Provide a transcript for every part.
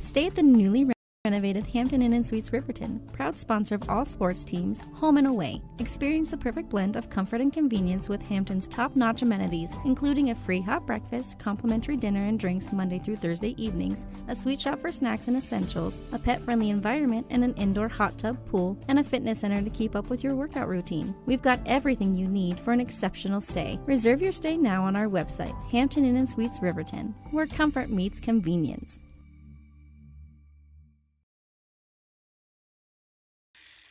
Stay at the newly renovated Hampton Inn & Suites Riverton, proud sponsor of all sports teams, home and away. Experience the perfect blend of comfort and convenience with Hampton's top-notch amenities, including a free hot breakfast, complimentary dinner and drinks Monday through Thursday evenings, a sweet shop for snacks and essentials, a pet-friendly environment and an indoor hot tub pool, and a fitness center to keep up with your workout routine. We've got everything you need for an exceptional stay. Reserve your stay now on our website, Hampton Inn & Suites Riverton, where comfort meets convenience.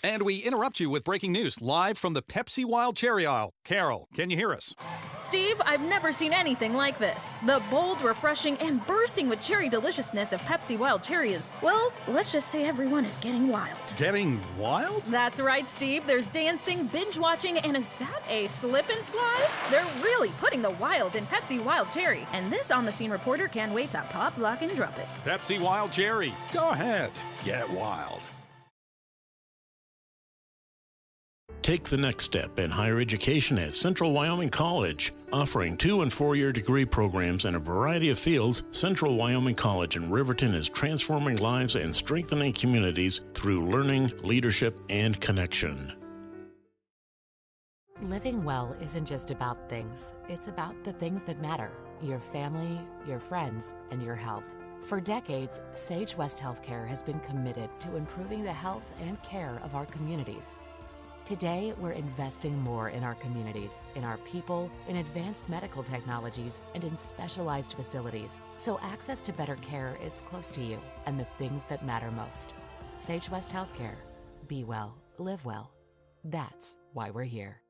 And we interrupt you with breaking news live from the Pepsi Wild Cherry aisle. Carol, can you hear us? Steve, I've never seen anything like this. The bold, refreshing, and bursting with cherry deliciousness of Pepsi Wild Cherry is, well, let's just say everyone is getting wild. Getting wild? That's right, Steve. There's dancing, binge-watching, and is that a slip and slide? They're really putting the wild in Pepsi Wild Cherry, and this on-the-scene reporter can't wait to pop, lock, and drop it. Pepsi Wild Cherry. Go ahead. Get wild. Take the next step in higher education at Central Wyoming College. Offering 2- and 4-year degree programs in a variety of fields, Central Wyoming College in Riverton is transforming lives and strengthening communities through learning, leadership, and connection. Living well isn't just about things. It's about the things that matter. Your family, your friends, and your health. For decades, Sage West Healthcare has been committed to improving the health and care of our communities. Today, we're investing more in our communities, in our people, in advanced medical technologies, and in specialized facilities, so access to better care is close to you and the things that matter most. Sage West Healthcare. Be well, live well. That's why we're here.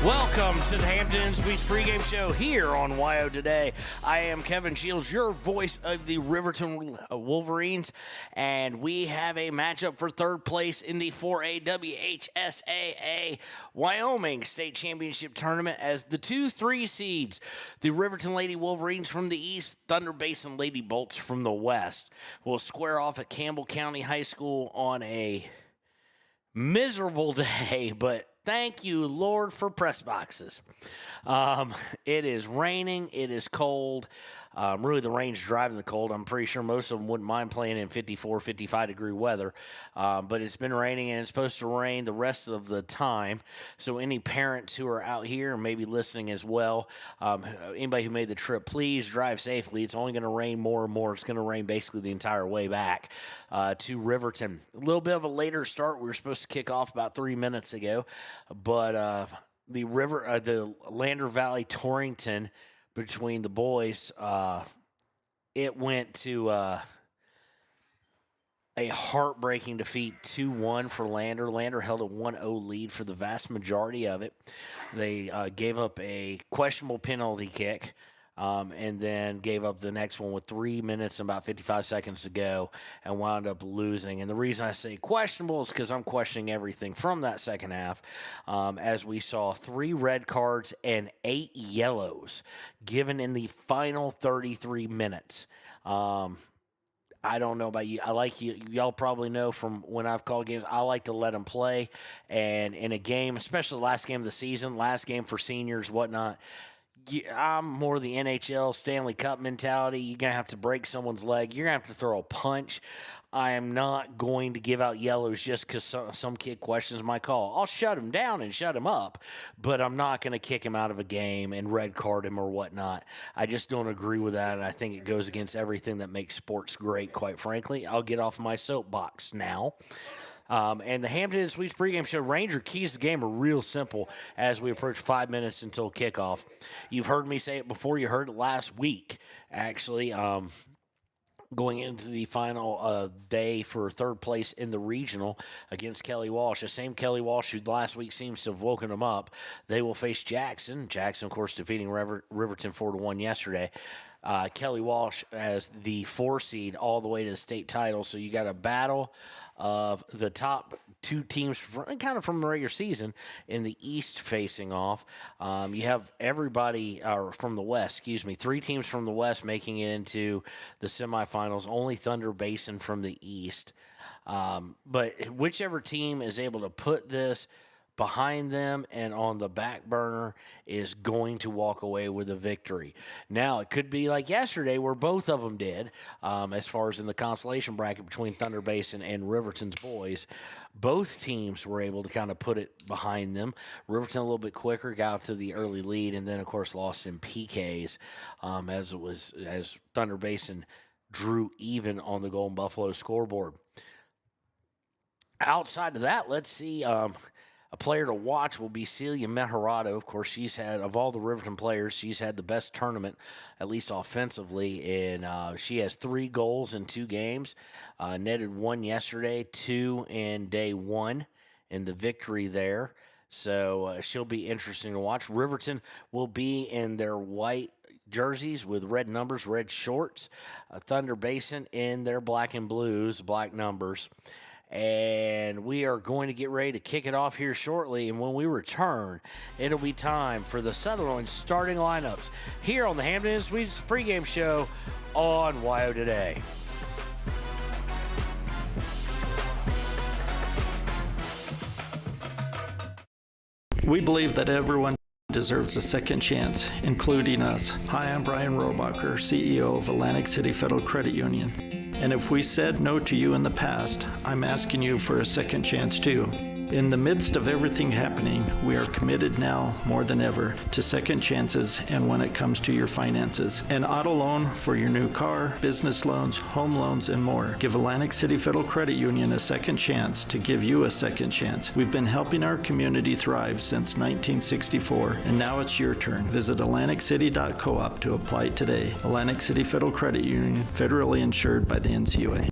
Welcome to the Hampton Inn Suites pregame show here on WYO Today. I am Kevin Shields, your voice of the Riverton Wolverines, and we have a matchup for third place in the 4A WHSAA Wyoming State Championship Tournament as the 2-3 seeds, the Riverton Lady Wolverines from the east, Thunder Basin Lady Bolts from the west, will square off at Campbell County High School on a miserable day, but thank you, Lord, for press boxes. It is raining. It is cold. Really, the rain's driving the cold. I'm pretty sure most of them wouldn't mind playing in 54, 55-degree weather. But it's been raining, and it's supposed to rain the rest of the time. So any parents who are out here and maybe listening as well, anybody who made the trip, please drive safely. It's only going to rain more and more. It's going to rain basically the entire way back to Riverton. A little bit of a later start. We were supposed to kick off about 3 minutes ago, but the Lander Valley Torrington between the boys, it went to a heartbreaking defeat, 2-1 for Lander. Lander held a 1-0 lead for the vast majority of it. They gave up a questionable penalty kick, and then gave up the next one with 3 minutes and about 55 seconds to go and wound up losing. And the reason I say questionable is because I'm questioning everything from that second half, as we saw 3 red cards and 8 yellows given in the final 33 minutes. I don't know about you. I like you. Y'all probably know from when I've called games, I like to let them play. And in a game, especially the last game of the season, last game for seniors, whatnot, I'm more the NHL Stanley Cup mentality. You're going to have to break someone's leg. You're going to have to throw a punch. I am not going to give out yellows just because some kid questions my call. I'll shut him down and shut him up, but I'm not going to kick him out of a game and red card him or whatnot. I just don't agree with that, and I think it goes against everything that makes sports great, quite frankly. I'll get off my soapbox now. And the Hampton Inn Suites pregame show, Ranger keys to the game are real simple as we approach 5 minutes until kickoff. You've heard me say it before. You heard it last week, actually, going into the final day for third place in the regional against Kelly Walsh. The same Kelly Walsh who last week seems to have woken them up. They will face Jackson. Jackson, of course, defeating Riverton 4-1 yesterday. Kelly Walsh as the 4 seed all the way to the state title. So you got a battle of the top 2 teams kind of from the regular season in the East facing off. You have everybody from the West, 3 teams from the West making it into the semifinals, only Thunder Basin from the East. But whichever team is able to put this behind them and on the back burner is going to walk away with a victory. Now, it could be like yesterday where both of them did, as far as in the consolation bracket between Thunder Basin and Riverton's boys. Both teams were able to kind of put it behind them. Riverton a little bit quicker, got to the early lead, and then, of course, lost in PKs as Thunder Basin drew even on the Golden Buffalo scoreboard. Outside of that, let's see. A player to watch will be Celia Mejarado. Of course, she's had, of all the Riverton players, she's had the best tournament, at least offensively. And she has 3 goals in 2 games. Netted 1 yesterday, 2 in day 1 in the victory there. So she'll be interesting to watch. Riverton will be in their white jerseys with red numbers, red shorts. Thunder Basin in their black and blues, black numbers. And we are going to get ready to kick it off here shortly. And when we return, it'll be time for the Sutherland starting lineups here on the Hampton Inn Suites pregame show on WYO Today. We believe that everyone deserves a second chance, including us. Hi, I'm Brian Rohbacher, CEO of Atlantic City Federal Credit Union. And if we said no to you in the past, I'm asking you for a second chance too. In the midst of everything happening, we are committed now more than ever to second chances and when it comes to your finances. An auto loan for your new car, business loans, home loans, and more. Give Atlantic City Federal Credit Union a second chance to give you a second chance. We've been helping our community thrive since 1964, and now it's your turn. Visit AtlanticCity.coop to apply today. Atlantic City Federal Credit Union, federally insured by the NCUA.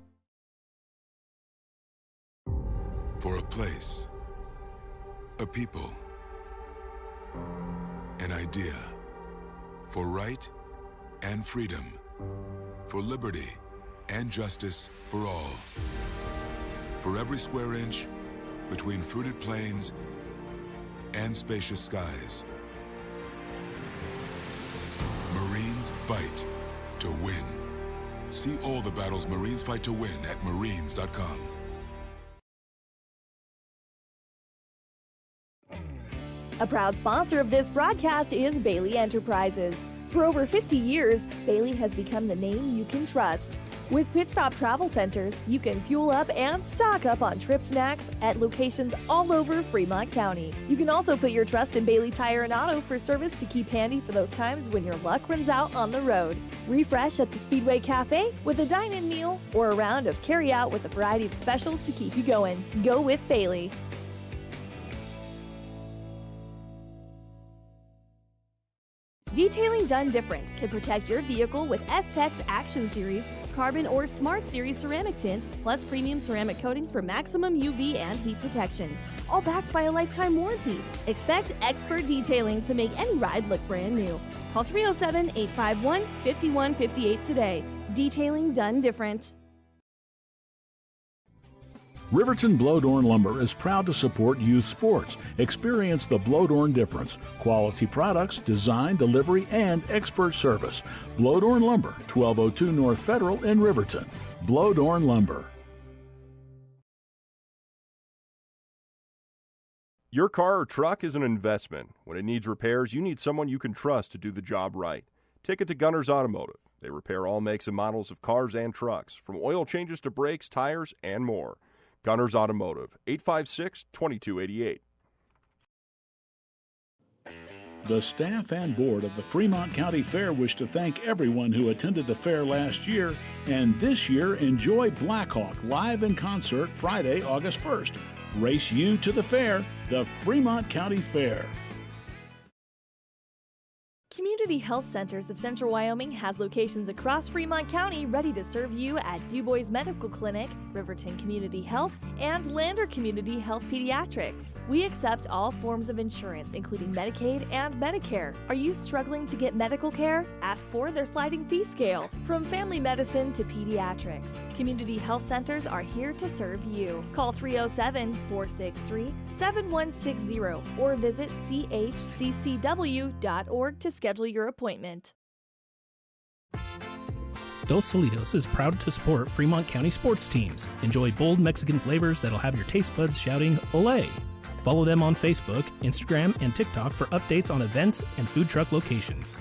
For a place, a people, an idea, for right and freedom, for liberty and justice for all. For every square inch between fruited plains and spacious skies. Marines fight to win. See all the battles Marines fight to win at Marines.com. A proud sponsor of this broadcast is Bailey Enterprises. For over 50 years, Bailey has become the name you can trust. With Pit Stop Travel Centers, you can fuel up and stock up on trip snacks at locations all over Fremont County. You can also put your trust in Bailey Tire and Auto for service to keep handy for those times when your luck runs out on the road. Refresh at the Speedway Cafe with a dine-in meal or a round of carry-out with a variety of specials to keep you going. Go with Bailey. Detailing done different can protect your vehicle with S-Tech's Action Series, Carbon or Smart Series ceramic tint, plus premium ceramic coatings for maximum UV and heat protection. All backed by a lifetime warranty. Expect expert detailing to make any ride look brand new. Call 307-851-5158 today. Detailing done different. Riverton Blowdorn Lumber is proud to support youth sports. Experience the Blowdorn difference. Quality products, design, delivery, and expert service. Blowdorn Lumber, 1202 North Federal in Riverton. Blowdorn Lumber. Your car or truck is an investment. When it needs repairs, you need someone you can trust to do the job right. Take it to Gunners Automotive. They repair all makes and models of cars and trucks, from oil changes to brakes, tires, and more. Gunners Automotive, 856-2288. The staff and board of the Fremont County Fair wish to thank everyone who attended the fair last year, and this year enjoy Blackhawk live in concert Friday, August 1st. Race you to the fair, the Fremont County Fair. Community Community Health Centers of Central Wyoming has locations across Fremont County ready to serve you at Du Bois Medical Clinic, Riverton Community Health, and Lander Community Health Pediatrics. We accept all forms of insurance, including Medicaid and Medicare. Are you struggling to get medical care? Ask for their sliding fee scale. From family medicine to pediatrics, Community Health Centers are here to serve you. Call 307-463-7160 or visit chccw.org to schedule your appointment. Dos Solitos is proud to support Fremont County sports teams. Enjoy bold Mexican flavors that'll have your taste buds shouting, "Olé!" Follow them on Facebook, Instagram, and TikTok for updates on events and food truck locations.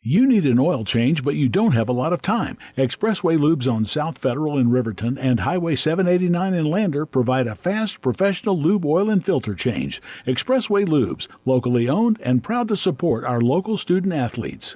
You need an oil change, but you don't have a lot of time. Expressway Lubes on South Federal in Riverton and Highway 789 in Lander provide a fast, professional lube, oil, and filter change. Expressway Lubes, locally owned and proud to support our local student athletes.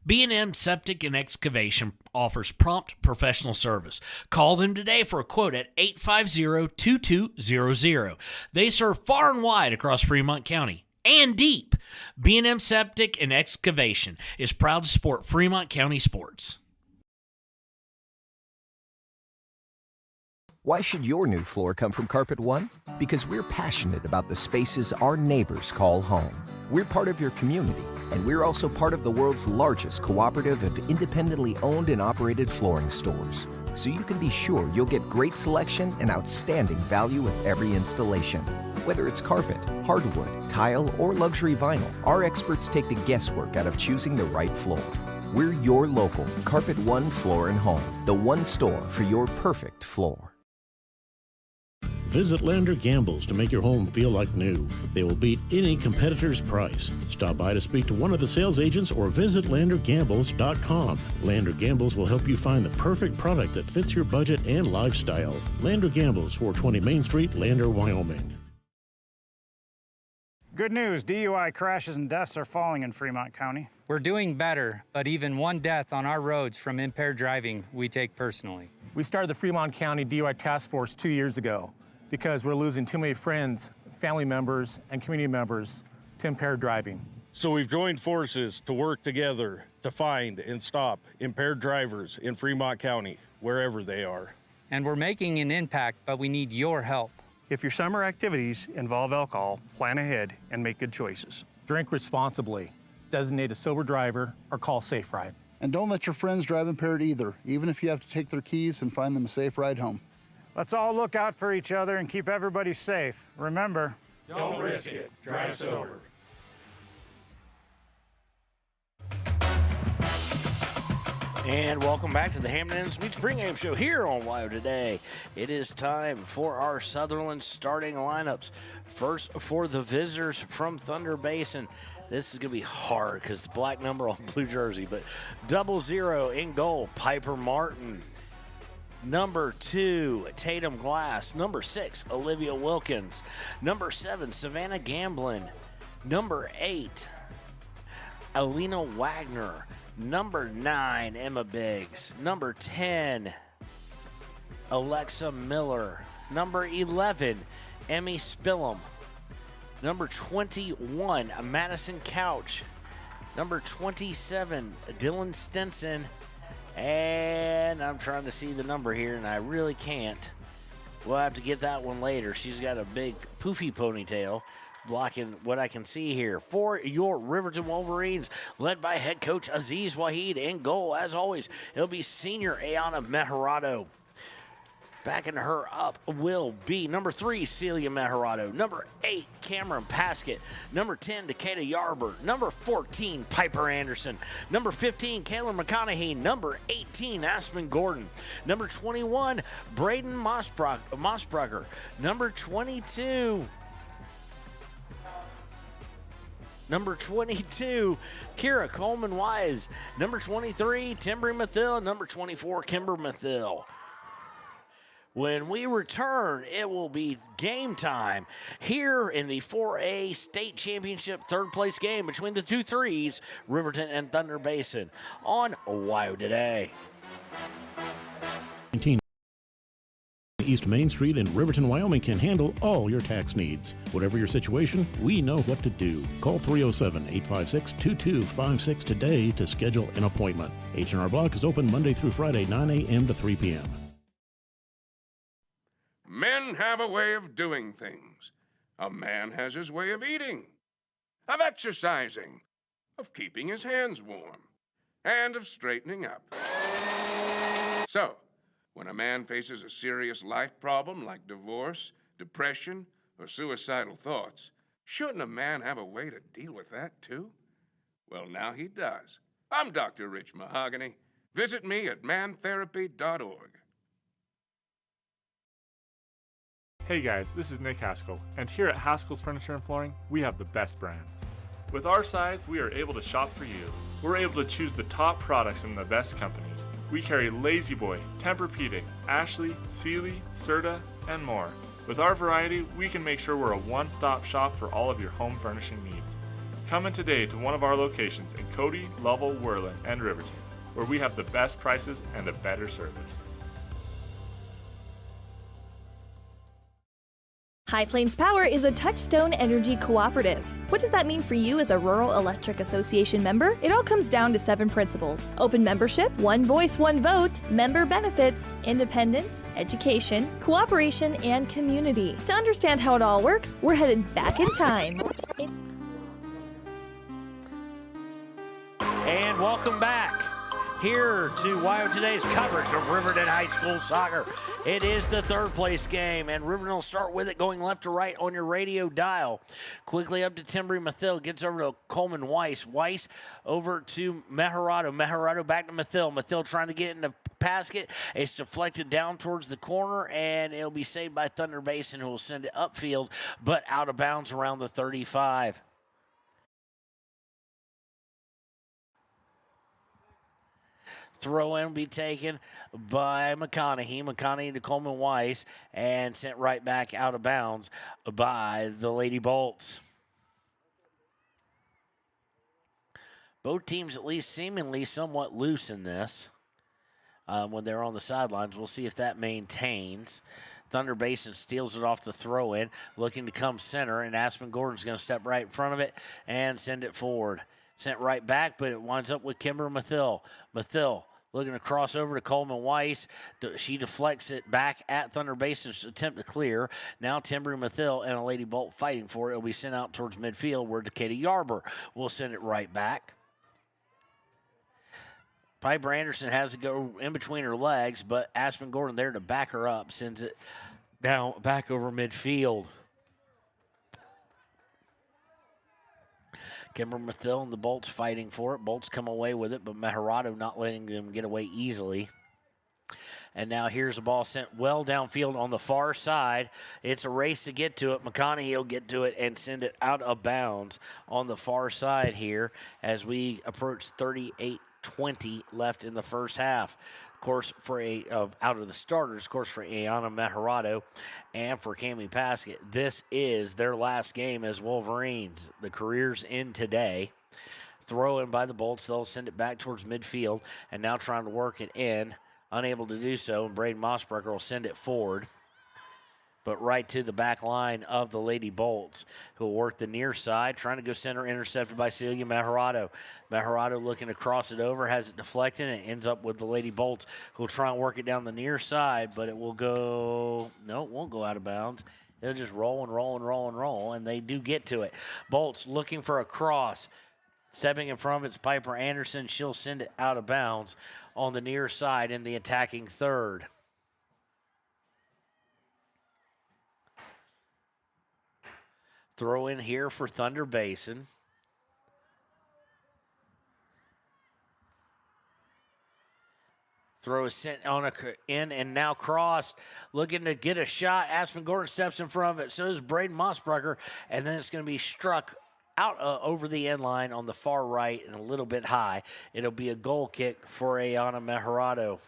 B&M Septic and Excavation offers prompt professional service. Call them today for a quote at 850-2200. They serve far and wide across Fremont County and deep. B&M Septic and Excavation is proud to support Fremont County sports. Why should your new floor come from Carpet One? Because we're passionate about the spaces our neighbors call home. We're part of your community, and we're also part of the world's largest cooperative of independently owned and operated flooring stores. So you can be sure you'll get great selection and outstanding value with every installation. Whether it's carpet, hardwood, tile, or luxury vinyl, our experts take the guesswork out of choosing the right floor. We're your local Carpet One Floor and Home, the one store for your perfect floor. Visit Lander Gambles to make your home feel like new. They will beat any competitor's price. Stop by to speak to one of the sales agents or visit LanderGambles.com. Lander Gambles will help you find the perfect product that fits your budget and lifestyle. Lander Gambles, 420 Main Street, Lander, Wyoming. Good news, DUI crashes and deaths are falling in Fremont County. We're doing better, but even one death on our roads from impaired driving, we take personally. We started the Fremont County DUI Task Force 2 years ago because we're losing too many friends, family members, and community members to impaired driving. So we've joined forces to work together to find and stop impaired drivers in Fremont County, wherever they are. And we're making an impact, but we need your help. If your summer activities involve alcohol, plan ahead and make good choices. Drink responsibly, designate a sober driver, or call Safe Ride. And don't let your friends drive impaired either, even if you have to take their keys and find them a safe ride home. Let's all look out for each other and keep everybody safe. Remember, don't risk it. Drive sober. And welcome back to the Hampton Inn Suites pregame show here on WYO Today. It is time for our Sutherland starting lineups. First for the visitors from Thunder Basin. This is going to be hard because the black number on blue jersey, but 00 in goal, Piper Martin. Number 2, Tatum Glass. Number 6, Olivia Wilkins. Number 7, Savannah Gamblin. Number 8, Alina Wagner. Number 9, Emma Biggs. Number 10, Alexa Miller. Number 11, Emmy Spillum. Number 21, Madison Couch. Number 27, Dylan Stinson. And I'm trying to see the number here, and I really can't. We'll have to get that one later. She's got a big poofy ponytail blocking what I can see here. For your Riverton Wolverines, led by head coach Aziz Waheed. In goal, as always, it'll be senior Ayana Meharado. Backing her up will be number 3, Celia Meharado. Number 8, Cameron Paskett. Number 10, Decatur Yarber. Number 14, Piper Anderson. Number 15, Kayla McConaughey. Number 18, Aspen Gordon. Number 21, Braden Mossbrugger. Number 22, Kira Coleman-Wise. Number 23, Timbry Mathill. Number 24, Kimber Mathill. When we return, it will be game time here in the 4A State Championship third-place game between the 2-3s, Riverton and Thunder Basin, on WYO Today. East Main Street in Riverton, Wyoming can handle all your tax needs. Whatever your situation, we know what to do. Call 307-856-2256 today to schedule an appointment. H&R Block is open Monday through Friday, 9 a.m. to 3 p.m. Men have a way of doing things. A man has his way of eating, of exercising, of keeping his hands warm, and of straightening up. So, when a man faces a serious life problem like divorce, depression, or suicidal thoughts, shouldn't a man have a way to deal with that too? Well, now he does. I'm Dr. Rich Mahogany. Visit me at mantherapy.org. Hey guys, this is Nick Haskell, and here at Haskell's Furniture and Flooring, we have the best brands. With our size, we are able to shop for you. We're able to choose the top products from the best companies. We carry Lazy Boy, Tempur-Pedic, Ashley, Sealy, Serta, and more. With our variety, we can make sure we're a one-stop shop for all of your home furnishing needs. Come in today to one of our locations in Cody, Lovell, Worland, and Riverton, where we have the best prices and a better service. High Plains Power is a Touchstone Energy cooperative. What does that mean for you as a Rural Electric Association member? It all comes down to 7 principles: open membership, one voice, one vote, member benefits, independence, education, cooperation, and community. To understand how it all works, we're headed back in time. And welcome back here to Wyoming Today's coverage of Riverton High School soccer. It is the third place game, and Riverton will start with it going left to right on your radio dial. Quickly up to Timbry Mathill, gets over to Coleman Weiss. Weiss over to Meharado. Meharado back to Mathill. Mathill trying to get in the basket. It's deflected down towards the corner, and it'll be saved by Thunder Basin, who will send it upfield, but out of bounds around the 35. Throw in will be taken by McConaughey. McConaughey to Coleman Weiss and sent right back out of bounds by the Lady Bolts. Both teams at least seemingly somewhat loose in this when they're on the sidelines. We'll see if that maintains. Thunder Basin steals it off the throw-in, looking to come center, and Aspen Gordon's going to step right in front of it and send it forward. Sent right back, but it winds up with Kimber Mathill. Mathill looking to cross over to Coleman Weiss. She deflects it back at Thunder Basin's attempt to clear. Now Timbry Mathill and a Lady Bolt fighting for it. It'll be sent out towards midfield where Decatur Yarber will send it right back. Piper Anderson has to go in between her legs, but Aspen Gordon there to back her up. Sends it down back over midfield. Kimber Mathill and the Bolts fighting for it. Bolts come away with it, but Meharado not letting them get away easily. And now here's a ball sent well downfield on the far side. It's a race to get to it. McConaughey will get to it and send it out of bounds on the far side here as we approach 38-20 left in the first half. Of course, out of the starters, of course, for Ayana Meharado and for Cami Paskett, this is their last game as Wolverines. The career's in today. Throw in by the Bolts. They'll send it back towards midfield and now trying to work it in. Unable to do so, and Braden Mossbrecker will send it forward, but right to the back line of the Lady Bolts, who will work the near side, trying to go center, intercepted by Celia Meharado. Meharado looking to cross it over, has it deflected, and it ends up with the Lady Bolts, who will try and work it down the near side, but it will go, no, it won't go out of bounds. It'll just roll and roll and roll and roll, and they do get to it. Bolts looking for a cross. Stepping in front of it's Piper Anderson. She'll send it out of bounds on the near side in the attacking third. Throw in here for Thunder Basin. Throw is sent on in and now crossed. Looking to get a shot. Aspen Gordon steps in front of it. So is Braden Mossbrecker. And then it's going to be struck out over the end line on the far right and a little bit high. It'll be a goal kick for Ayana Meharado.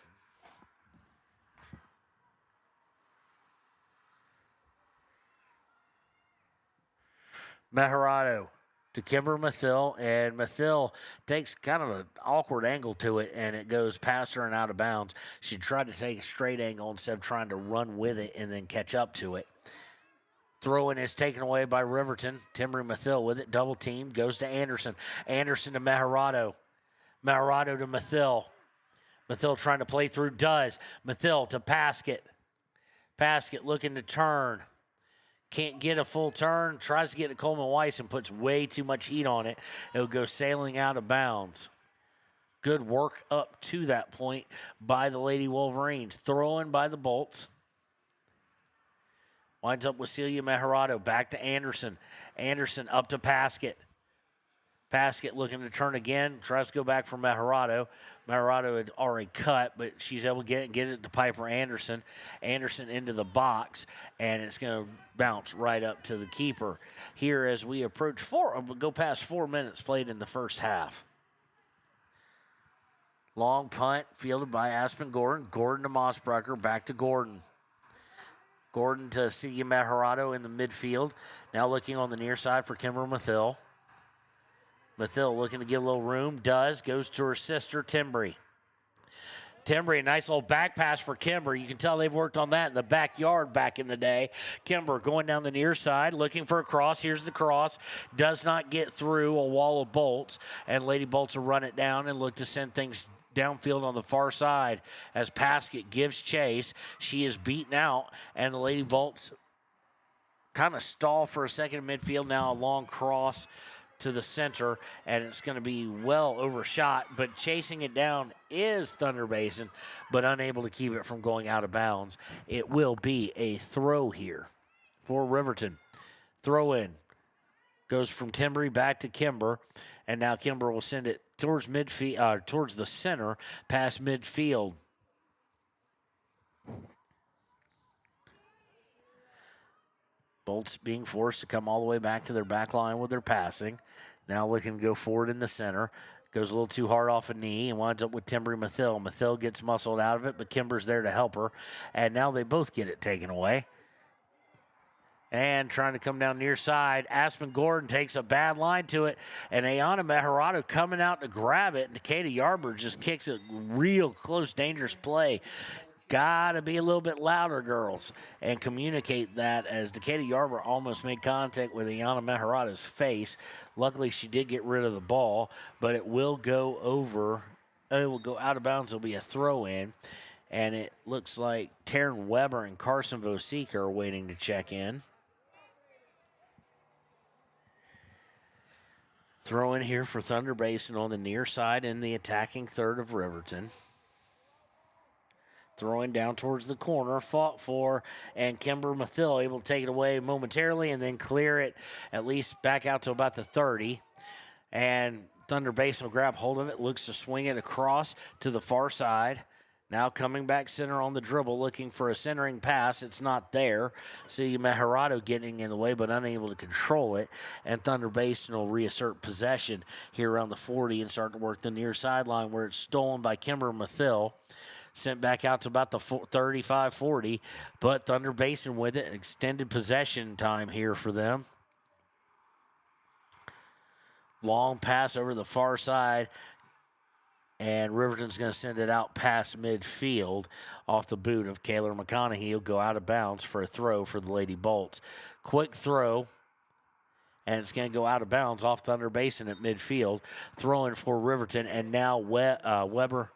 Meharado to Kimber Mathill, and Mathill takes kind of an awkward angle to it, and it goes past her and out of bounds. She tried to take a straight angle instead of trying to run with it and then catch up to it. Throw-in is taken away by Riverton. Timber Mathill with it, double team, goes to Anderson. Anderson to Meharado. Meharado to Mathill. Mathill trying to play through, does. Mathill to Paskett. Paskett looking to turn. Can't get a full turn. Tries to get to Coleman Weiss and puts way too much heat on it. It'll go sailing out of bounds. Good work up to that point by the Lady Wolverines. Throw-in by the Bolts. Winds up with Celia Meharado. Back to Anderson. Anderson up to Paskett. Paskett looking to turn again. Tries to go back for Meharado. Meharado had already cut, but she's able to get it to Piper Anderson. Anderson into the box, and it's going to bounce right up to the keeper. Here as we approach go past 4 minutes played in the first half. Long punt fielded by Aspen Gordon. Gordon to Mossbrucker. Back to Gordon. Gordon to Celia Meharado in the midfield. Now looking on the near side for Kimber Mathill. Mathill looking to get a little room. Does. Goes to her sister, Timbry. Timbry, a nice little back pass for Kimber. You can tell they've worked on that in the backyard back in the day. Kimber going down the near side, looking for a cross. Here's the cross. Does not get through a wall of Bolts. And Lady Bolts will run it down and look to send things downfield on the far side as Paskett gives chase. She is beaten out, and the Lady Bolts kind of stall for a second in midfield. Now a long cross to the center, and it's going to be well overshot, but chasing it down is Thunder Basin, but unable to keep it from going out of bounds. It will be a throw here for Riverton. Throw in. Goes from Timbry back to Kimber, and now Kimber will send it towards midfield, towards the center, past midfield. Bolts being forced to come all the way back to their back line with their passing. Now looking to go forward in the center. Goes a little too hard off a knee and winds up with Timbry Mathill. Mathill gets muscled out of it, but Kimber's there to help her. And now they both get it taken away. And trying to come down near side, Aspen Gordon takes a bad line to it, and Ayana Meharado coming out to grab it, and Decatur Yarber just kicks a real close, dangerous play. Got to be a little bit louder, girls, and communicate that, as Decatur Yarber almost made contact with Ayana Meharado's face. Luckily, she did get rid of the ball, but it will go over. It will go out of bounds. It'll be a throw-in, and it looks like Taryn Weber and Carson Vosika are waiting to check in. Throw in here for Thunder Basin on the near side in the attacking third of Riverton. Throwing down towards the corner, fought for, and Kimber Mathill able to take it away momentarily and then clear it at least back out to about the 30. And Thunder Basin will grab hold of it, looks to swing it across to the far side. Now coming back center on the dribble, looking for a centering pass. It's not there. See Meharado getting in the way, but unable to control it. And Thunder Basin will reassert possession here around the 40 and start to work the near sideline where it's stolen by Kimber Mathill. Sent back out to about the 35-40, but Thunder Basin with it. Extended possession time here for them. Long pass over the far side. And Riverton's going to send it out past midfield off the boot of Kaylor McConaughey. He'll go out of bounds for a throw for the Lady Bolts. Quick throw, and it's going to go out of bounds off Thunder Basin at midfield. Throwing for Riverton, and now Weber.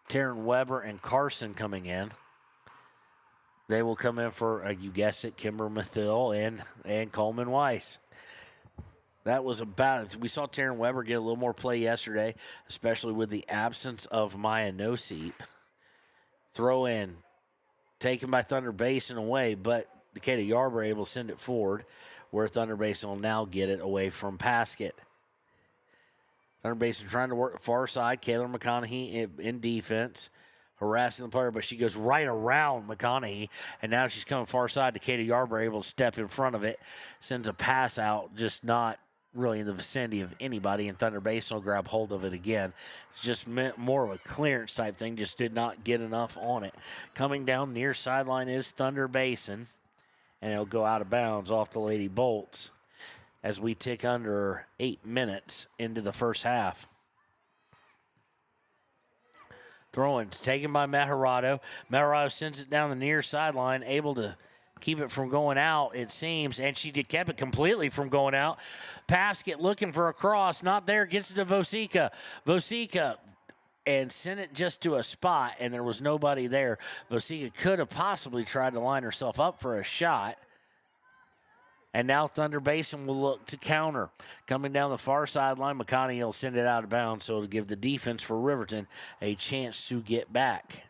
Taryn Weber and Carson coming in. They will come in for, you guessed it, Kimber Mathill and Coleman Weiss. That was about, we saw Taryn Weber get a little more play yesterday, especially with the absence of Maya Noseep. Throw in, taken by Thunder Basin away, but Decatur Yarber able to send it forward, where Thunder Basin will now get it away from Paskett. Thunder Basin trying to work far side. Kaylor McConaughey in defense, harassing the player, but she goes right around McConaughey, and now she's coming far side. Decatur Yarber able to step in front of it, sends a pass out, just not really in the vicinity of anybody, and Thunder Basin will grab hold of it again. It's just more of a clearance type thing, just did not get enough on it. Coming down near sideline is Thunder Basin, and it'll go out of bounds off the Lady Bolts as we tick under 8 minutes into the first half. Throw-in's taken by Mejorado. Mejorado sends it down the near sideline, able to keep it from going out, it seems, and she kept it completely from going out. Paskett looking for a cross, not there, gets it to Vosica. Vosica, and sent it just to a spot, and there was nobody there. Vosica could have possibly tried to line herself up for a shot. And now Thunder Basin will look to counter. Coming down the far sideline, McConaughey will send it out of bounds, so it'll give the defense for Riverton a chance to get back.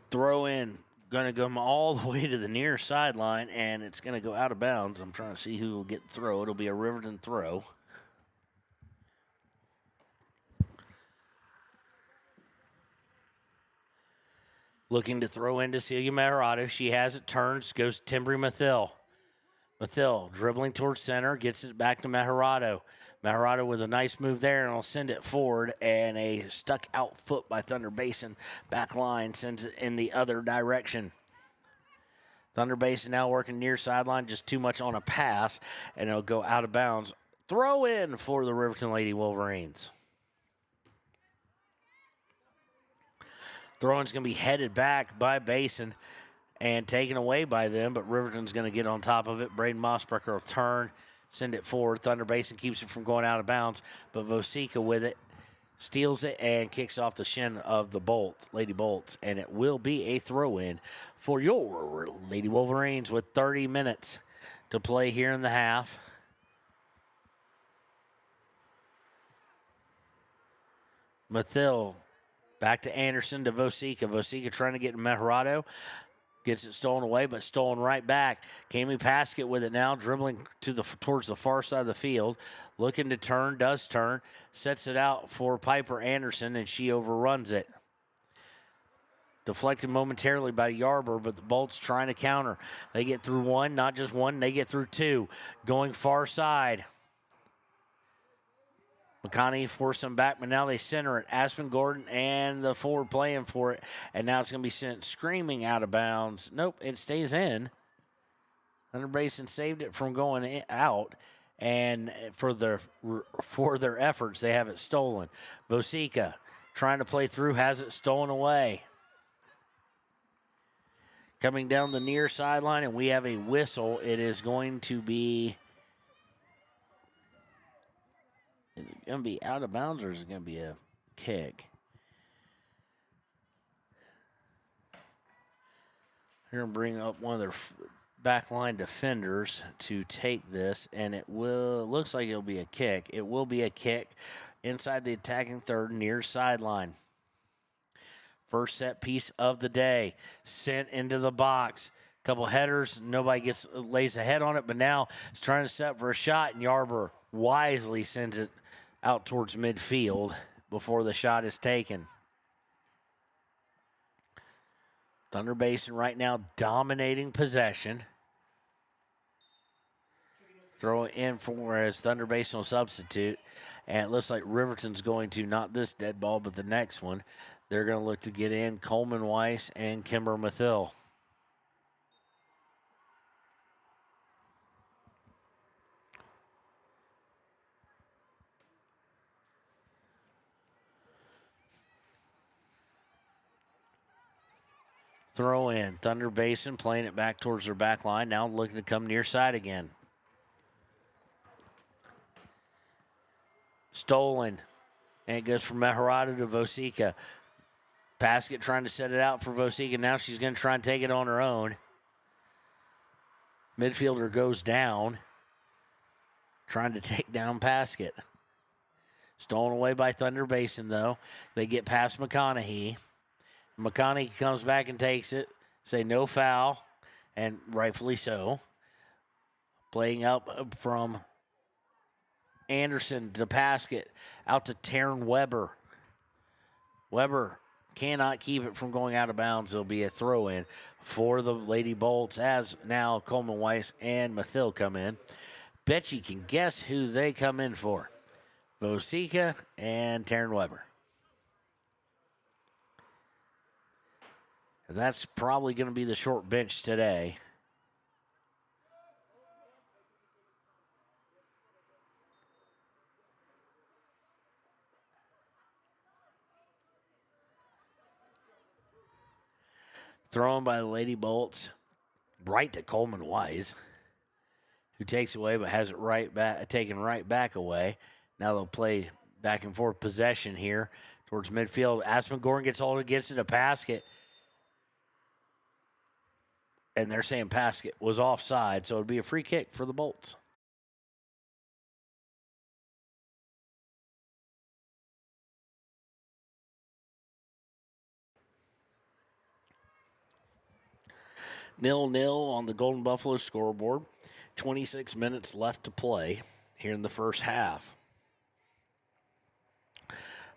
Throw in, going to go all the way to the near sideline, and it's going to go out of bounds. I'm trying to see who will get the throw. It'll be a Riverton throw. Looking to throw into Celia Mejorado. She has it, turns, goes to Timbri Mathil. Mathil dribbling towards center, gets it back to Mejorado. Mejorado with a nice move there, and will send it forward, and a stuck out foot by Thunder Basin. Back line sends it in the other direction. Thunder Basin now working near sideline, just too much on a pass, and it'll go out of bounds. Throw in for the Riverton Lady Wolverines. Throw-in's going to be headed back by Basin and taken away by them, but Riverton's going to get on top of it. Braden Mossbrecker will turn, send it forward. Thunder Basin keeps it from going out of bounds, but Vosica with it, steals it, and kicks off the shin of the Lady Bolts, and it will be a throw-in for your Lady Wolverines with 30 minutes to play here in the half. Mathil back to Anderson to Vosica. Vosica trying to get to Mejorado. Gets it stolen away, but stolen right back. Kami Paskett with it now, dribbling towards the far side of the field. Looking to turn, does turn. Sets it out for Piper Anderson, and she overruns it. Deflected momentarily by Yarber, but the Bolts trying to counter. They get through one, not just one, they get through two. Going far side. McConaughey forced them back, but now they center it. Aspen Gordon and the forward playing for it, and now it's going to be sent screaming out of bounds. Nope, it stays in. Thunder Basin saved it from going out, and for their efforts, they have it stolen. Vosica trying to play through, has it stolen away. Coming down the near sideline, and we have a whistle. It is going to be... Is it going to be out of bounds, or is it going to be a kick? They're going to bring up one of their backline defenders to take this, and looks like it'll be a kick. It will be a kick inside the attacking third near sideline. First set piece of the day, sent into the box. Couple headers, nobody lays a head on it, but now it's trying to set for a shot, and Yarber wisely sends it out towards midfield before the shot is taken. Thunder Basin right now dominating possession. Throw it in for as Thunder Basin will substitute. And it looks like Riverton's going to, not this dead ball, but the next one. They're going to look to get in Coleman Weiss and Kimber Mathil. Throw in. Thunder Basin playing it back towards their back line. Now looking to come near side again. Stolen. And it goes from Mejorado to Vosica. Paskett trying to set it out for Vosica. Now she's going to try and take it on her own. Midfielder goes down. Trying to take down Paskett. Stolen away by Thunder Basin, though. They get past McConaughey. McConaughey comes back and takes it. Say no foul, and rightfully so. Playing up from Anderson to Paskett, out to Taryn Weber. Weber cannot keep it from going out of bounds. It'll be a throw-in for the Lady Bolts as now Coleman Weiss and Mathil come in. bet you can guess who they come in for. Vosika and Taryn Weber. That's probably going to be the short bench today. Thrown by the Lady Bolts, right to Coleman Wise, who takes away but has it right back, taken right back away. Now they'll play back and forth possession here towards midfield. Aspen Gordon gets all against it, a Paskett. And they're saying Paskett was offside, so it would be a free kick for the Bolts. Nil-nil on the Golden Buffalo scoreboard. 26 minutes left to play here in the first half.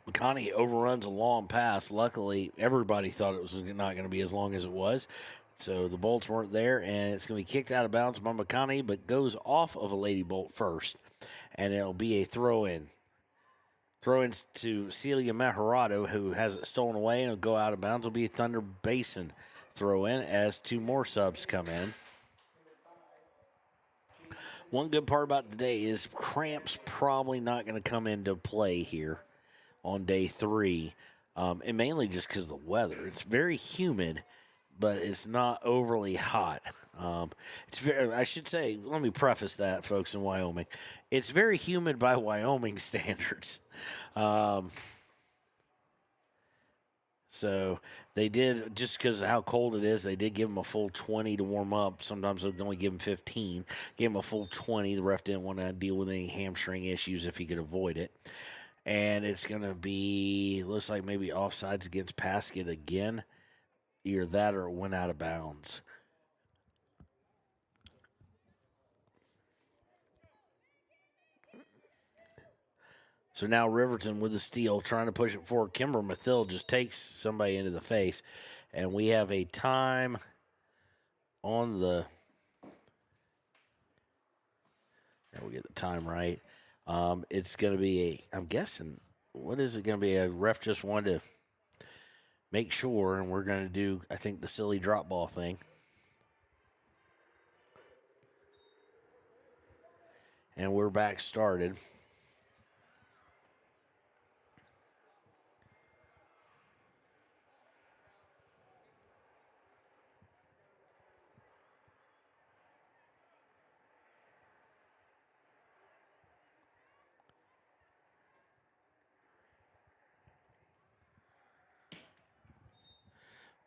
McConaughey overruns a long pass. Luckily, everybody thought it was not going to be as long as it was. So the Bolts weren't there, and it's going to be kicked out of bounds by McConaughey, but goes off of a Lady Bolt first. And it'll be a throw-in. Throw-in to Celia Mejorado, who has it stolen away, and it'll go out of bounds. It'll be a Thunder Basin throw-in as two more subs come in. One good part about today is cramps probably not going to come into play here on day 3, and mainly just because of the weather. It's very humid, but it's not overly hot. It's very, I should say, let me preface that, folks in Wyoming. It's very humid by Wyoming standards. So they did, just because of how cold it is, they did give him a full 20 to warm up. Sometimes they'd only give him 15. Gave him a full 20. The ref didn't want to deal with any hamstring issues if he could avoid it. And it's going to be, looks like maybe offsides against Paskett again. Either that or it went out of bounds. So now Riverton with the steal, trying to push it forward. Kimber Mathill just takes somebody into the face. And we have a time on the... Now we get the time right. It's going to be I'm guessing, what is it going to be? A ref just wanted to make sure, and we're going to do, I think, the silly drop ball thing. And we're back started.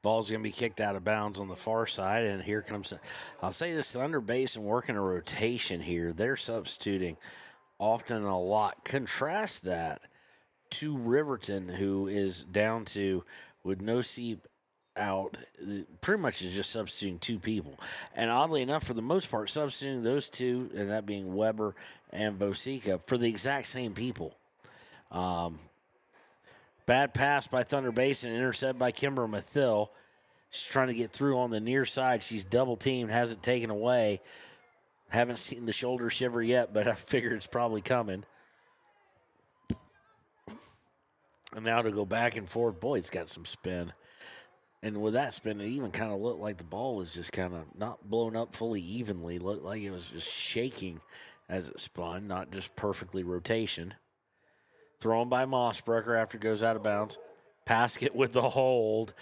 Ball's going to be kicked out of bounds on the far side, and here comes, I'll say this, Thunder Basin working a rotation here. They're substituting often a lot. Contrast that to Riverton, who is down to, with no seat out, pretty much is just substituting 2 people. And oddly enough, for the most part, substituting those 2, and that being Weber and Vosika, for the exact same people. Bad pass by Thunder Basin, intercepted by Kimber Mathill. She's trying to get through on the near side. She's double-teamed, has it taken away. Haven't seen the shoulder shiver yet, but I figure it's probably coming. And now to go back and forth. Boy, it's got some spin. And with that spin, it even kind of looked like the ball was just kind of not blown up fully evenly. Looked like it was just shaking as it spun, not just perfectly rotation. Thrown by Mossbrucker after it goes out of bounds. Paskett with the hold.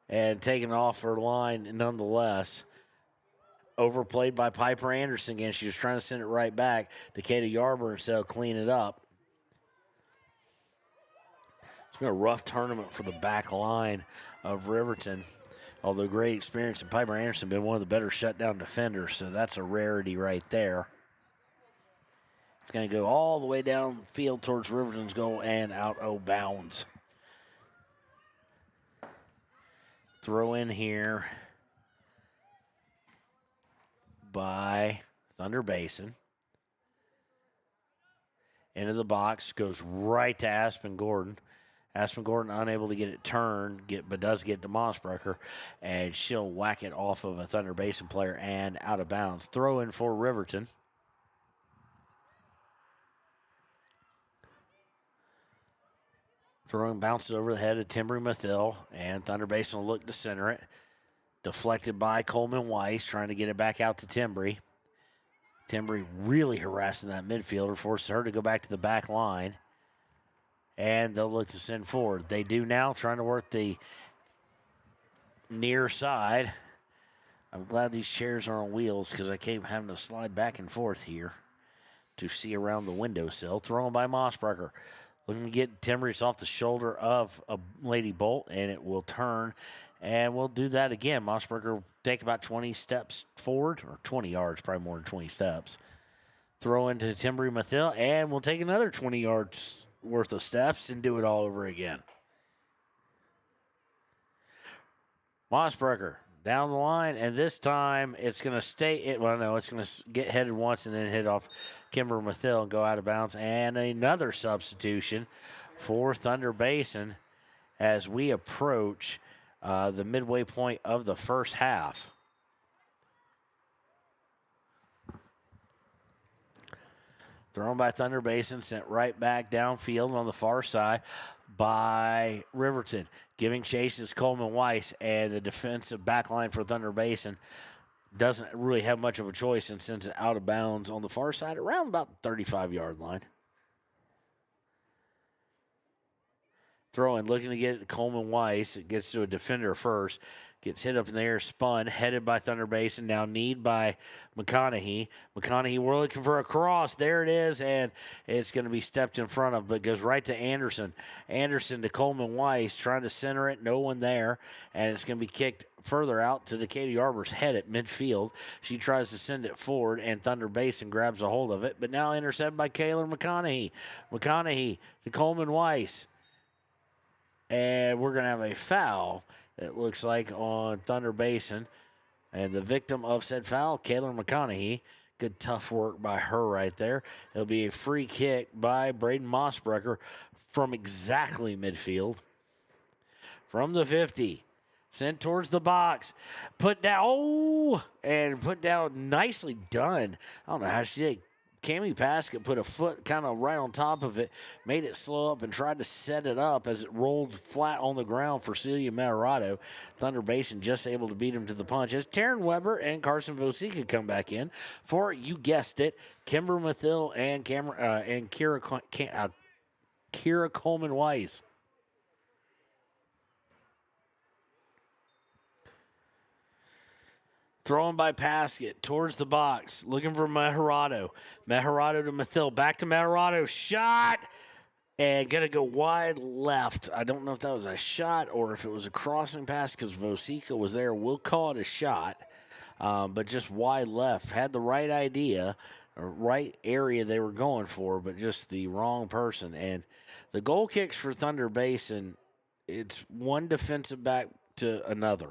And taken off her line nonetheless. Overplayed by Piper Anderson again. She was trying to send it right back to Kata Yarber instead of clean it up. It's been a rough tournament for the back line of Riverton. Although great experience, and Piper Anderson been one of the better shutdown defenders, so that's a rarity right there. It's going to go all the way down field towards Riverton's goal and out of bounds. Throw in here by Thunder Basin. Into the box, goes right to Aspen Gordon. Aspen Gordon unable to get it turned, but does get to Mossbrucker, and she'll whack it off of a Thunder Basin player and out of bounds. Throw in for Riverton. Throwing bounces over the head of Timbry Mathil, and Thunder Basin will look to center it. Deflected by Coleman Weiss, trying to get it back out to Timbry. Timbry really harassing that midfielder, forcing her to go back to the back line. And they'll look to send forward. They do now, trying to work the near side. I'm glad these chairs are on wheels because I keep having to slide back and forth here to see around the windowsill. Thrown by Mossbrecher. Looking to get Timbry off the shoulder of a Lady Bolt, and it will turn. And we'll do that again. Mossberger will take about 20 steps forward, or 20 yards, probably more than 20 steps. Throw into Timbry Mathil, and we'll take another 20 yards worth of steps and do it all over again. Mossberger down the line, and this time it's going to stay. It's going to get headed once and then hit off Kimber Mathil and go out of bounds. And another substitution for Thunder Basin as we approach the midway point of the first half. Thrown by Thunder Basin, sent right back downfield on the far side by Riverton. Giving chase is Coleman Weiss, and the defensive back line for Thunder Basin doesn't really have much of a choice and sends it out of bounds on the far side around about the 35-yard line. Throwing, looking to get Coleman Weiss. It gets to a defender first. Gets hit up in the air, spun, headed by Thunder Basin. Now need by McConaughey. McConaughey, we're looking for a cross. There it is, and it's going to be stepped in front of, but goes right to Anderson. Anderson to Coleman Weiss, trying to center it. No one there, and it's going to be kicked further out to Decatur Arbor's head at midfield. She tries to send it forward, and Thunder Basin grabs a hold of it, but now intercepted by Kaylor McConaughey. McConaughey to Coleman Weiss. And we're going to have a foul, it looks like, on Thunder Basin. And the victim of said foul, Kaylor McConaughey. Good tough work by her right there. It'll be a free kick by Braden Mossbrecher from exactly midfield. From the 50. Sent towards the box. Put down. Put down. Nicely done. I don't know how she did. Cammie Paskett put a foot kind of right on top of it, made it slow up, and tried to set it up as it rolled flat on the ground for Celia Marorado. Thunder Basin just able to beat him to the punch as Taryn Weber and Carson Vosika come back in for, you guessed it, Kimber Mathil and Kira Coleman Weiss. Thrown by Paskett towards the box, looking for Meharado. Meharado to Mathil, back to Meharado, shot, and going to go wide left. I don't know if that was a shot or if it was a crossing pass because Vosika was there. We'll call it a shot, but just wide left. Had the right idea, or right area they were going for, but just the wrong person. And the goal kicks for Thunder Basin, it's one defensive back to another.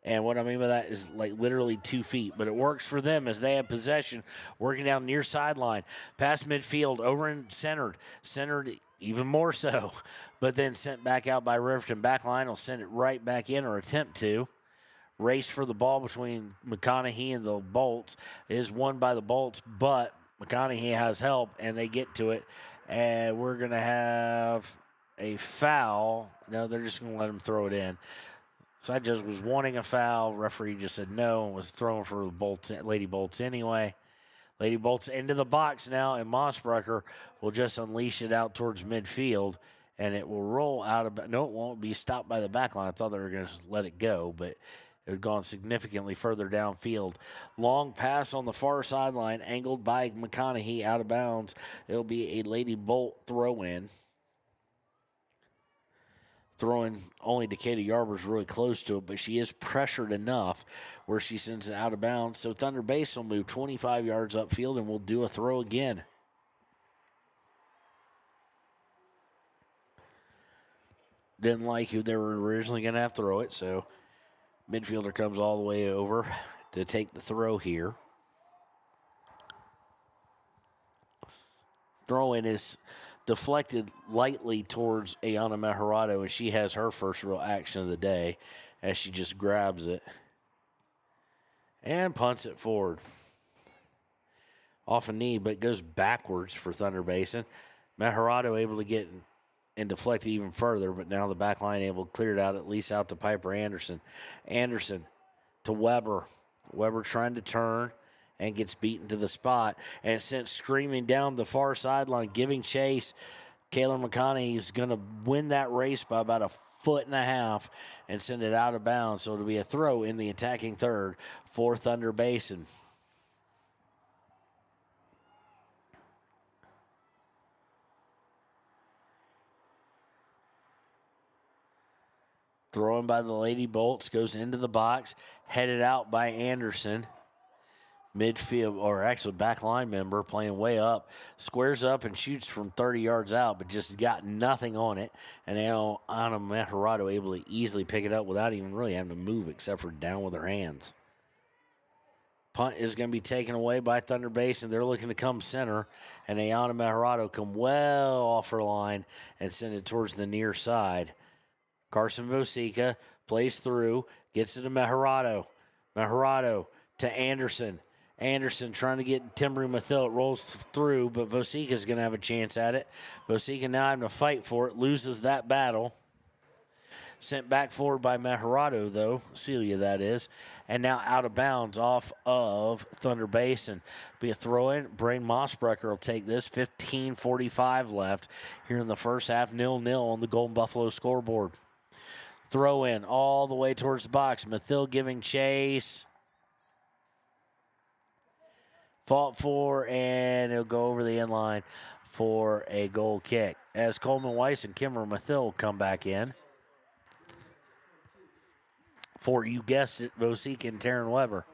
And what I mean by that is like literally 2 feet. But it works for them as they have possession, working down near sideline. Past midfield, over and centered even more so. But then sent back out by Riverton. Back line will send it right back in or attempt to. Race for the ball between McConaughey and the Bolts is won by the Bolts. But McConaughey has help, and they get to it. And we're going to have a foul. No, they're just going to let him throw it in. Side judge was wanting a foul. Referee just said no and was throwing for the Bolts, Lady Bolts anyway. Lady Bolts into the box now, and Mossbrecher will just unleash it out towards midfield, and it will roll out of. No, it won't be stopped by the back line. I thought they were going to let it go, but it had gone significantly further downfield. Long pass on the far sideline, angled by McConaughey out of bounds. It'll be a Lady Bolt throw-in. Throwing only Decatur Yarber's really close to it, but she is pressured enough where she sends it out of bounds. So Thunder Basin will move 25 yards upfield and will do a throw again. Didn't like who they were originally going to have throw it, so midfielder comes all the way over to take the throw here. Throw-in is deflected lightly towards Ayana Meharado, and she has her first real action of the day as she just grabs it and punts it forward. Off a knee, but goes backwards for Thunder Basin. Meharado able to get and deflect it even further, but now the back line able to clear it out, at least out to Piper Anderson. Anderson to Weber. Weber trying to turn and gets beaten to the spot and sent screaming down the far sideline, giving chase. Kayla McConaughey is going to win that race by about 1.5 feet and send it out of bounds. So it'll be a throw in the attacking third for Thunder Basin. Thrown by the Lady Bolts, goes into the box, headed out by Anderson. Midfield, or actually back line member, playing way up, squares up and shoots from 30 yards out, but just got nothing on it. And now Anna Matarado able to easily pick it up without even really having to move except for down with her hands. Punt is going to be taken away by Thunder Basin. They're looking to come center, and Ayana Maharado come well off her line and send it towards the near side. Carson Vosica plays through, gets it to Maharado. Maharado to Anderson. Anderson trying to get Timbri Mathil. It rolls through, but Vosica's going to have a chance at it. Vosica now having to fight for it, loses that battle. Sent back forward by Maharado, though. Celia, that is. And now out of bounds off of Thunder Basin. Be a throw-in. Brain Mossbrecker will take this. 15:45 left here in the first half. 0-0 on the Golden Buffalo scoreboard. Throw in all the way towards the box. Mathil giving chase. Fought for, and it'll go over the end line for a goal kick. As Coleman Weiss and Kimmer Mathil will come back in. For, you guessed it, Vosica and Taryn Weber.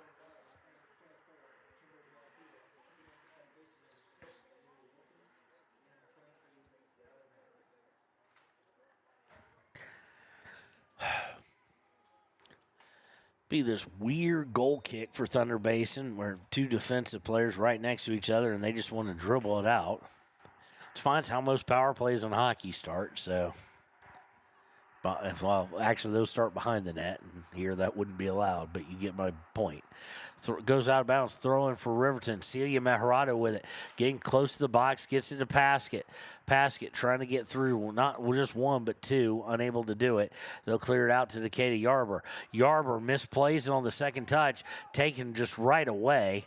Be this weird goal kick for Thunder Basin where two defensive players right next to each other and they just want to dribble it out. It's fine. It's how most power plays in hockey start. So, well, actually, those start behind the net, and here that wouldn't be allowed, but you get my point. Goes out of bounds, throwing for Riverton. Celia Maharado with it, getting close to the box, gets it to Paskett. Paskett trying to get through, not just one, but two, unable to do it. They'll clear it out to Decatur Yarber. Yarber misplays it on the second touch, taken just right away.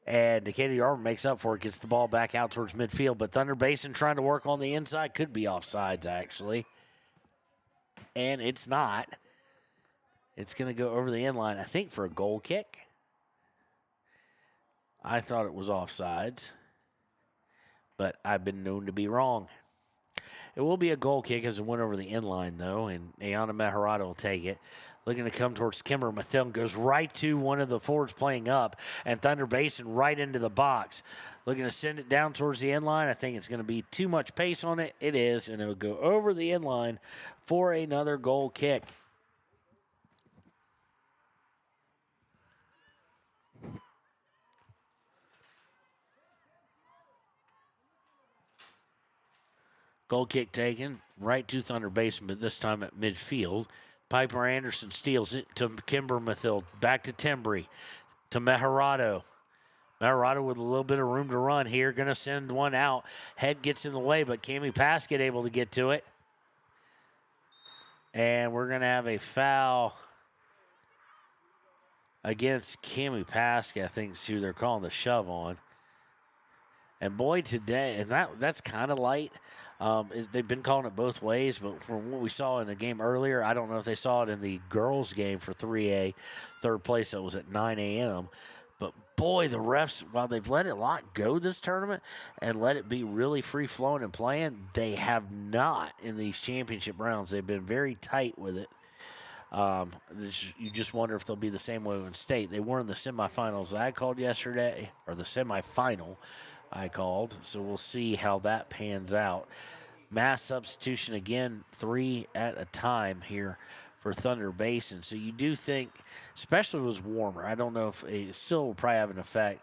And Decatur Yarber makes up for it, gets the ball back out towards midfield. But Thunder Basin trying to work on the inside, could be offsides, actually. And it's not. It's going to go over the end line, I think, for a goal kick. I thought it was offsides, but I've been known to be wrong. It will be a goal kick as it went over the end line, though, and Ayana Maharado will take it. Looking to come towards Kimber Mathil, goes right to one of the forwards playing up, and Thunder Basin right into the box. Looking to send it down towards the end line. I think it's going to be too much pace on it. It is, and it'll go over the end line for another goal kick. Goal kick taken right to Thunder Basin, but this time at midfield. Piper Anderson steals it to Kimber Mathil. Back to Timbri. To Maharado. Maharado with a little bit of room to run here. Going to send one out. Head gets in the way, but Cammie Paskett able to get to it. And we're going to have a foul against Cammie Paskett, I think is who they're calling the shove on. And boy, today, and that's kind of light. They've been calling it both ways, but from what we saw in the game earlier, I don't know if they saw it in the girls' game for 3A, third place that was at 9 a.m. But boy, the refs, while they've let a lot go this tournament and let it be really free-flowing and playing, they have not in these championship rounds. They've been very tight with it. You just wonder if they'll be the same way in state. They were in the semifinals I called yesterday, or the semifinal I called, so we'll see how that pans out. Mass substitution again, 3 at a time here for Thunder Basin. So you do think, especially if it was warmer, I don't know if it still will probably have an effect,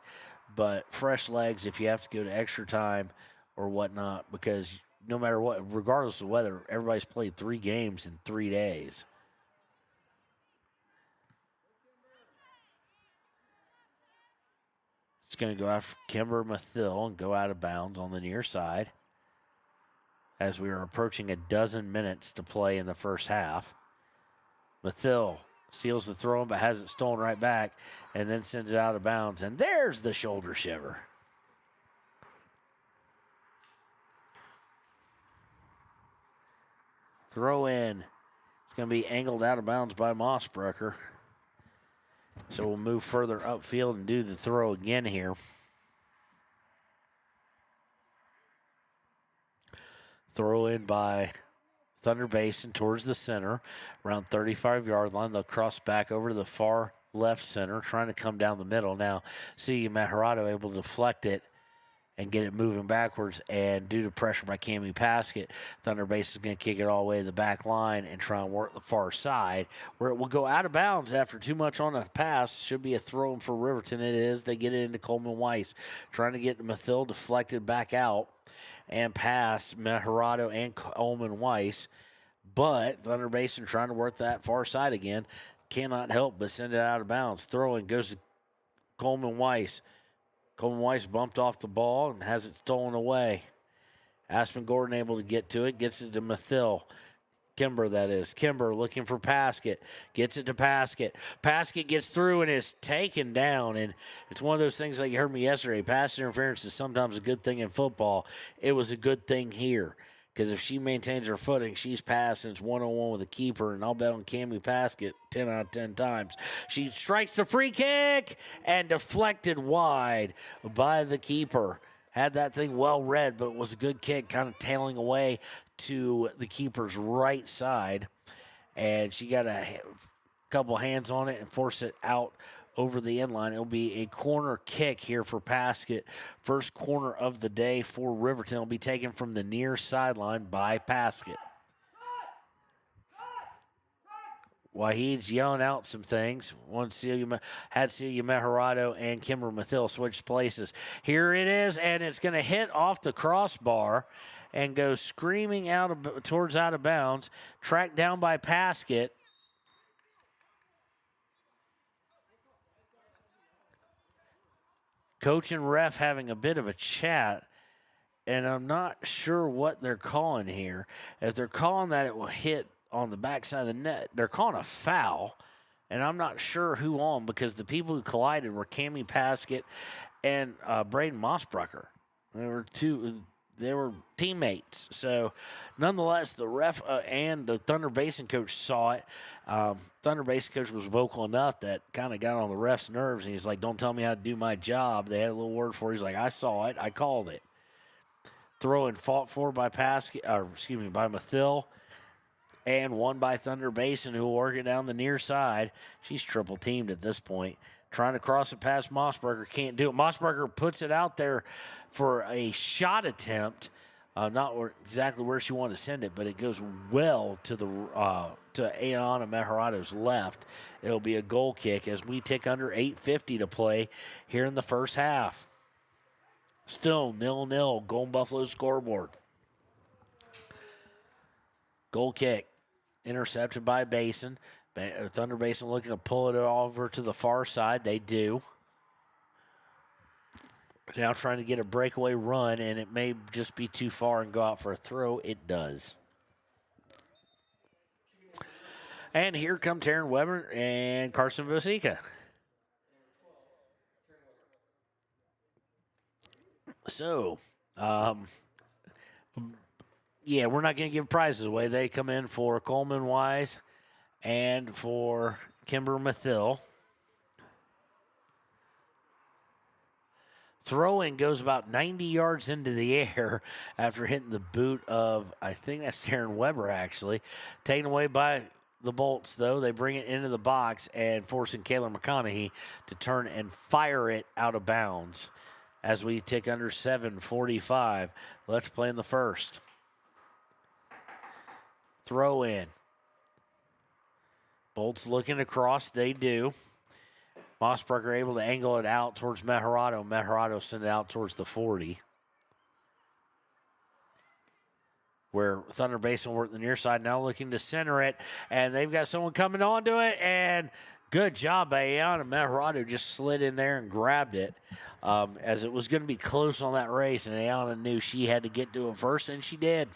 but fresh legs if you have to go to extra time or whatnot, because no matter what, regardless of weather, everybody's played 3 games in 3 days. It's going to go after Kimber Mathil and go out of bounds on the near side. as we are approaching a dozen minutes to play in the first half. Mathill steals the throw, but has it stolen right back and then sends it out of bounds. And there's the shoulder shiver. Throw in. It's going to be angled out of bounds by Mossbrucker. So we'll move further upfield and do the throw again here. Throw in by Thunder Basin towards the center, around 35-yard line. They'll cross back over to the far left center, trying to come down the middle. Now, see Maharado able to deflect it and get it moving backwards, and due to pressure by Cammie Paskett, Thunder Basin is going to kick it all the way to the back line and try and work the far side, where it will go out of bounds after too much on a pass. Should be a throw in for Riverton. It is. They get it into Coleman Weiss, trying to get Mathill deflected back out and pass Maharado and Coleman Weiss, but Thunder Basin trying to work that far side again. Cannot help but send it out of bounds. Throwing goes to Coleman Weiss. Coleman Weiss bumped off the ball and has it stolen away. Aspen Gordon able to get to it, gets it to Mathill. Kimber, that is. Kimber looking for Paskett. Gets it to Paskett. Paskett gets through and is taken down. And it's one of those things like you heard me yesterday. Pass interference is sometimes a good thing in football. It was a good thing here. Because if she maintains her footing, she's passing. It's one-on-one with the keeper, and I'll bet on Cammie Paskett 10 out of 10 times. She strikes the free kick and deflected wide by the keeper. Had that thing well read, but it was a good kick, kind of tailing away to the keeper's right side. And she got a couple hands on it and forced it out over the end line. It'll be a corner kick here for Paskett. First corner of the day for Riverton will be taken from the near sideline by Paskett. Wahid's yelling out some things. Had Celia Maharado and Kimber Mathill switch places. Here it is, and it's going to hit off the crossbar and go screaming towards out of bounds. Tracked down by Paskett. Coach and ref having a bit of a chat, and I'm not sure what they're calling here. If they're calling that it will hit on the backside of the net, they're calling a foul, and I'm not sure who on, because the people who collided were Cammie Paskett and Braden Mossbrucker. They were teammates. So, nonetheless, the ref and the Thunder Basin coach saw it. Thunder Basin coach was vocal enough that kind of got on the ref's nerves, and he's like, "Don't tell me how to do my job." They had a little word for it. He's like, "I saw it. I called it." Throw and fought for by by Mathill, and one by Thunder Basin, who will work it down the near side. She's triple teamed at this point. Trying to cross it past Mossberger, can't do it. Mossberger puts it out there for a shot attempt. Not exactly where she wanted to send it, but it goes well to Ayana Maharado's left. It'll be a goal kick as we tick under 8:50 to play here in the first half. Still 0-0, Golden Buffalo scoreboard. Goal kick, intercepted by Basin. Thunder Basin looking to pull it over to the far side. They do. Now trying to get a breakaway run, and it may just be too far and go out for a throw. It does. And here come Taryn Weber and Carson Vosica. So, yeah, we're not going to give prizes away. They come in for Coleman Wise and for Kimber Mathill. Throw-in goes about 90 yards into the air after hitting the boot of, I think that's Taryn Weber, actually. Taken away by the Bolts, though. They bring it into the box and forcing Kayla McConaughey to turn and fire it out of bounds as we tick under 7:45. Let's play in the first. Throw-in. Bolts looking across. They do. Mossberger able to angle it out towards Maharado. Maharado sent it out towards the 40. Where Thunder Basin worked the near side, now looking to center it. And they've got someone coming onto it. And good job by Ayana. Maharado just slid in there and grabbed it. As it was going to be close on that race. And Ayana knew she had to get to it first, and she did.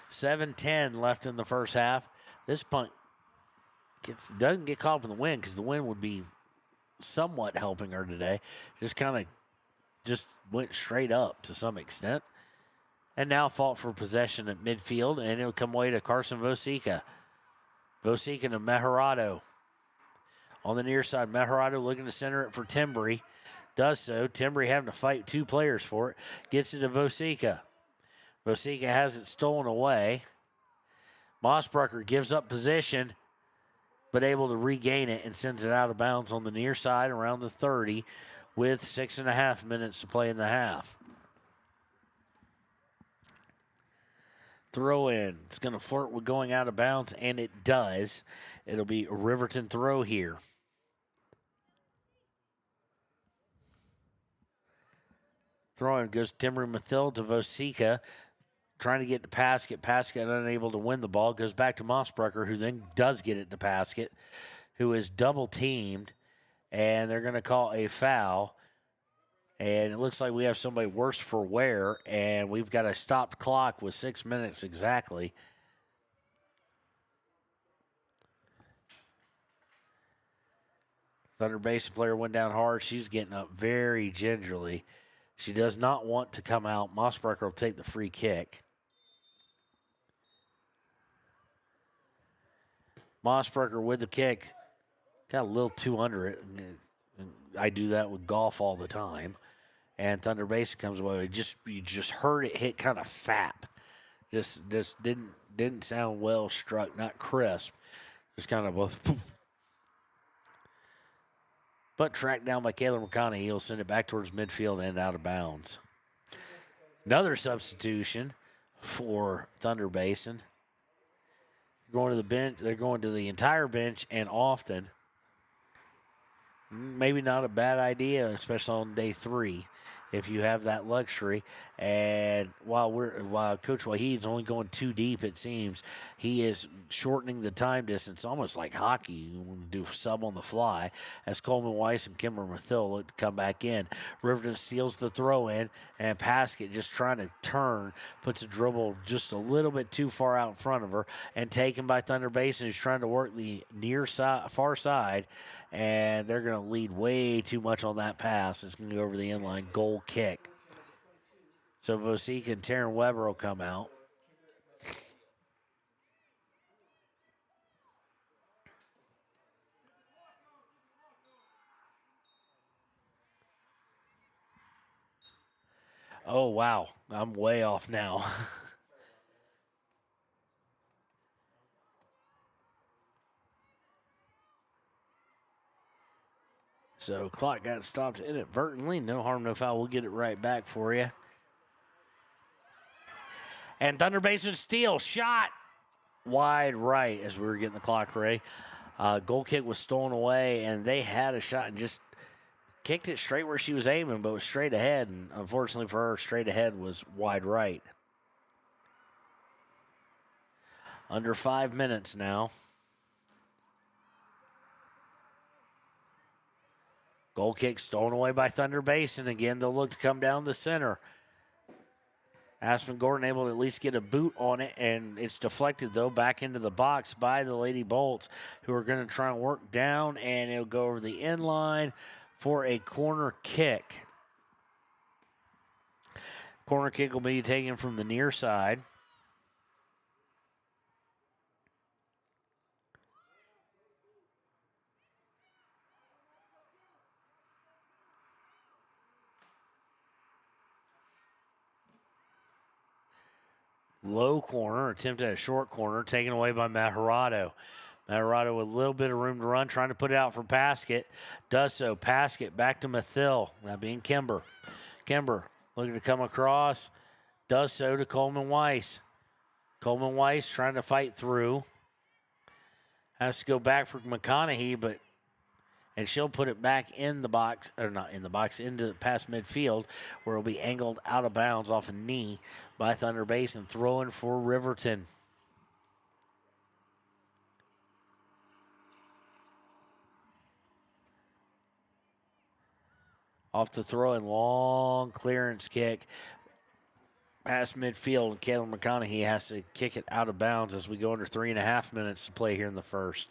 7:10 left in the first half. This punt doesn't get caught up in the wind because the wind would be somewhat helping her today. Just went straight up to some extent. And now fought for possession at midfield, and it'll come away to Carson Vosica. Vosica to Mejorado. On the near side, Mejorado looking to center it for Timbry. Does so. Timbry having to fight 2 players for it. Gets it to Vosica. Vosica has it stolen away. Mossbrucker gives up position, but able to regain it and sends it out of bounds on the near side around the 30 with 6.5 minutes to play in the half. Throw in. It's going to flirt with going out of bounds, and it does. It'll be a Riverton throw here. Throw in goes Timbry Mathil to Vosica. Trying to get to Paskett. Paskett unable to win the ball. Goes back to Mossbrucker, who then does get it to Paskett, who is double teamed. And they're going to call a foul. And it looks like we have somebody worse for wear, and we've got a stopped clock with 6 minutes exactly. Thunder Basin player went down hard. She's getting up very gingerly. She does not want to come out. Mossbrucker will take the free kick. Mossbrucker with the kick. Got a little too under it. I do that with golf all the time. And Thunder Basin comes away. You just heard it hit kind of fat. Just didn't sound well struck, not crisp. Just kind of a but tracked down by Kayla McConaughey. He'll send it back towards midfield and out of bounds. Another substitution for Thunder Basin. Going to the bench. They're going to the entire bench and often. Maybe not a bad idea, especially on day 3, if you have that luxury. And while Coach Wahid's only going 2 deep, it seems, he is shortening the time distance, almost like hockey. You want to do sub on the fly, as Coleman Weiss and Kimber Mathil look to come back in. Riverton steals the throw in, and Paskett just trying to turn, puts a dribble just a little bit too far out in front of her, and taken by Thunder Basin, who's trying to work the far side, and they're going to lead way too much on that pass. It's going to go over the inline, goal kick. So Vosica and Taryn Weber will come out. Oh, wow. I'm way off now. So clock got stopped inadvertently. No harm, no foul. We'll get it right back for you. And Thunder Basin steal. Shot wide right as we were getting the clock ready. Goal kick was stolen away, and they had a shot and just kicked it straight where she was aiming, but was straight ahead. And unfortunately for her, straight ahead was wide right. Under 5 minutes now. Goal kick stolen away by Thunder Basin. Again, they'll look to come down the center. Aspen Gordon able to at least get a boot on it, and it's deflected, though, back into the box by the Lady Bolts, who are going to try and work down, and it'll go over the end line for a corner kick. Corner kick will be taken from the near side. Low corner, attempted at a short corner, taken away by Mejorado. Mejorado with a little bit of room to run, trying to put it out for Paskett. Does so. Paskett back to Mathil, that being Kimber. Kimber looking to come across. Does so to Coleman Weiss. Coleman Weiss trying to fight through. Has to go back for McConaughey, and she'll put it back in the box, or not in the box, into past midfield, where it'll be angled out of bounds off a knee by Thunder Basin, throwing for Riverton. Off the throw and long clearance kick past midfield, and Caleb McConaughey has to kick it out of bounds as we go under 3.5 minutes to play here in the first.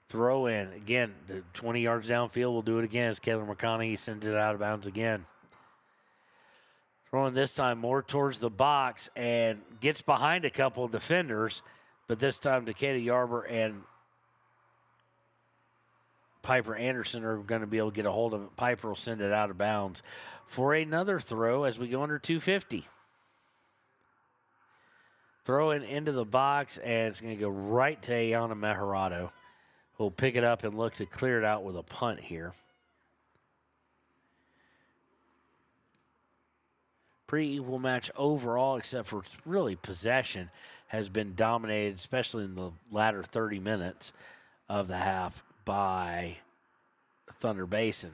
Throw in. Again, the 20 yards downfield. We'll do it again as Caleb McConaughey sends it out of bounds again. Throwing this time more towards the box and gets behind a couple of defenders, but this time Decatur Yarber and Piper Anderson are going to be able to get a hold of it. Piper will send it out of bounds for another throw as we go under 250. Throw it into the box, and it's going to go right to Ayana Meharado. We'll pick it up and look to clear it out with a punt here. Pretty equal match overall, except for really possession has been dominated, especially in the latter 30 minutes of the half, by Thunder Basin.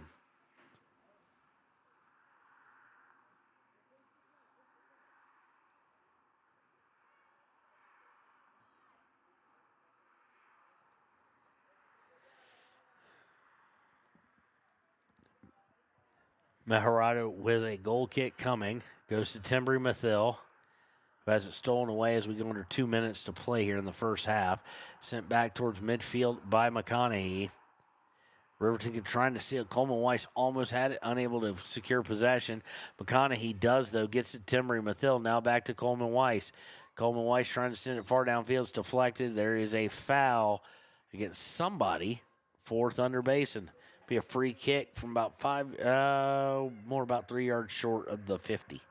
Meharado with a goal kick coming. Goes to Timbri Mathil, who has it stolen away as we go under 2 minutes to play here in the first half. Sent back towards midfield by McConaughey. Riverton trying to steal. Coleman Weiss almost had it, unable to secure possession. McConaughey does, though, gets to Timbri Mathil. Now back to Coleman Weiss. Coleman Weiss trying to send it far downfield. It's deflected. There is a foul against somebody for Thunder Basin. Be a free kick from about about 3 yards short of the 50.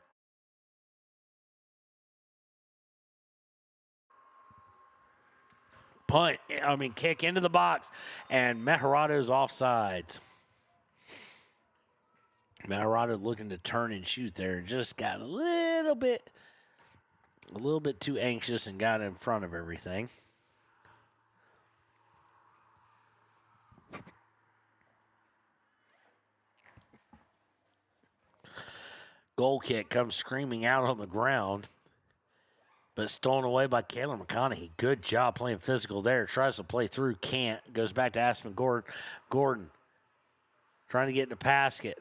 Kick into the box, and Meharado's offsides. Meharado looking to turn and shoot there, and just got a little bit too anxious and got in front of everything. Goal kick comes screaming out on the ground, but stolen away by Caleb McConaughey. Good job playing physical there. Tries to play through, can't. Goes back to Aspen Gordon. Gordon trying to get to Paskett.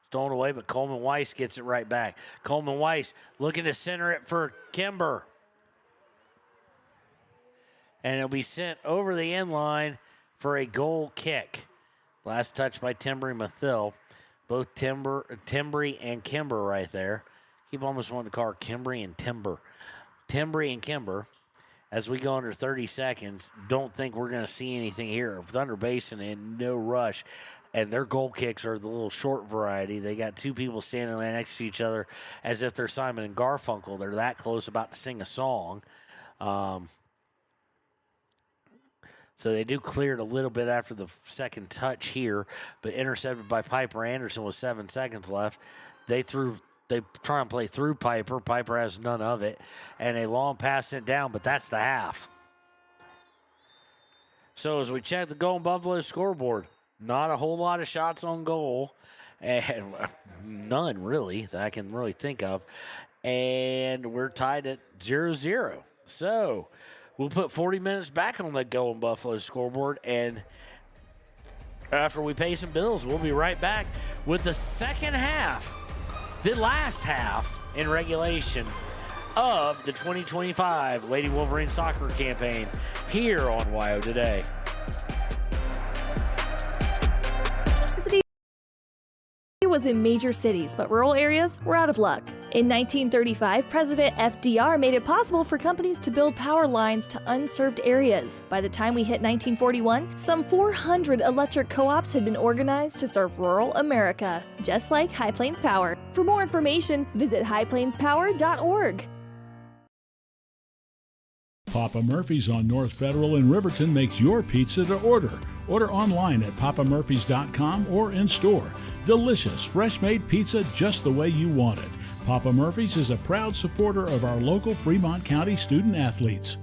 Stolen away, but Coleman Weiss gets it right back. Coleman Weiss looking to center it for Kimber. And it'll be sent over the end line for a goal kick. Last touch by Timbri Mathil. Both Timbri and Kimber right there. Keep almost wanting to call her Kimbry and Timber. Timbri and Kimber. As we go under 30 seconds, don't think we're going to see anything here. Thunder Basin in no rush. And their goal kicks are the little short variety. They got two people standing there next to each other as if they're Simon and Garfunkel. They're that close, about to sing a song. So they do clear it a little bit after the second touch here, but intercepted by Piper Anderson with 7 seconds left. They try and play through Piper. Piper has none of it. And a long pass sent down, but that's the half. So as we check the Golden Buffalo scoreboard, not a whole lot of shots on goal, and none really that I can really think of. And we're tied at 0-0. So we'll put 40 minutes back on the Golden Buffalo scoreboard, and after we pay some bills, we'll be right back with the second half, the last half in regulation of the 2025 Lady Wolverine Soccer Campaign here on WYO Today. Was in major cities, but rural areas were out of luck. In 1935, President FDR made it possible for companies to build power lines to unserved areas. By the time we hit 1941, some 400 electric co-ops had been organized to serve rural America, just like High Plains Power. For more information, visit highplainspower.org. Papa Murphy's on North Federal in Riverton makes your pizza to order. Order online at papamurphys.com or in store. Delicious, fresh-made pizza just the way you want it. Papa Murphy's is a proud supporter of our local Fremont County student athletes.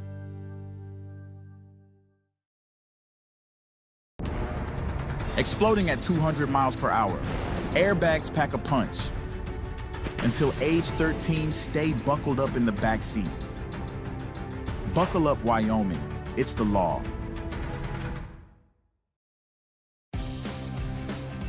Exploding at 200 miles per hour. Airbags pack a punch. Until age 13, stay buckled up in the back seat. Buckle up, Wyoming. It's the law.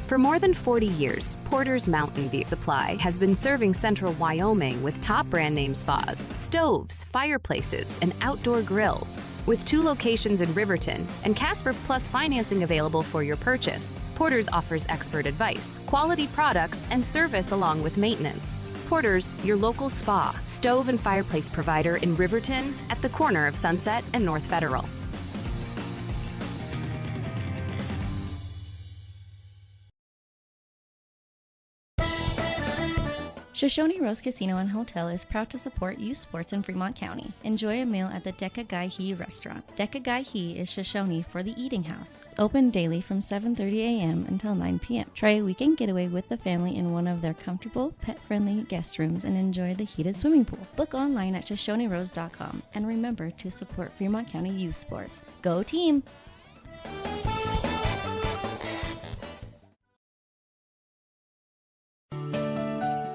For more than 40 years, Porter's Mountain View Supply has been serving central Wyoming with top brand name spas, stoves, fireplaces, and outdoor grills. With 2 locations in Riverton and Casper Plus financing available for your purchase, Porter's offers expert advice, quality products, and service along with maintenance. Porter's, your local spa, stove, and fireplace provider in Riverton at the corner of Sunset and North Federal. Shoshone Rose Casino and Hotel is proud to support youth sports in Fremont County. Enjoy a meal at the Deca Gai He restaurant. Deca Gai He is Shoshone for the eating house. Open daily from 7:30 a.m. until 9 p.m. Try a weekend getaway with the family in one of their comfortable, pet-friendly guest rooms and enjoy the heated swimming pool. Book online at ShoshoneRose.com and remember to support Fremont County youth sports. Go team!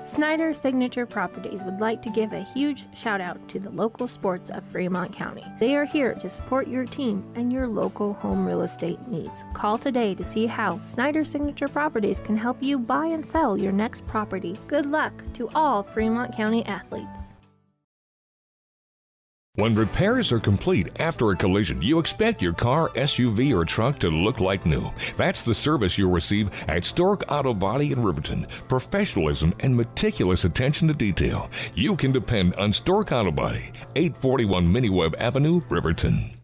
Snyder Signature Properties would like to give a huge shout out to the local sports of Fremont County. They are here to support your team and your local home real estate needs. Call today to see how Snyder Signature Properties can help you buy and sell your next property. Good luck to all Fremont County athletes. When repairs are complete after a collision, you expect your car, SUV, or truck to look like new. That's the service you'll receive at Stork Auto Body in Riverton. Professionalism and meticulous attention to detail. You can depend on Stork Auto Body, 841 Miniweb Avenue, Riverton.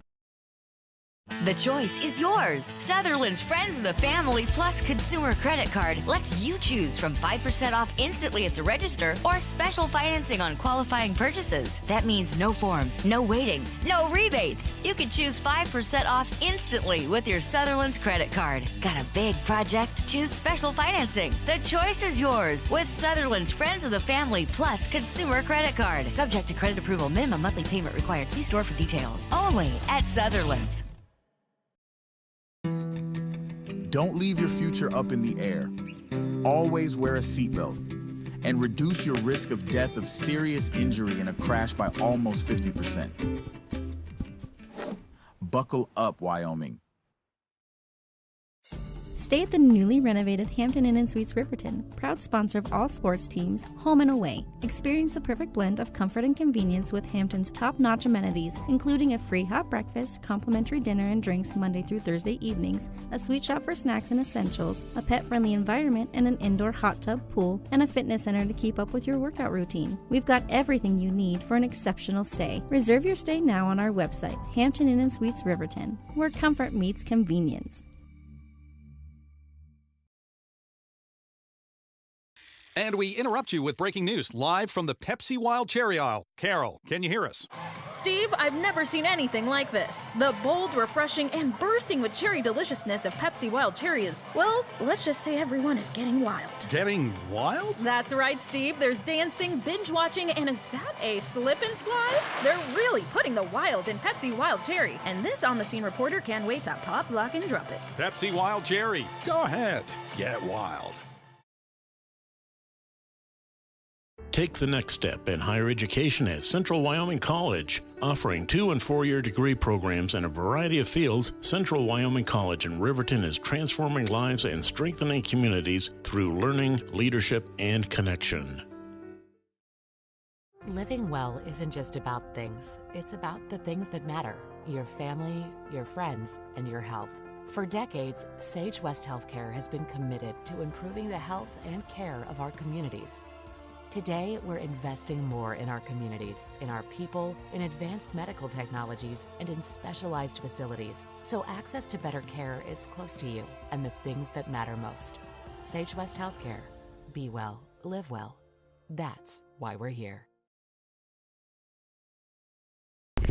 The choice is yours. Sutherland's Friends of the Family Plus Consumer Credit Card lets you choose from 5% off instantly at the register or special financing on qualifying purchases. That means no forms, no waiting, no rebates. You can choose 5% off instantly with your Sutherland's credit card. Got a big project? Choose special financing. The choice is yours with Sutherland's Friends of the Family Plus Consumer Credit Card. Subject to credit approval. Minimum monthly payment required. See store for details. Only at Sutherland's. Don't leave your future up in the air. Always wear a seatbelt and reduce your risk of death of serious injury in a crash by almost 50%. Buckle up, Wyoming. Stay at the newly renovated Hampton Inn & Suites Riverton, proud sponsor of all sports teams, home and away. Experience the perfect blend of comfort and convenience with Hampton's top-notch amenities, including a free hot breakfast, complimentary dinner and drinks Monday through Thursday evenings, a sweet shop for snacks and essentials, a pet-friendly environment and an indoor hot tub pool, and a fitness center to keep up with your workout routine. We've got everything you need for an exceptional stay. Reserve your stay now on our website, Hampton Inn & Suites Riverton, where comfort meets convenience. And we interrupt you with breaking news live from the Pepsi Wild Cherry Aisle. Carol, can you hear us? Steve, I've never seen anything like this. The bold, refreshing, and bursting with cherry deliciousness of Pepsi Wild Cherry is, well, let's just say everyone is getting wild. Getting wild? That's right, Steve. There's dancing, binge-watching, and is that a slip and slide? They're really putting the wild in Pepsi Wild Cherry. And this on-the-scene reporter can't wait to pop, lock, and drop it. Pepsi Wild Cherry. Go ahead. Get wild. Take the next step in higher education at Central Wyoming College. Offering 2- and 4-year degree programs in a variety of fields, Central Wyoming College in Riverton is transforming lives and strengthening communities through learning, leadership, and connection. Living well isn't just about things. It's about the things that matter. Your family, your friends, and your health. For decades, Sage West Healthcare has been committed to improving the health and care of our communities. Today, we're investing more in our communities, in our people, in advanced medical technologies, and in specialized facilities, so access to better care is close to you and the things that matter most. Sage West Healthcare. Be well, live well. That's why we're here.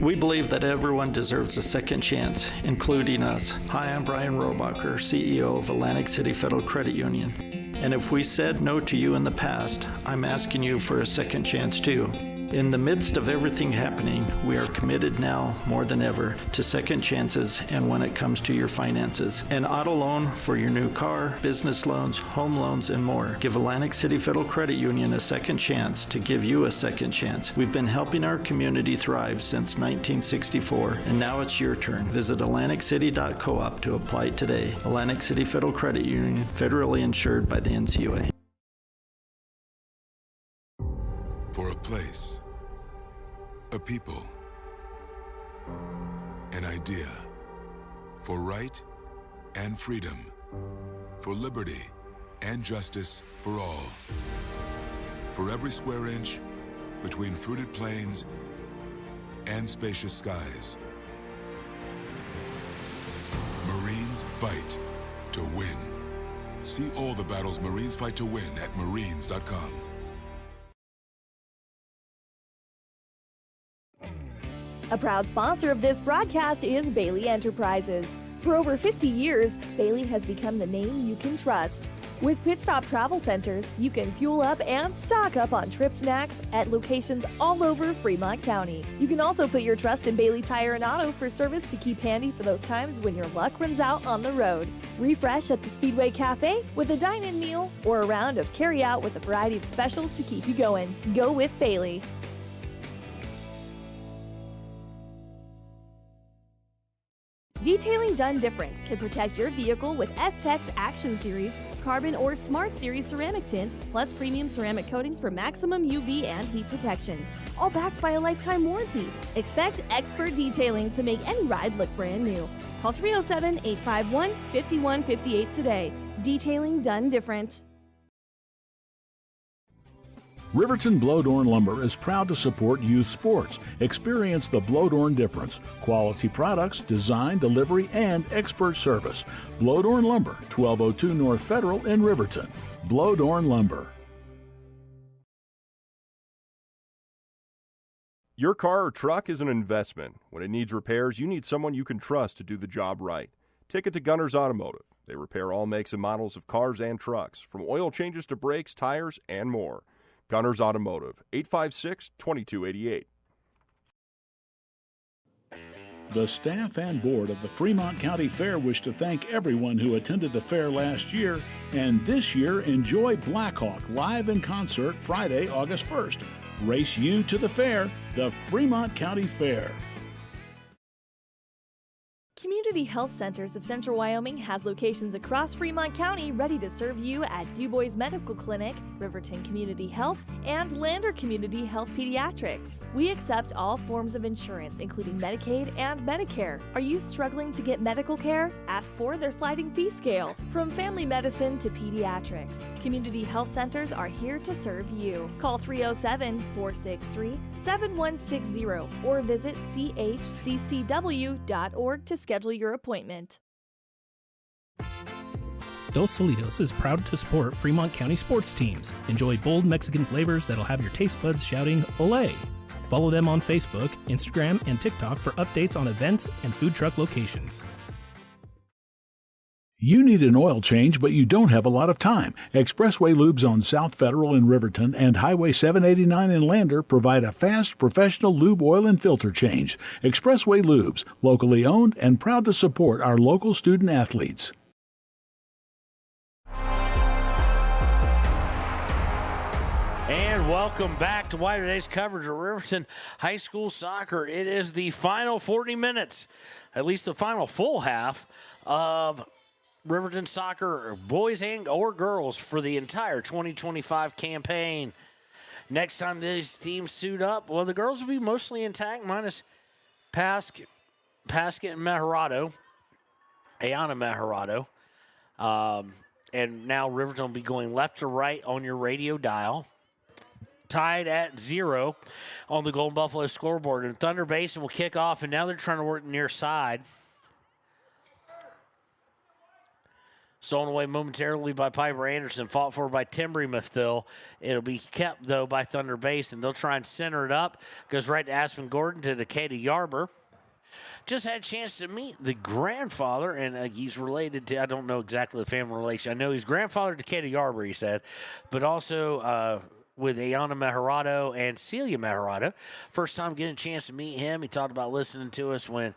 We believe that everyone deserves a second chance, including us. Hi, I'm Brian Robacher, CEO of Atlantic City Federal Credit Union. And if we said no to you in the past, I'm asking you for a second chance too. In the midst of everything happening, we are committed now more than ever to second chances and when it comes to your finances. An auto loan for your new car, business loans, home loans, and more. Give Atlantic City Federal Credit Union a second chance to give you a second chance. We've been helping our community thrive since 1964, and now it's your turn. Visit AtlanticCity.coop to apply today. Atlantic City Federal Credit Union, federally insured by the NCUA. For a place, a people, an idea, for right and freedom, for liberty and justice for all. For every square inch between fruited plains and spacious skies. Marines fight to win. See all the battles Marines fight to win at Marines.com. A proud sponsor of this broadcast is Bailey Enterprises. For over 50 years, Bailey has become the name you can trust. With Pit Stop Travel Centers, you can fuel up and stock up on trip snacks at locations all over Fremont County. You can also put your trust in Bailey Tire and Auto for service to keep handy for those times when your luck runs out on the road. Refresh at the Speedway Cafe with a dine-in meal or a round of carry-out with a variety of specials to keep you going. Go with Bailey. Detailing done different can protect your vehicle with S-Tech's Action Series, Carbon or Smart Series ceramic tint, plus premium ceramic coatings for maximum UV and heat protection. All backed by a lifetime warranty. Expect expert detailing to make any ride look brand new. Call 307-851-5158 today. Detailing done different. Riverton Blowdorn Lumber is proud to support youth sports. Experience the Blowdorn difference. Quality products, design, delivery, and expert service. Blowdorn Lumber, 1202 North Federal in Riverton. Blowdorn Lumber. Your car or truck is an investment. When it needs repairs, you need someone you can trust to do the job right. Take it to Gunners Automotive. They repair all makes and models of cars and trucks, from oil changes to brakes, tires, and more. Gunners Automotive, 856-2288. The staff and board of the Fremont County Fair wish to thank everyone who attended the fair last year, and this year enjoy Blackhawk live in concert Friday, August 1st. Race you to the fair, the Fremont County Fair. Community Health Centers of Central Wyoming has locations across Fremont County ready to serve you at DuBois Medical Clinic, Riverton Community Health, and Lander Community Health Pediatrics. We accept all forms of insurance, including Medicaid and Medicare. Are you struggling to get medical care? Ask for their sliding fee scale. From family medicine to pediatrics, Community Health Centers are here to serve you. Call 307-463-7160 or visit chccw.org to schedule your appointment. Dos Solitos is proud to support Fremont County sports teams. Enjoy bold Mexican flavors that'll have your taste buds shouting "Olé!" Follow them on Facebook, Instagram, and TikTok for updates on events and food truck locations. You need an oil change, but you don't have a lot of time. Expressway Lubes on South Federal in Riverton and Highway 789 in Lander provide a fast, professional lube, oil, and filter change. Expressway Lubes, locally owned and proud to support our local student athletes. And welcome back to Wide Today's coverage of Riverton High School soccer. It is the final 40 minutes, at least the final full half of Riverton soccer, boys and or girls, for the entire 2025 campaign. Next time these teams suit up, well, the girls will be mostly intact, minus Paskett and Mejarado, Ayana Mejarado. And now Riverton will be going left to right on your radio dial. Tied at 0 on the Golden Buffalo scoreboard. And Thunder Basin will kick off, and now they're trying to work near side. Stolen away momentarily by Piper Anderson, fought for by Timbry Miftil. It'll be kept, though, by Thunder Basin. They'll try and center it up. Goes right to Aspen Gordon, to Decatur Yarber. Just had a chance to meet the grandfather, and he's related to, I don't know exactly the family relation. I know he's grandfather to Decatur Yarber, he said, but also with Ayana Meharado and Celia Meharado. First time getting a chance to meet him. He talked about listening to us when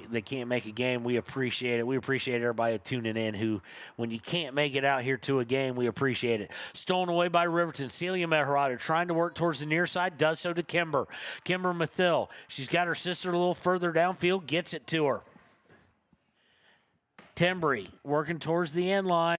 they can't make a game. We appreciate it. We appreciate everybody tuning in who, when you can't make it out here to a game, we appreciate it. Stolen away by Riverton. Celia Meharado trying to work towards the near side, does so to Kimber. Kimber Mathill. She's got her sister a little further downfield, gets it to her. Tembry working towards the end line.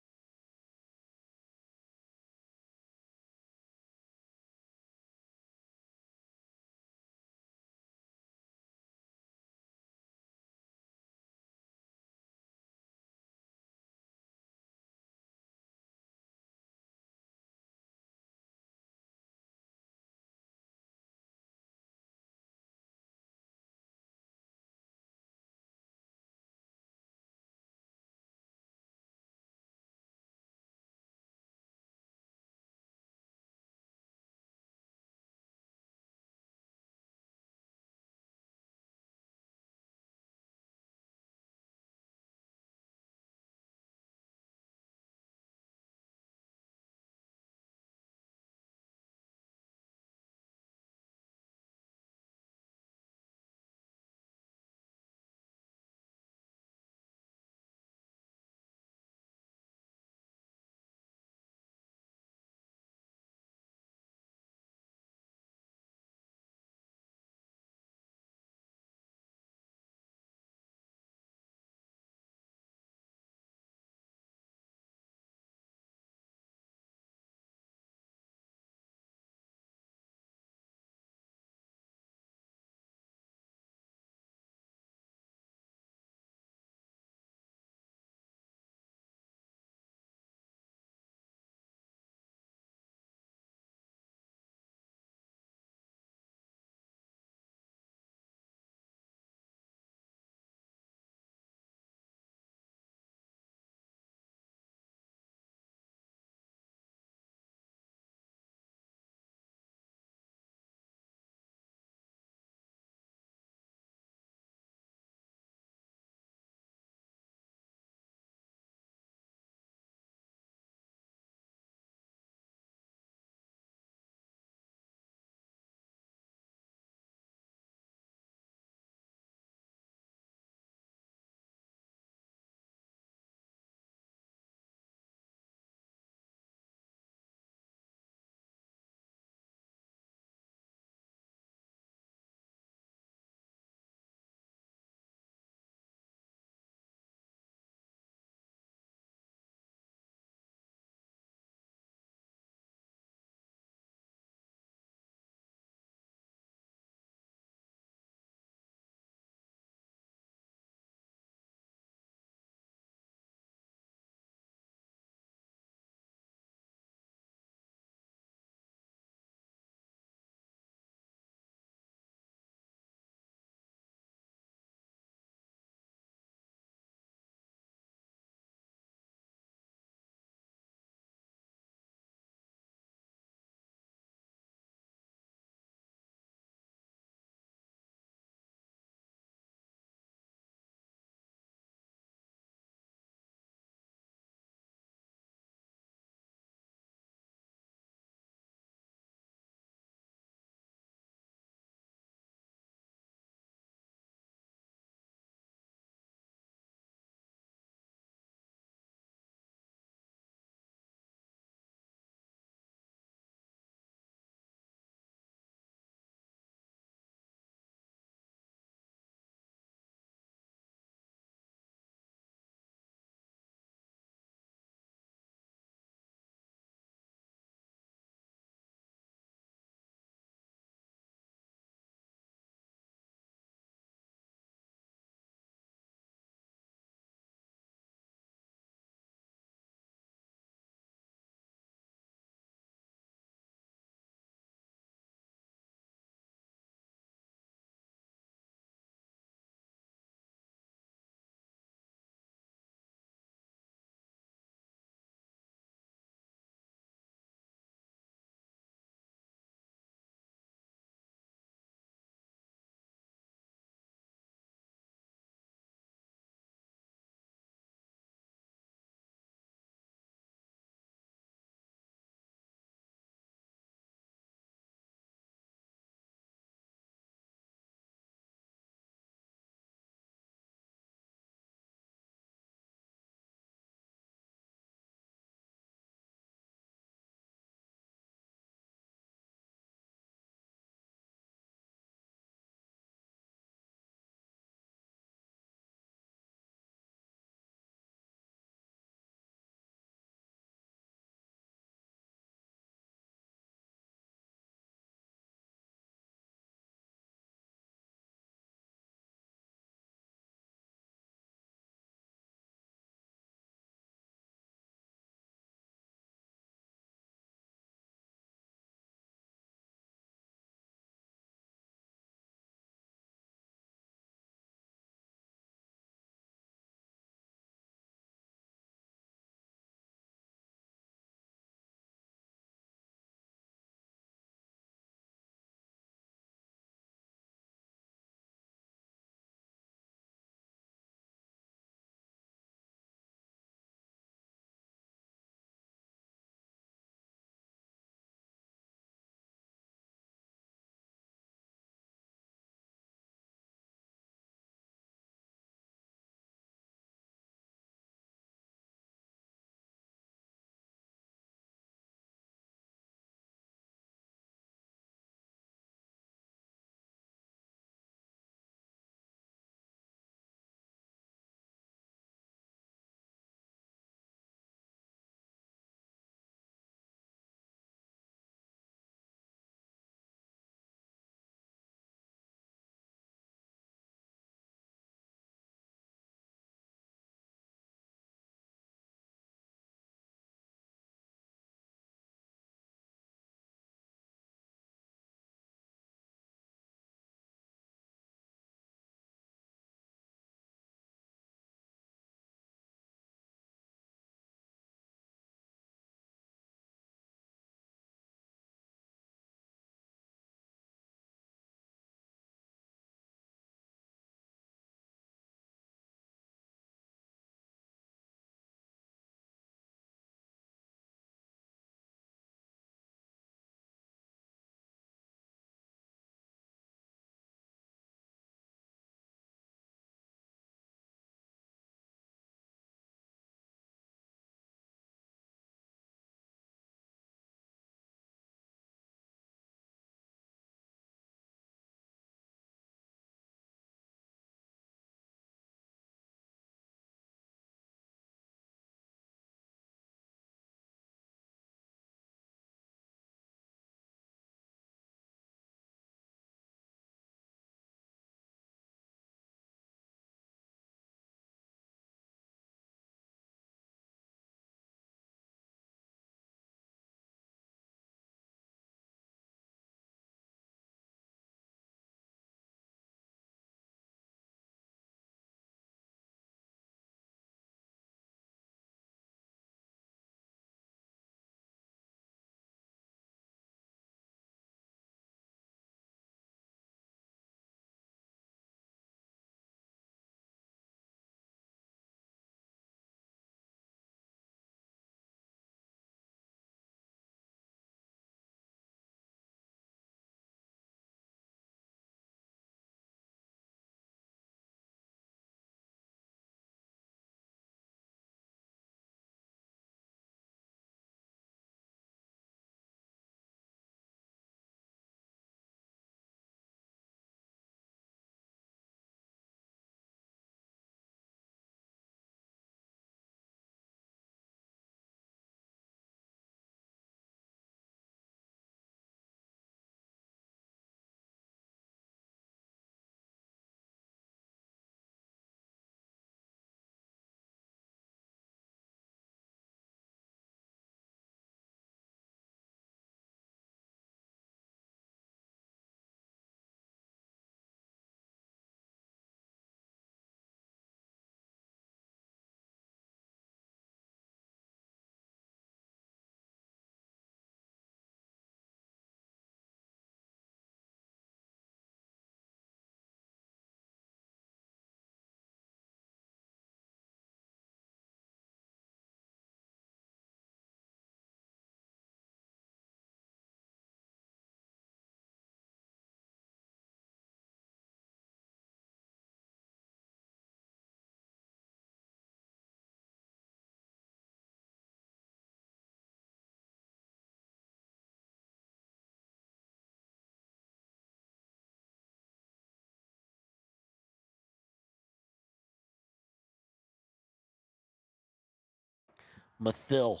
Mathill.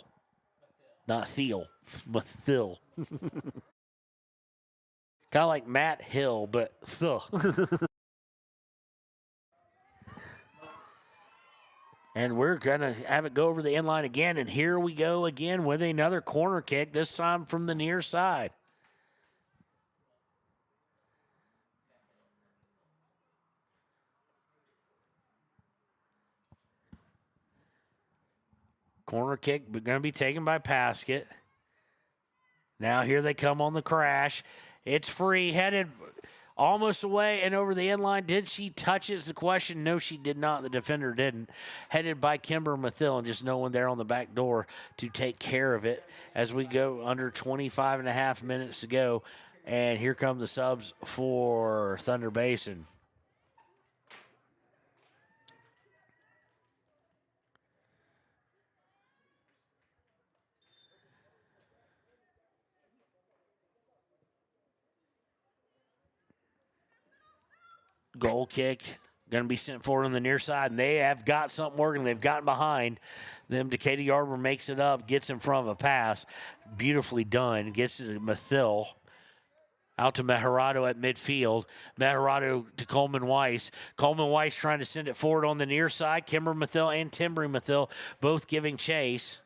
Not Thiel. Mathill. Kind of like Matt Hill, but And we're going to have it go over the end line again. And here we go again with another corner kick, this time from the near side. Corner kick going to be taken by Paskett. Now here they come on the crash. It's free, headed almost away and over the end line. Did she touch it is the question. No, she did not. The defender didn't. Headed by Kimber Mathill, and just no one there on the back door to take care of it as we go under 25 and a half minutes to go. And here come the subs for Thunder Basin. Goal kick, going to be sent forward on the near side, and they have got something working. They've gotten behind them. Decatur Yarborough makes it up, gets in front of a pass. Beautifully done. Gets to Mathill. Out to Meharado at midfield. Meharado to Coleman Weiss. Coleman Weiss trying to send it forward on the near side. Kimber Mathill and Timbry Mathill both giving chase.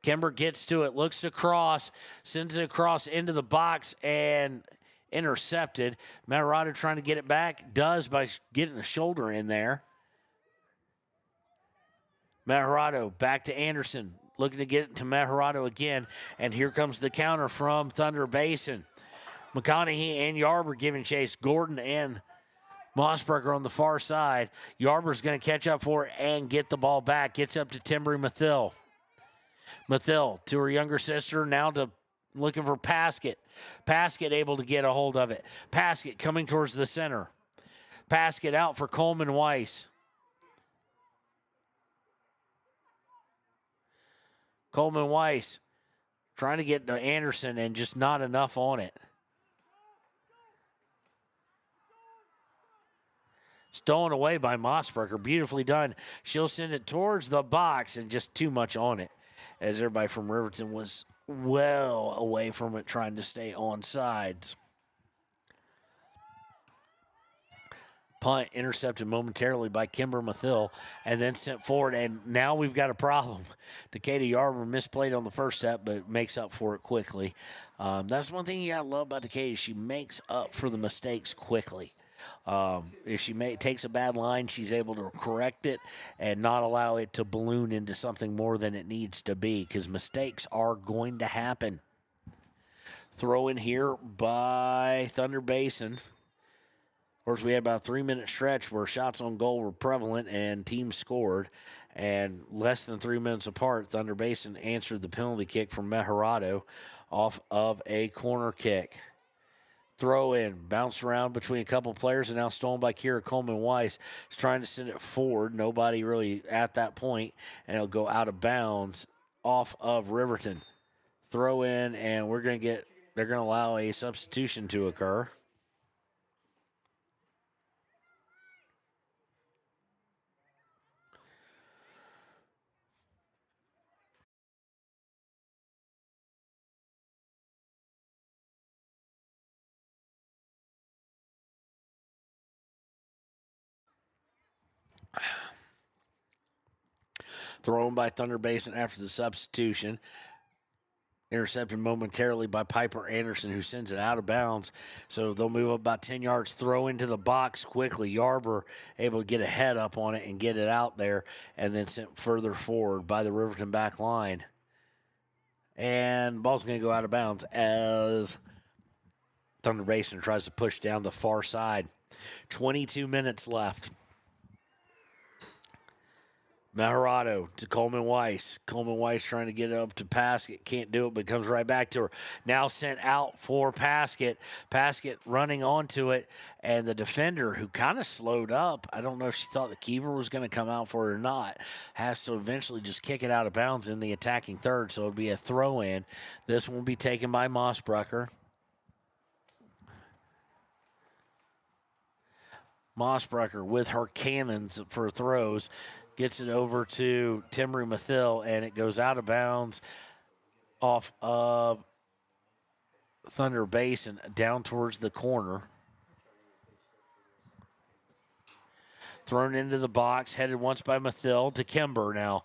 Kimber gets to it, looks across, sends it across into the box, and intercepted. Meharado trying to get it back. Does by getting the shoulder in there. Meharado back to Anderson. Looking to get it to Meharado again. And here comes the counter from Thunder Basin. McConaughey and Yarborough giving chase. Gordon and Mossberger on the far side. Yarborough's going to catch up for it and get the ball back. Gets up to Timbry Mathill. Mathill to her younger sister. Now to looking for Paskett. Paskett able to get a hold of it. Paskett coming towards the center. Paskett out for Coleman Weiss. Coleman Weiss trying to get to Anderson and just not enough on it. Stolen away by Mossberger. Beautifully done. She'll send it towards the box and just too much on it as everybody from Riverton was well away from it, trying to stay on sides. Punt intercepted momentarily by Kimber Mathill and then sent forward, and now we've got a problem. Decatur Yarborough misplayed on the first step, but makes up for it quickly. That's one thing you got to love about Decatur. She makes up for the mistakes quickly. If she takes a bad line, she's able to correct it and not allow it to balloon into something more than it needs to be, because mistakes are going to happen. Throw in here by Thunder Basin. Of course, we had about a 3-minute stretch where shots on goal were prevalent and teams scored. And less than 3 minutes apart, Thunder Basin answered the penalty kick from Meharado off of a corner kick. Throw in, bounced around between a couple players, and now stolen by Kira Coleman Weiss. Is trying to send it forward. Nobody really at that point, and it'll go out of bounds off of Riverton. Throw in, and they're going to allow a substitution to occur. Thrown by Thunder Basin after the substitution. Intercepted momentarily by Piper Anderson, who sends it out of bounds. So they'll move up about 10 yards. Throw into the box quickly. Yarborough able to get a head up on it and get it out there, and then sent further forward by the Riverton back line. And the ball's going to go out of bounds as Thunder Basin tries to push down the far side. 22 minutes left. Meharado to Coleman Weiss. Coleman Weiss trying to get it up to Paskett. Can't do it, but comes right back to her. Now sent out for Paskett. Paskett running onto it, and the defender, who kind of slowed up, I don't know if she thought the keeper was going to come out for it or not, has to eventually just kick it out of bounds in the attacking third, so it'll be a throw-in. This one will be taken by Mossbrucker. Mossbrucker with her cannons for throws. Gets it over to Timry Mathil, and it goes out of bounds off of Thunder Basin down towards the corner. Thrown into the box, headed once by Mathil to Kimber now.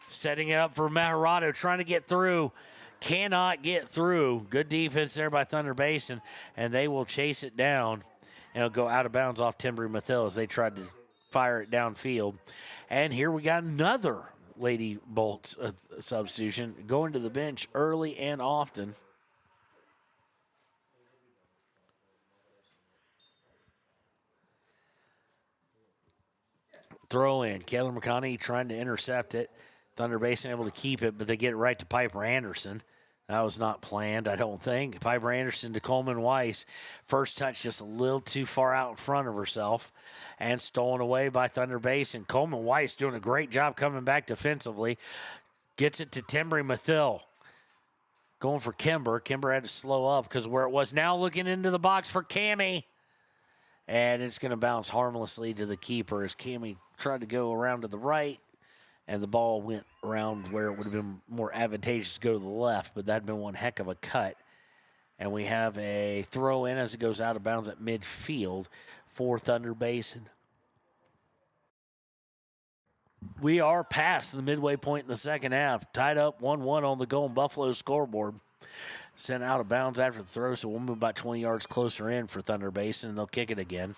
Setting it up for Maharado, trying to get through. Cannot get through. Good defense there by Thunder Basin, and they will chase it down. And it'll go out of bounds off Timber Mathil as they tried to fire it downfield. And here we got another Lady Bolts substitution going to the bench early and often. Throw in. Kayla McConney trying to intercept it. Thunder Basin able to keep it, but they get it right to Piper Anderson. That was not planned, I don't think. Piper Anderson to Coleman Weiss. First touch just a little too far out in front of herself and stolen away by Thunder Basin. Coleman Weiss doing a great job coming back defensively. Gets it to Timbry Mathil. Going for Kimber. Kimber had to slow up because where it was. Now looking into the box for Cammie. And it's going to bounce harmlessly to the keeper as Cammie tried to go around to the right. And the ball went around where it would have been more advantageous to go to the left, but that'd been one heck of a cut. And we have a throw in as it goes out of bounds at midfield for Thunder Basin. We are past the midway point in the second half. Tied up 1-1 on the Golden Buffalo scoreboard. Sent out of bounds after the throw, so we'll move about 20 yards closer in for Thunder Basin, and they'll kick it again.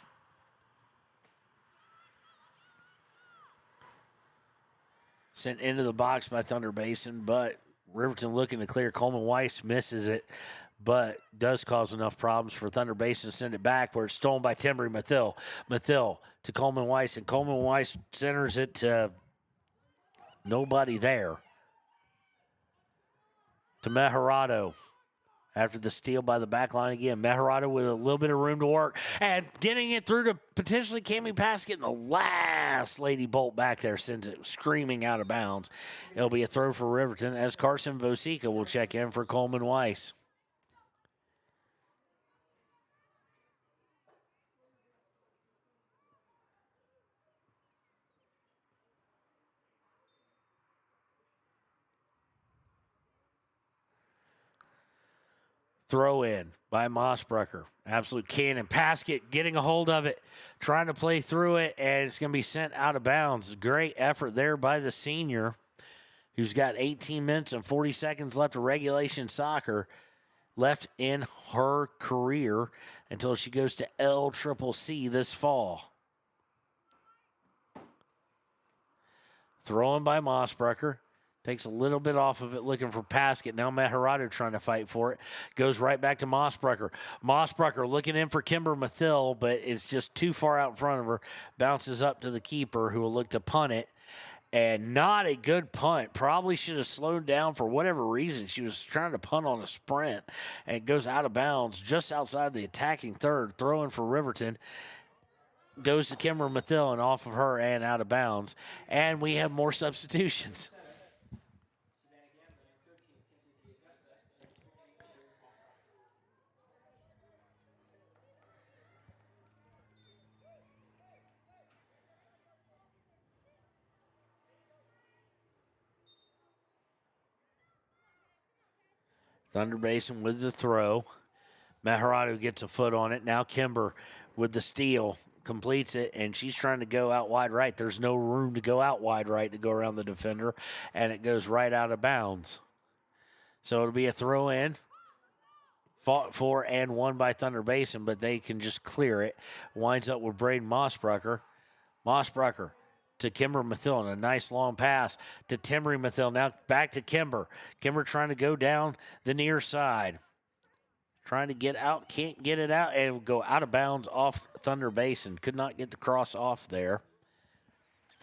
Sent into the box by Thunder Basin, but Riverton looking to clear. Coleman Weiss misses it, but does cause enough problems for Thunder Basin to send it back where it's stolen by Timbry Mathil. Mathil to Coleman Weiss, and Coleman Weiss centers it to nobody there. To Meharado. After the steal by the back line again. Meharado with a little bit of room to work. And getting it through to potentially Cammie Paskett. And the last Lady Bolt back there sends it screaming out of bounds. It'll be a throw for Riverton as Carson Vosica will check in for Coleman Weiss. Throw in by Mossbrucker. Absolute cannon. Paskett getting a hold of it, trying to play through it, and it's going to be sent out of bounds. Great effort there by the senior, who's got 18 minutes and 40 seconds left of regulation soccer left in her career until she goes to LCCC this fall. Throw in by Mossbrucker. Takes a little bit off of it, looking for Paskett. Now Meharado trying to fight for it. Goes right back to Mossbrucker. Mossbrucker looking in for Kimber Mathil, but it's just too far out in front of her. Bounces up to the keeper, who will look to punt it. And not a good punt. Probably should have slowed down for whatever reason. She was trying to punt on a sprint. And it goes out of bounds just outside the attacking third. Throw in for Riverton. Goes to Kimber Mathil and off of her and out of bounds. And we have more substitutions. Thunder Basin with the throw. Meharado gets a foot on it. Now Kimber with the steal. Completes it, and she's trying to go out wide right. There's no room to go out wide right to go around the defender, and it goes right out of bounds. So it'll be a throw in. Fought for and won by Thunder Basin, but they can just clear it. Winds up with Braden Mossbrucker. Mossbrucker to Kimber Mathil, and a nice long pass to Timbry Mathil. Now back to Kimber. Kimber trying to go down the near side. Trying to get out, can't get it out, and go out of bounds off Thunder Basin. Could not get the cross off there.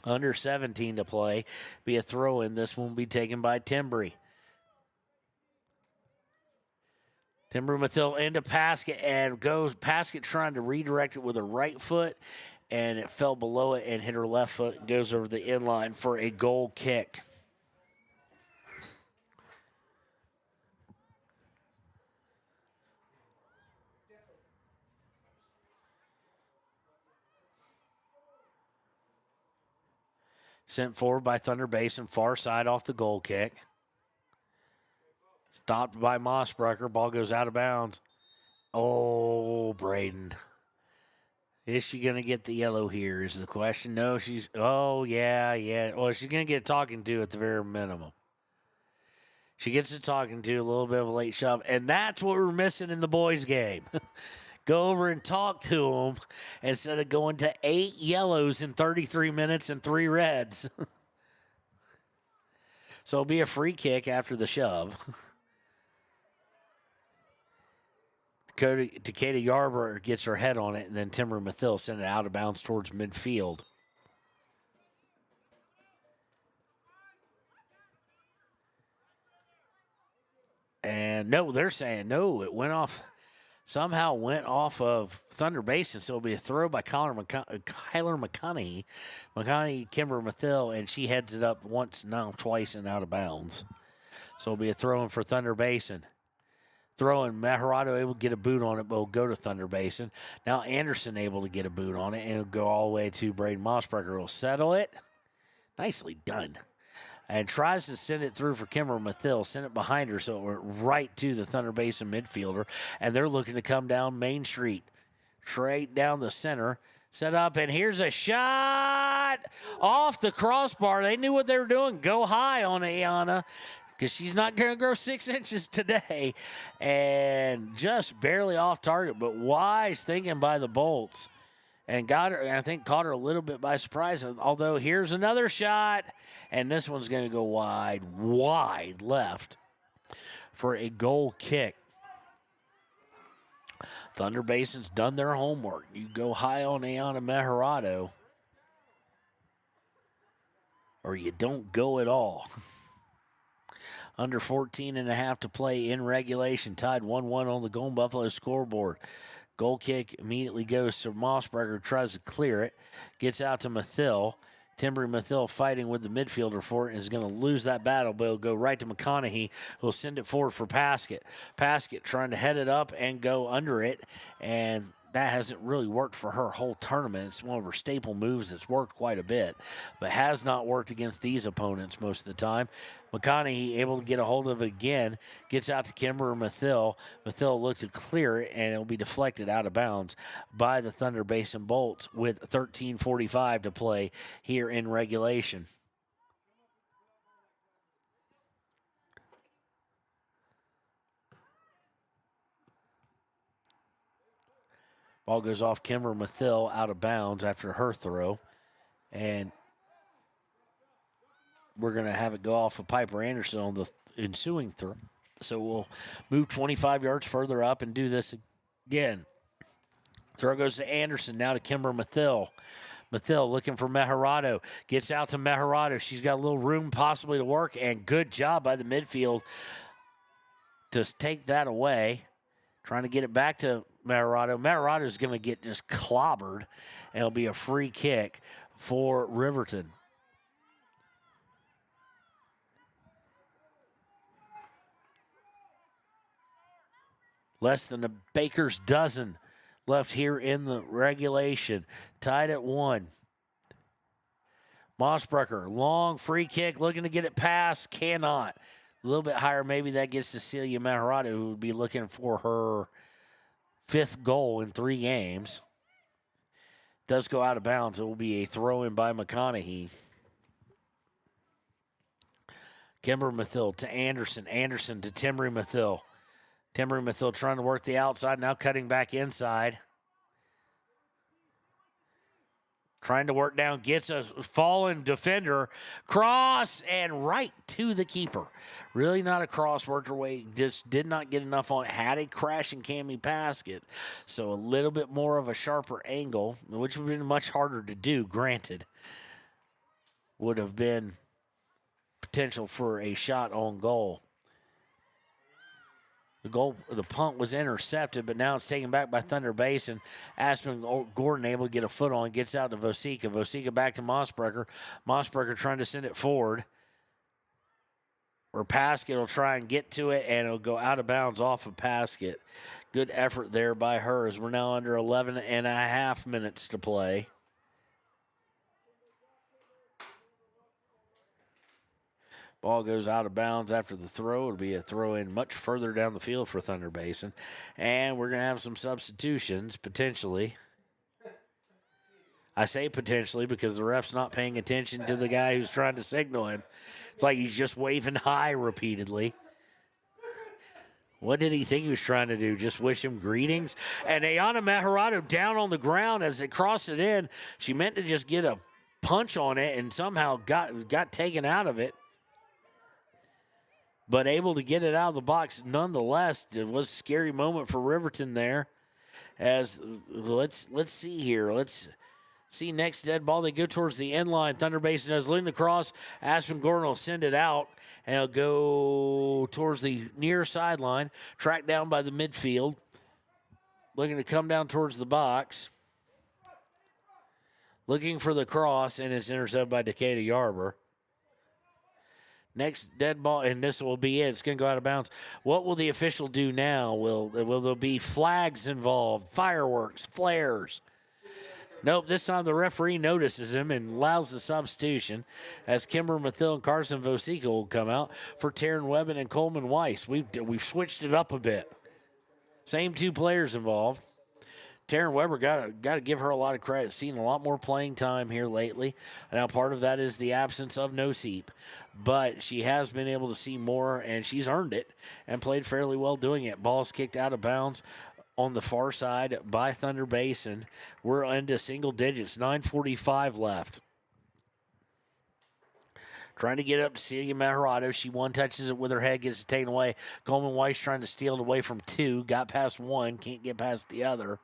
Under 17 to play. Be a throw in. This one will be taken by Timbry. Timbry Mathil into Paskett, and goes Paskett trying to redirect it with her right foot, and it fell below it and hit her left foot and goes over the inline for a goal kick. Sent forward by Thunder Basin, far side off the goal kick. Stopped by Mossbrucker. Ball goes out of bounds. Oh, Braden. Is she going to get the yellow here is the question. No, she's, oh, yeah. Well, she's going to get talking to at the very minimum. She gets to talking to, a little bit of a late shove, and that's what we're missing in the boys' game. Go over and talk to them instead of going to 8 yellows in 33 minutes and 3 reds. So it'll be a free kick after the shove. Takeda Yarborough gets her head on it, and then Timber Mathil sent it out of bounds towards midfield. And no, they're saying no, it went off, somehow went off of Thunder Basin, so it'll be a throw by Kyler McConaughey. McConaughey, Kimber Mathil, and she heads it up once, now twice, and out of bounds. So it'll be a throw-in for Thunder Basin. Throw-in, Maharado able to get a boot on it, but will go to Thunder Basin. Now Anderson able to get a boot on it, and it'll go all the way to Braden Mossbrucker. Will settle it. Nicely done. And tries to send it through for Kimber Mathil, send it behind her, so it went right to the Thunder Basin midfielder. And they're looking to come down Main Street, straight down the center. Set up, and here's a shot off the crossbar. They knew what they were doing. Go high on Ayana, because she's not going to grow 6 inches today. And just barely off target, but wise thinking by the Bolts. And got her, I think caught her a little bit by surprise. Although here's another shot, and this one's going to go wide left for a goal kick. Thunder Basin's done their homework. You go high on Ayana Meharado, or you don't go at all. Under 14 and a half to play in regulation. Tied 1-1 on the Golden Buffalo scoreboard. Goal kick immediately goes to Mossberger, tries to clear it, gets out to Mathil. Timber Mathil fighting with the midfielder for it and is going to lose that battle, but it'll go right to McConaughey, who'll send it forward for Paskett. Paskett trying to head it up and go under it, and that hasn't really worked for her whole tournament. It's one of her staple moves that's worked quite a bit, but has not worked against these opponents most of the time. McConaughey able to get a hold of it again, gets out to Kimber Mathil. Mathil looks to clear it, and it'll be deflected out of bounds by the Thunder Basin Bolts with 13:45 to play here in regulation. Ball goes off Kimber Mathil out of bounds after her throw. And we're going to have it go off of Piper Anderson on the ensuing throw. So we'll move 25 yards further up and do this again. Throw goes to Anderson, now to Kimber Mathil. Mathil looking for Meharado. Gets out to Meharado. She's got a little room possibly to work, and good job by the midfield to take that away. Trying to get it back to Meharado. Meharado is going to get just clobbered, and it'll be a free kick for Riverton. Less than a baker's dozen left here in the regulation. Tied at 1. Mossbrucker, long free kick, looking to get it past, cannot. A little bit higher, maybe that gets Cecilia Meharado, who would be looking for her 5th goal in 3 games. Does go out of bounds. It will be a throw-in by McConaughey. Kimber Mathil to Anderson. Anderson to Timber Mathil. Timber Mathil trying to work the outside, now cutting back inside. Trying to work down, gets a fallen defender, cross, and right to the keeper. Really not a cross, worked her way, just did not get enough on it. Had a crash in Cammie Paskett, so a little bit more of a sharper angle, which would have been much harder to do, granted. Would have been potential for a shot on goal. The punt was intercepted, but now it's taken back by Thunder Basin. Aspen Gordon able to get a foot on, gets out to Vosika. Vosika back to Mossbrucker. Mossbrucker trying to send it forward. Or Paskett will try and get to it, and it'll go out of bounds off of Paskett. Good effort there by her as we're now under 11 and a half minutes to play. Ball goes out of bounds after the throw. It'll be a throw in much further down the field for Thunder Basin. And we're going to have some substitutions, potentially. I say potentially because the ref's not paying attention to the guy who's trying to signal him. It's like he's just waving high repeatedly. What did he think he was trying to do? Just wish him greetings? And Ayana Meharado down on the ground as they crossed it in. She meant to just get a punch on it and somehow got taken out of it. But able to get it out of the box nonetheless. It was a scary moment for Riverton there. As let's see here. Let's see next dead ball. They go towards the end line. Thunder Basin does lean across. Aspen Gordon will send it out. And it'll go towards the near sideline. Tracked down by the midfield. Looking to come down towards the box. Looking for the cross. And it's intercepted by Decatur Yarber. Next dead ball, and this will be it. It's going to go out of bounds. What will the official do now? Will there be flags involved, fireworks, flares? Nope, this time the referee notices him and allows the substitution as Kimber Mathill and Carson Vosica will come out for Taryn Webben and Coleman Weiss. We've switched it up a bit. Same two players involved. Taryn Weber got to give her a lot of credit. Seen a lot more playing time here lately. Now, part of that is the absence of Noseep. But she has been able to see more, and she's earned it and played fairly well doing it. Ball's kicked out of bounds on the far side by Thunder Basin. We're into single digits, 9:45 left. Trying to get up to Celia Meharado. She one-touches it with her head, gets it taken away. Coleman Weiss trying to steal it away from two. Got past one, can't get past the other.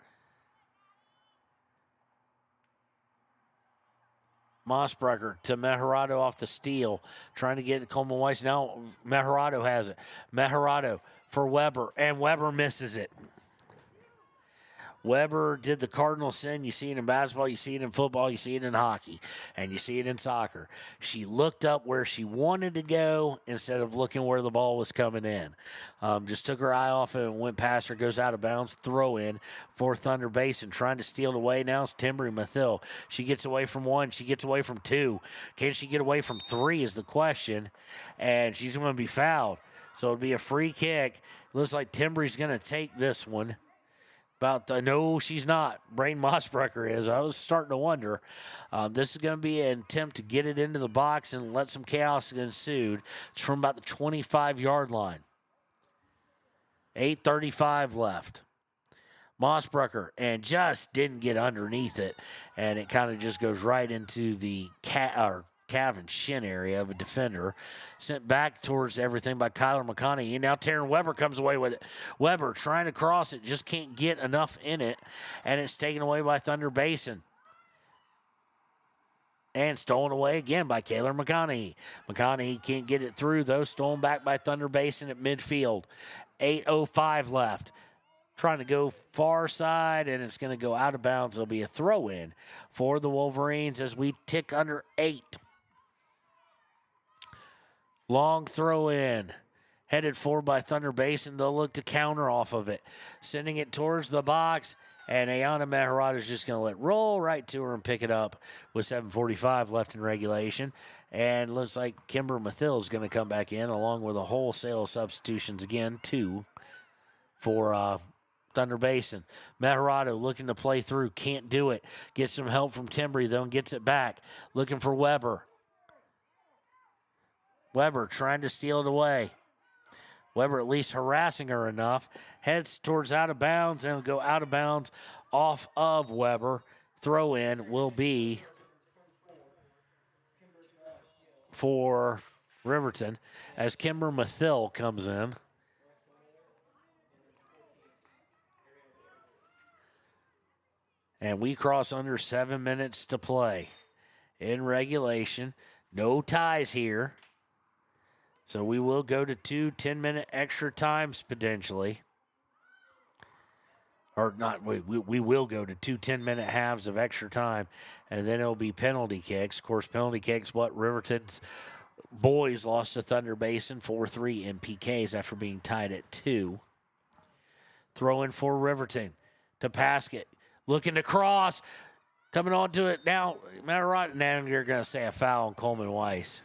Mossbrecher to Meharado off the steal. Trying to get it to Coleman Weiss. Now Meharado has it. Meharado for Weber, and Weber misses it. Weber did the cardinal sin. You see it in basketball, you see it in football, you see it in hockey, and you see it in soccer. She looked up where she wanted to go instead of looking where the ball was coming in. Just took her eye off it and went past her, goes out of bounds, throw in for Thunder Basin. Trying to steal it away now is Timbri Mathill. She gets away from one, she gets away from two. Can she get away from three is the question, and she's going to be fouled. So it'll be a free kick. Looks like Timbri's going to take this one. No, she's not. Brain Mossbrecher is. I was starting to wonder. This is going to be an attempt to get it into the box and let some chaos ensue. It's from about the 25-yard line. 8:35 left. Mossbrecher, and just didn't get underneath it. And it kind of just goes right into the calf and shin area of a defender. Sent back towards everything by Kyler McConaughey. Now Taryn Weber comes away with it. Weber trying to cross it, just can't get enough in it. And it's taken away by Thunder Basin. And stolen away again by Kaylor McConaughey. McConaughey can't get it through, though. Stolen back by Thunder Basin at midfield. 8:05 left. Trying to go far side, and it's going to go out of bounds. It'll be a throw-in for the Wolverines as we tick under 8. Long throw in, headed forward by Thunder Basin. They'll look to counter off of it, sending it towards the box, and Ayana Meharado is just going to let roll right to her and pick it up with 7:45 left in regulation. And looks like Kimber Mathill is going to come back in along with a wholesale substitutions again, 2 for Thunder Basin. Meharado looking to play through, can't do it. Gets some help from Timbri though and gets it back. Looking for Weber. Weber trying to steal it away. Weber at least harassing her enough. Heads towards out of bounds and will go out of bounds off of Weber. Throw in will be for Riverton as Kimber Mathill comes in. And we cross under 7 minutes to play in regulation. No ties here. So we will go to 2 10-minute extra times potentially. Or not, we will go to 2 10-minute halves of extra time. And then it'll be penalty kicks. Of course, penalty kicks, what Riverton's boys lost to Thunder Basin 4-3 in PKs after being tied at 2. Throw in for Riverton to Paskett. Looking to cross. Coming on to it now. Now you're going to say a foul on Coleman Weiss.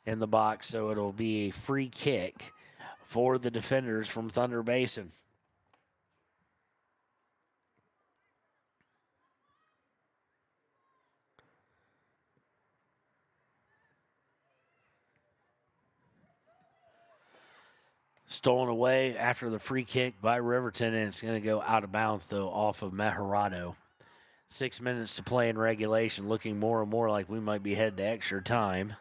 in the box, so it'll be a free kick for the defenders from Thunder Basin. Stolen away after the free kick by Riverton, and it's going to go out of bounds, though, off of Mejorado. 6 minutes to play in regulation, looking more and more like we might be headed to extra time.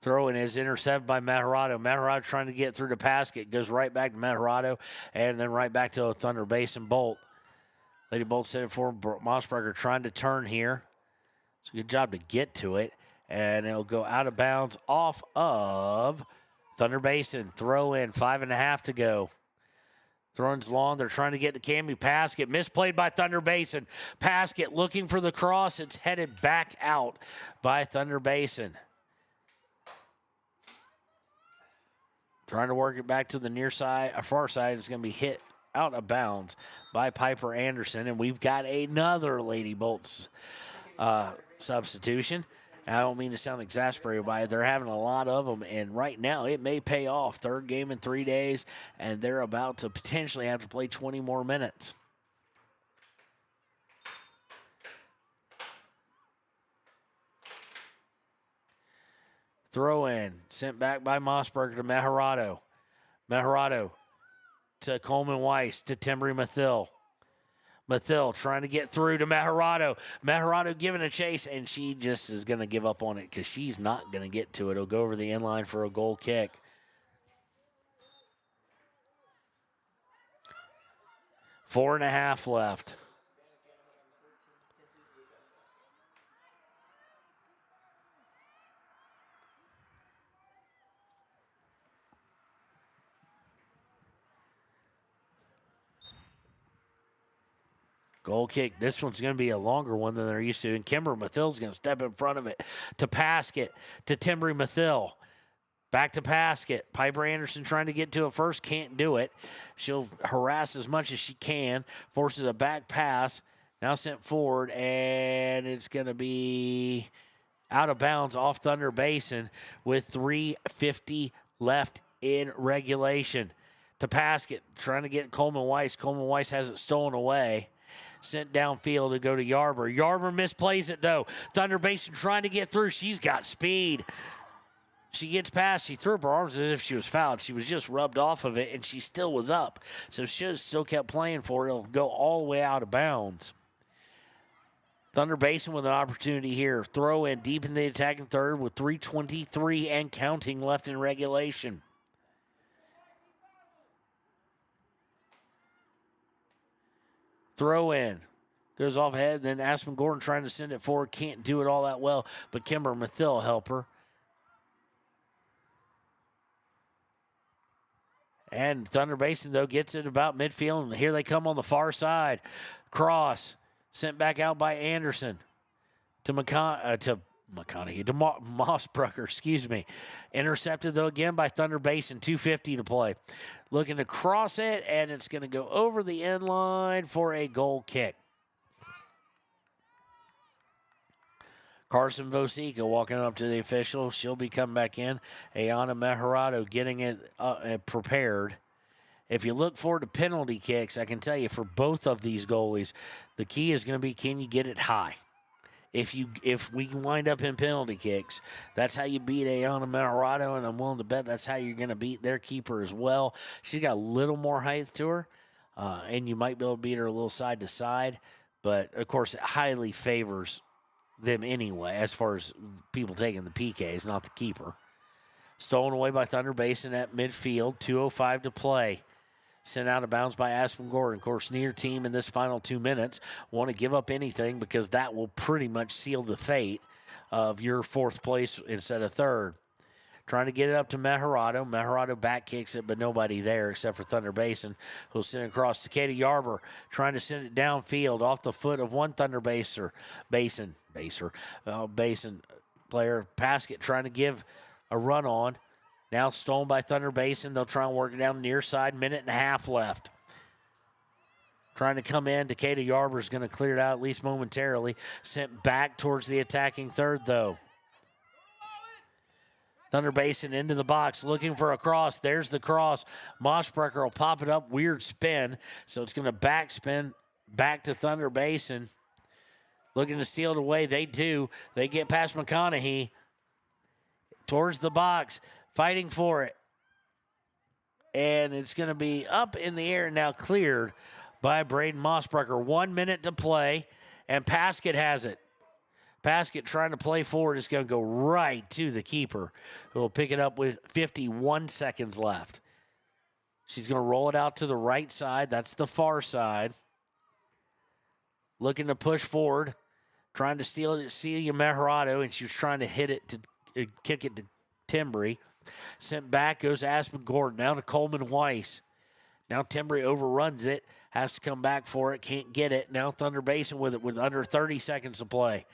Throw-in is intercepted by Mejorado. Mejorado trying to get through the basket. Goes right back to Mejorado, and then right back to a Thunder Basin Bolt. Lady Bolt set it for Mossberger, trying to turn here. It's a good job to get to it. And it'll go out of bounds off of Thunder Basin. Throw in, 5.5 to go. Throw-in's long. They're trying to get to Camby Paskett. Misplayed by Thunder Basin. Paskett looking for the cross. It's headed back out by Thunder Basin. Trying to work it back to the near side, far side. It's going to be hit out of bounds by Piper Anderson. And we've got another Lady Bolts substitution. I don't mean to sound exasperated by it. They're having a lot of them, and right now it may pay off. Third game in 3 days, and they're about to potentially have to play 20 more minutes. Throw in, sent back by Mossberger to Mejorado. Mejorado to Coleman Weiss to Timbry Mathill. Mathill trying to get through to Mejorado. Mejorado giving a chase, and she just is going to give up on it because she's not going to get to it. It'll go over the inline for a goal kick. Four and a half left. Goal kick. This one's going to be a longer one than they're used to. And Kimber Mathill's going to step in front of it to Paskett, to Timbry Mathill. Back to Paskett. Piper Anderson trying to get to it first. Can't do it. She'll harass as much as she can. Forces a back pass. Now sent forward. And it's going to be out of bounds off Thunder Basin with 3:50 left in regulation. To Paskett. Trying to get Coleman Weiss. Coleman Weiss has it stolen away. Sent downfield to go to Yarber. Yarber misplays it, though. Thunder Basin trying to get through. She's got speed. She gets past. She threw up her arms as if she was fouled. She was just rubbed off of it, and she still was up. So she still kept playing for it. It'll go all the way out of bounds. Thunder Basin with an opportunity here. Throw in deep in the attacking third with 3:23 and counting left in regulation. Throw in. Goes off ahead. Then Aspen Gordon trying to send it forward. Can't do it all that well. But Kimber Mathill help her. And Thunder Basin, though, gets it about midfield. And here they come on the far side. Cross. Sent back out by Anderson. To Mossbrucker, excuse me. Intercepted, though, again by Thunder Basin. 2:50 to play. Looking to cross it, and it's going to go over the end line for a goal kick. Carson Vosica walking up to the official. She'll be coming back in. Ayana Mejorado getting it prepared. If you look forward to penalty kicks, I can tell you for both of these goalies, the key is going to be, can you get it high? If we wind up in penalty kicks, that's how you beat Ayana Mejorado, and I'm willing to bet that's how you're going to beat their keeper as well. She's got a little more height to her, and you might be able to beat her a little side to side, but, of course, it highly favors them anyway as far as people taking the PKs, not the keeper. Stolen away by Thunder Basin at midfield, 2:05 to play. Sent out of bounds by Aspen Gordon. Of course, neither team in this final 2 minutes want to give up anything because that will pretty much seal the fate of your fourth place instead of third. Trying to get it up to Mejorado. Mejorado back kicks it, but nobody there except for Thunder Basin, who'll send it across to Katie Yarber, trying to send it downfield off the foot of one Thunder Basin player. Paskett trying to give a run on. Now stolen by Thunder Basin. They'll try and work it down the near side. 1.5 minutes left. Trying to come in. Decatur Yarber's going to clear it out at least momentarily. Sent back towards the attacking third, though. Thunder Basin into the box, looking for a cross. There's the cross. Mossbrecher will pop it up. Weird spin. So it's going to backspin back to Thunder Basin. Looking to steal it away. They do. They get past McConaughey. Towards the box. Fighting for it. And it's going to be up in the air now, cleared by Braden Mossbrecher. 1 minute to play, and Paskett has it. Paskett trying to play forward is going to go right to the keeper, who will pick it up with 51 seconds left. She's going to roll it out to the right side. That's the far side. Looking to push forward, trying to steal it at Celia Mejorado, and she was trying to hit it to kick it to Timbry. Sent back goes Aspen Gordon. Now to Coleman Weiss. Now Timbry overruns it. Has to come back for it. Can't get it. Now Thunder Basin with it with under 30 seconds to play.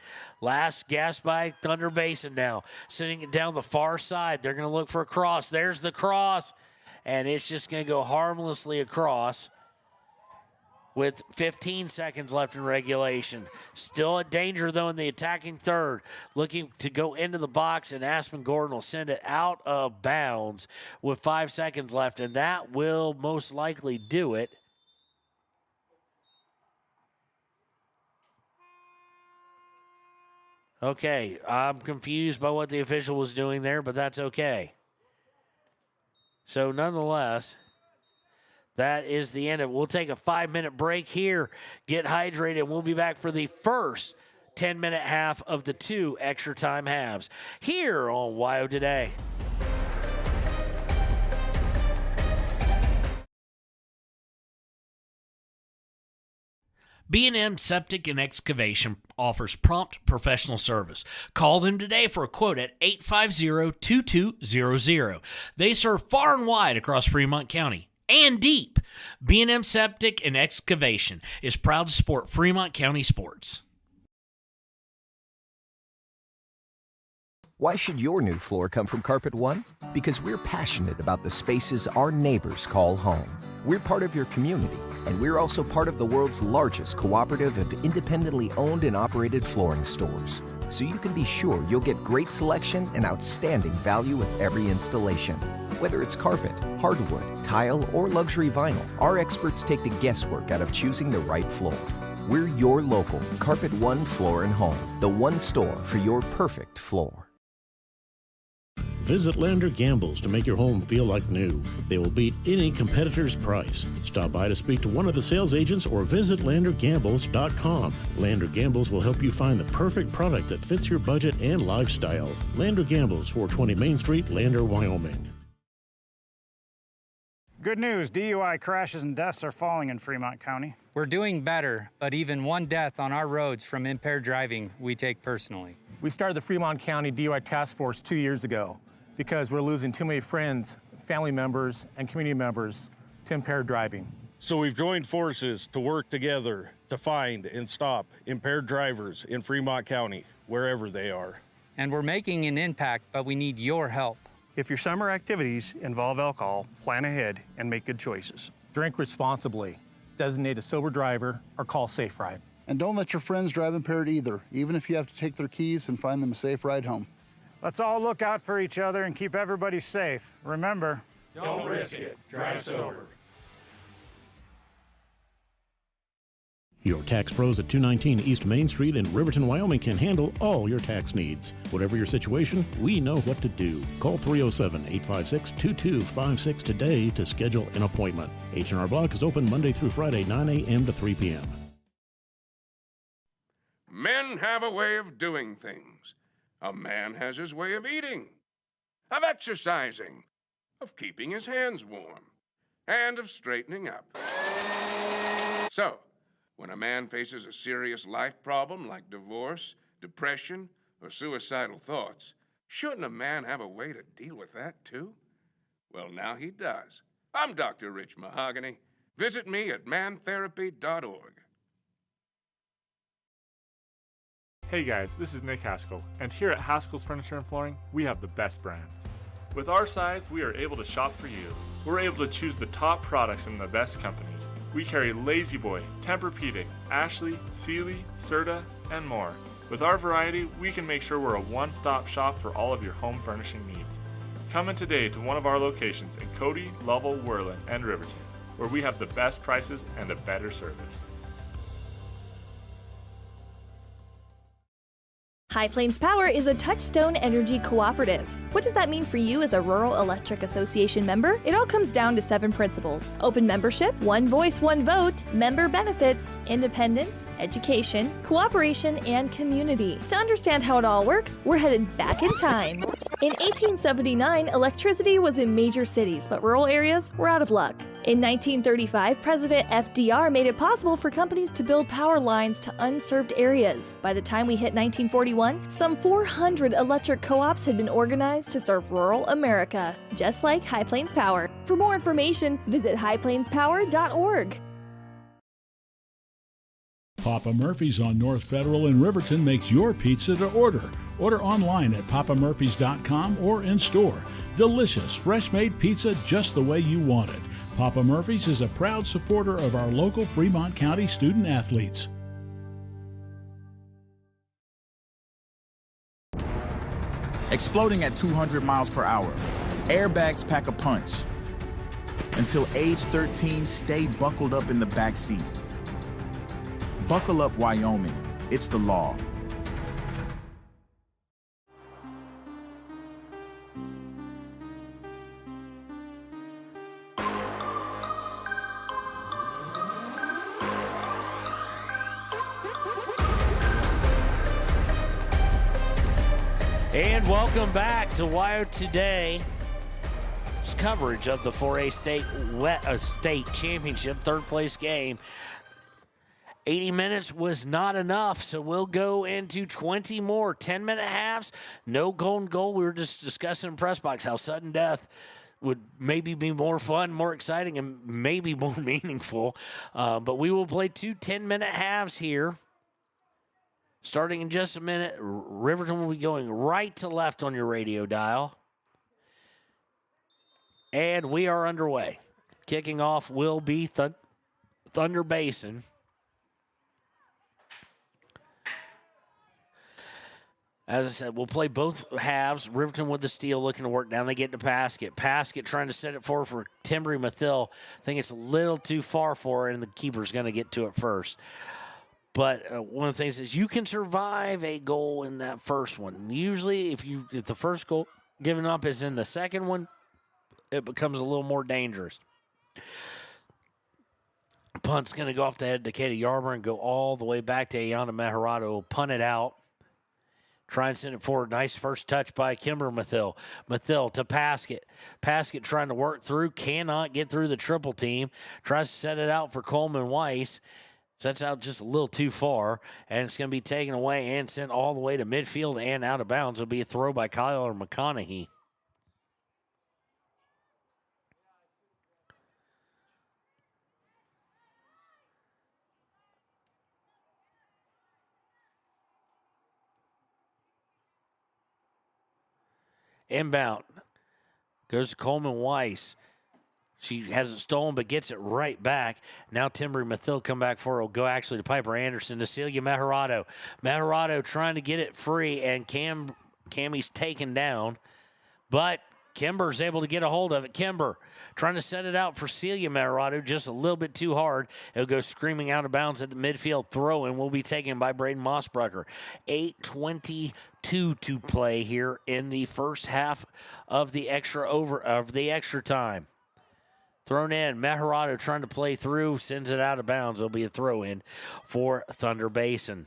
Last gas by Thunder Basin now. Sending it down the far side. They're going to look for a cross. There's the cross. And it's just going to go harmlessly across with 15 seconds left in regulation. Still a danger, though, in the attacking third. Looking to go into the box, and Aspen Gordon will send it out of bounds with 5 seconds left, and that will most likely do it. Okay, I'm confused by what the official was doing there, but that's okay. So, nonetheless, that is the end of it. We'll take a 5-minute break here, get hydrated, and we'll be back for the first 10-minute half of the 2 extra time halves here on WYO Today. B&M Septic and Excavation offers prompt professional service. Call them today for a quote at 850-2200. They serve far and wide across Fremont County and deep. B&M Septic and Excavation is proud to support Fremont County sports. Why should your new floor come from Carpet One? Because we're passionate about the spaces our neighbors call home. We're part of your community, and we're also part of the world's largest cooperative of independently owned and operated flooring stores. So you can be sure you'll get great selection and outstanding value with every installation. Whether it's carpet, hardwood, tile, or luxury vinyl, our experts take the guesswork out of choosing the right floor. We're your local Carpet One Floor and Home, the one store for your perfect floor. Visit Lander Gambles to make your home feel like new. They will beat any competitor's price. Stop by to speak to one of the sales agents or visit LanderGambles.com. Lander Gambles will help you find the perfect product that fits your budget and lifestyle. Lander Gambles, 420 Main Street, Lander, Wyoming. Good news, DUI crashes and deaths are falling in Fremont County. We're doing better, but even one death on our roads from impaired driving, we take personally. We started the Fremont County DUI Task Force 2 years ago because we're losing too many friends, family members, and community members to impaired driving. So we've joined forces to work together to find and stop impaired drivers in Fremont County, wherever they are. And we're making an impact, but we need your help. If your summer activities involve alcohol, plan ahead and make good choices. Drink responsibly, designate a sober driver, or call Safe Ride. And don't let your friends drive impaired either, even if you have to take their keys and find them a safe ride home. Let's all look out for each other and keep everybody safe. Remember, don't risk it. Drive sober. Your tax pros at 219 East Main Street in Riverton, Wyoming can handle all your tax needs. Whatever your situation, we know what to do. Call 307-856-2256 today to schedule an appointment. H&R Block is open Monday through Friday, 9 a.m. to 3 p.m. Men have a way of doing things. A man has his way of eating, of exercising, of keeping his hands warm, and of straightening up. So, when a man faces a serious life problem like divorce, depression, or suicidal thoughts, shouldn't a man have a way to deal with that too? Well, now he does. I'm Dr. Rich Mahogany. Visit me at mantherapy.org. Hey guys, this is Nick Haskell, and here at Haskell's Furniture and Flooring, we have the best brands. With our size, we are able to shop for you. We're able to choose the top products from the best companies. We carry Lazy Boy, Tempur-Pedic, Ashley, Sealy, Serta, and more. With our variety, we can make sure we're a one-stop shop for all of your home furnishing needs. Come in today to one of our locations in Cody, Lovell, Worland, and Riverton, where we have the best prices and a better service. High Plains Power is a Touchstone Energy cooperative. What does that mean for you as a Rural Electric Association member? It all comes down to 7 principles: open membership, one voice, one vote, member benefits, independence, education, cooperation, and community. To understand how it all works, we're headed back in time. In 1879, electricity was in major cities, but rural areas were out of luck. In 1935, President FDR made it possible for companies to build power lines to unserved areas. By the time we hit 1941, some 400 electric co-ops had been organized to serve rural America, just like High Plains Power. For more information, visit highplainspower.org. Papa Murphy's on North Federal in Riverton makes your pizza to order. Order online at papamurphys.com or in store. Delicious, fresh-made pizza just the way you want it. Papa Murphy's is a proud supporter of our local Fremont County student athletes. Exploding at 200 miles per hour. Airbags pack a punch. Until age 13, stay buckled up in the back seat. Buckle up, Wyoming. It's the law. And welcome back to Wire Today. It's coverage of the 4A State Championship third place game. 80 minutes was not enough, so we'll go into 20 more 10-minute halves. No golden goal. We were just discussing in press box how sudden death would maybe be more fun, more exciting, and maybe more meaningful. But we will play 2 10-minute halves here. Starting in just a minute, Riverton will be going right to left on your radio dial. And we are underway. Kicking off will be Thunder Basin. As I said, we'll play both halves. Riverton with the steal, looking to work down. They get to Paskett. Paskett trying to set it forward for Timbry Mathill. I think it's a little too far for her, and the keeper's going to get to it first. But one of the things is you can survive a goal in that first one. Usually, if the first goal given up is in the second one, it becomes a little more dangerous. Punt's going to go off the head to Katie Yarber and go all the way back to Ayana Meharado. Will punt it out. Try and send it forward. Nice first touch by Kimber Mathill. Mathill to Paskett. Paskett trying to work through. Cannot get through the triple team. Tries to set it out for Coleman Weiss. Sets out just a little too far, and it's going to be taken away and sent all the way to midfield and out of bounds. It'll be a throw by Kyler McConaughey. Inbound. Goes to Coleman Weiss. She hasn't stolen, but gets it right back. Now Timbry Mathill come back for it. Will go actually to Piper Anderson to Celia Meharado. Meharado trying to get it free, and Cammie's taken down. But Kimber's able to get a hold of it. Kimber trying to set it out for Celia Meharado, just a little bit too hard. It'll go screaming out of bounds at the midfield throw, and will be taken by Braden Mossbrucker. 8:22 to play here in the first half of the extra time. Thrown in. Meharado trying to play through. Sends it out of bounds. It'll be a throw in for Thunder Basin.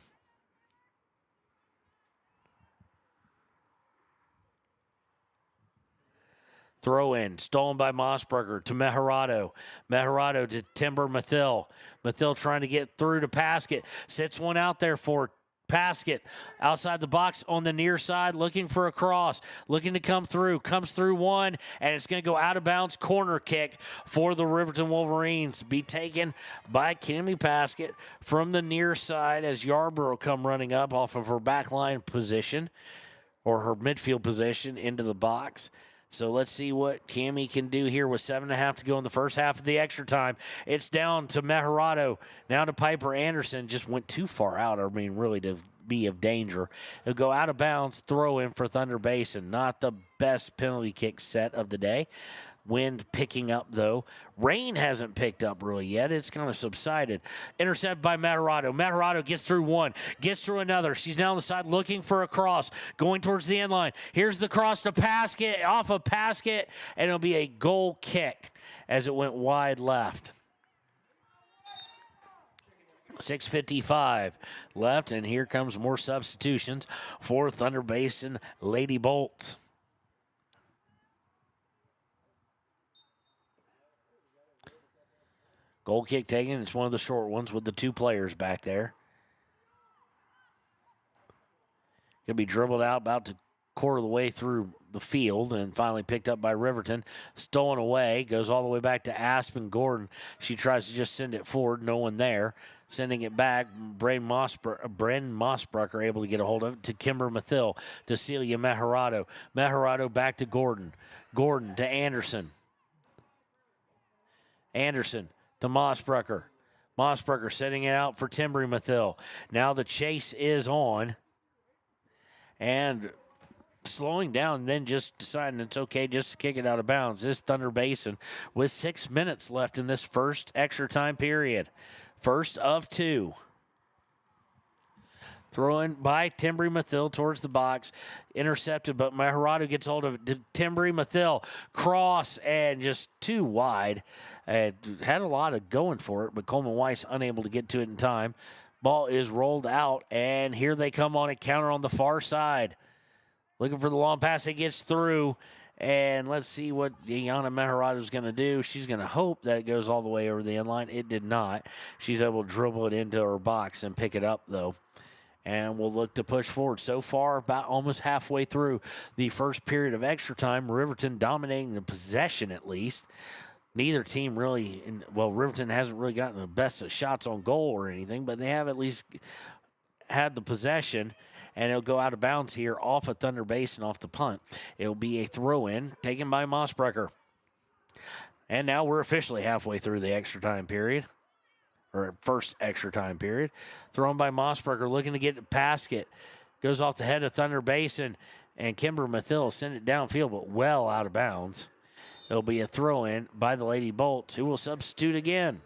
Throw in. Stolen by Mossberger to Meharado. Meharado to Timber Mathill. Mathill trying to get through to Paskett. Sits one out there for Paskett. Outside the box on the near side, looking for a cross. Looking to come through. Comes through one, and it's going to go out of bounds. Corner kick for the Riverton Wolverines. Be taken by Kimmy Paskett from the near side as Yarborough will come running up off of her back line position or her midfield position into the box. So let's see what Cammie can do here with 7.5 to go in the first half of the extra time. It's down to Meharado. Now to Piper Anderson. Just went too far out. I mean, really to be of danger. It'll go out of bounds. Throw in for Thunder Basin. Not the best penalty kick set of the day. Wind picking up, though. Rain hasn't picked up really yet. It's kind of subsided. Intercepted by Meharado. Meharado gets through one, gets through another. She's now on the side looking for a cross, going towards the end line. Here's the cross to Paskett, off of Paskett, and it'll be a goal kick as it went wide left. 6:55 left, and here comes more substitutions for Thunder Basin Lady Bolts. Goal kick taken. It's one of the short ones with the two players back there. Going to be dribbled out about a quarter of the way through the field and finally picked up by Riverton. Stolen away. Goes all the way back to Aspen Gordon. She tries to just send it forward. No one there. Sending it back. Bren Mossbrucker able to get a hold of it to Kimber Mathill. To Celia Meharado. Meharado back to Gordon. Gordon to Anderson. Anderson to Mossbrucker. Mossbrucker setting it out for Timbry Mathill. Now the chase is on. And slowing down, then just deciding it's okay just to kick it out of bounds. This Thunder Basin with 6 minutes left in this first extra time period. First of two. Thrown by Timbry Mathill towards the box. Intercepted, but Meharado gets hold of it. Timbry Mathill. Cross and just too wide. Had a lot of going for it, but Coleman Weiss unable to get to it in time. Ball is rolled out, and here they come on a counter on the far side. Looking for the long pass. It gets through, and let's see what Yana Meharado is going to do. She's going to hope that it goes all the way over the end line. It did not. She's able to dribble it into her box and pick it up, though. And we'll look to push forward. So far, about almost halfway through the first period of extra time, Riverton dominating the possession at least. Neither team really, Riverton hasn't really gotten the best of shots on goal or anything, but they have at least had the possession, and it'll go out of bounds here off of Thunder Basin off the punt. It'll be a throw-in taken by Mossbrucker. And now we're officially halfway through the extra time period, or first extra time period. Thrown by Mossbrucker, looking to get to Paskett. Goes off the head of Thunder Basin, and Kimber Mathill sent it downfield, but well out of bounds. It'll be a throw-in by the Lady Bolts, who will substitute again.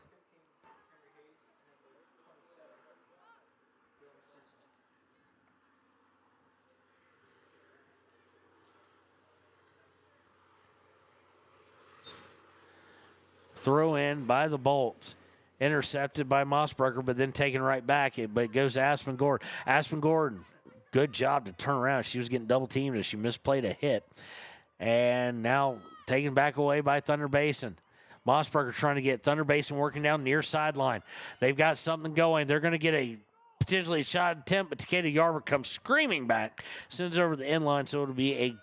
Throw in by the Bolts. Intercepted by Mossbrucker, but then taken right back. But it goes to Aspen Gordon. Aspen Gordon, good job to turn around. She was getting double-teamed as she misplayed a hit. And now taken back away by Thunder Basin. Mossbrucker trying to get Thunder Basin working down near sideline. They've got something going. They're going to get a potentially a shot attempt, but Takeda Yarber comes screaming back, sends it over the end line, so it'll be a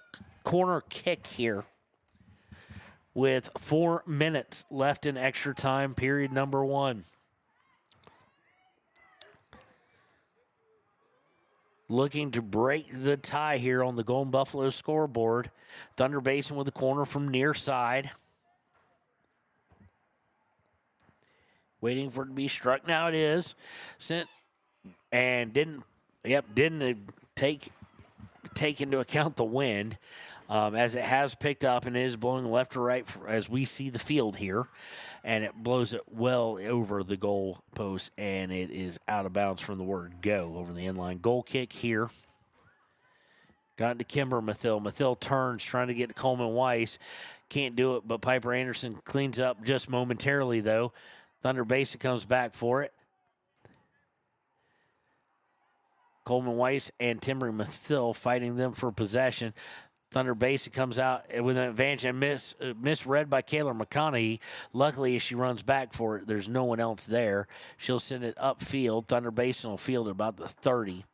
corner kick here with 4 minutes left in extra time, period number one. Looking to break the tie here on the Golden Buffalo scoreboard. Thunder Basin with the corner from near side. Waiting for it to be struck. Now it is. Sent and didn't take into account the wind. As it has picked up and it is blowing left to right as we see the field here. And it blows it well over the goal post, and it is out of bounds from the word go over the end line. Goal kick here. Got into Kimber Mathill. Mathill turns, trying to get to Coleman Weiss. Can't do it, but Piper Anderson cleans up just momentarily, though. Thunder Basin comes back for it. Coleman Weiss and Timbry Mathill fighting them for possession. Thunder Basin comes out with an advantage and misread by Kayla McConaughey. Luckily, as she runs back for it, there's no one else there. She'll send it upfield. Thunder Basin will field at about the 30.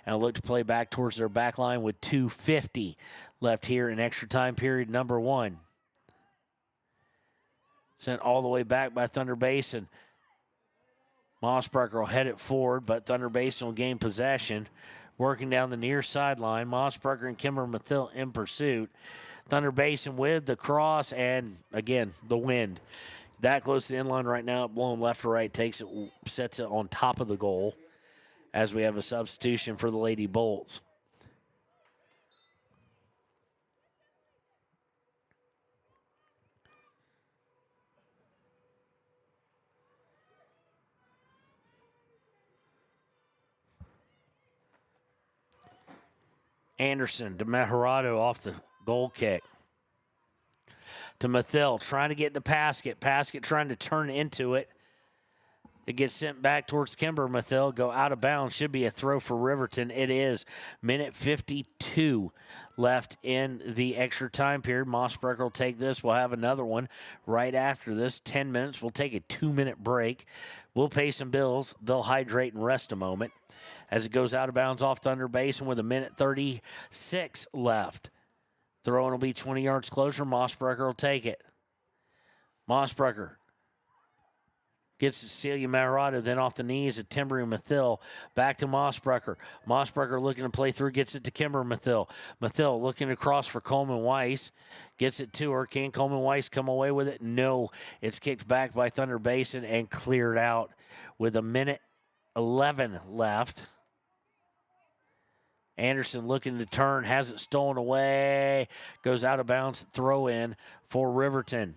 And look to play back towards their back line with 2:50 left here in extra time period number one. Sent all the way back by Thunder Basin. Mossbrucker will head it forward, but Thunder Basin will gain possession. Working down the near sideline, Mossbrucker and Kimber Mathill in pursuit. Thunder Basin with the cross and, again, the wind. That close to the inline right now, blowing left to right, takes it, sets it on top of the goal as we have a substitution for the Lady Bolts. Anderson to Mejorado off the goal kick. To Mathil, trying to get to Paskett. Paskett trying to turn into it. It gets sent back towards Kimber. Mathil go out of bounds. Should be a throw for Riverton. It is. Minute 52 left in the extra time period. Mossbrecker will take this. We'll have another one right after this. 10 minutes. We'll take a 2-minute break. We'll pay some bills. They'll hydrate and rest a moment as it goes out of bounds off Thunder Basin with a minute 36 left. Throw-in will be 20 yards closer. Mossbrecker will take it. Mossbrecker gets to Celia Mejorado, then off the knees of Timber and Mathil. Back to Mossbrecker. Mossbrecker looking to play through, gets it to Kimber Mathil. Mathil looking across for Coleman Weiss. Gets it to her. Can Coleman Weiss come away with it? No. It's kicked back by Thunder Basin and cleared out with a minute 11 left. Anderson looking to turn, has it stolen away, goes out of bounds, throw in for Riverton.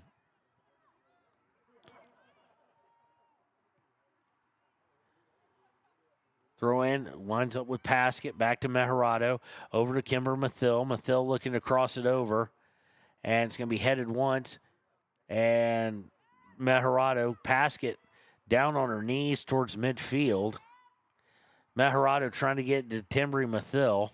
Throw in, winds up with Paskett, back to Mejorado, over to Kimber Mathil. Mathil looking to cross it over, and it's going to be headed once, and Mejorado, Paskett down on her knees towards midfield. Mejorado trying to get to Timbry Mathil.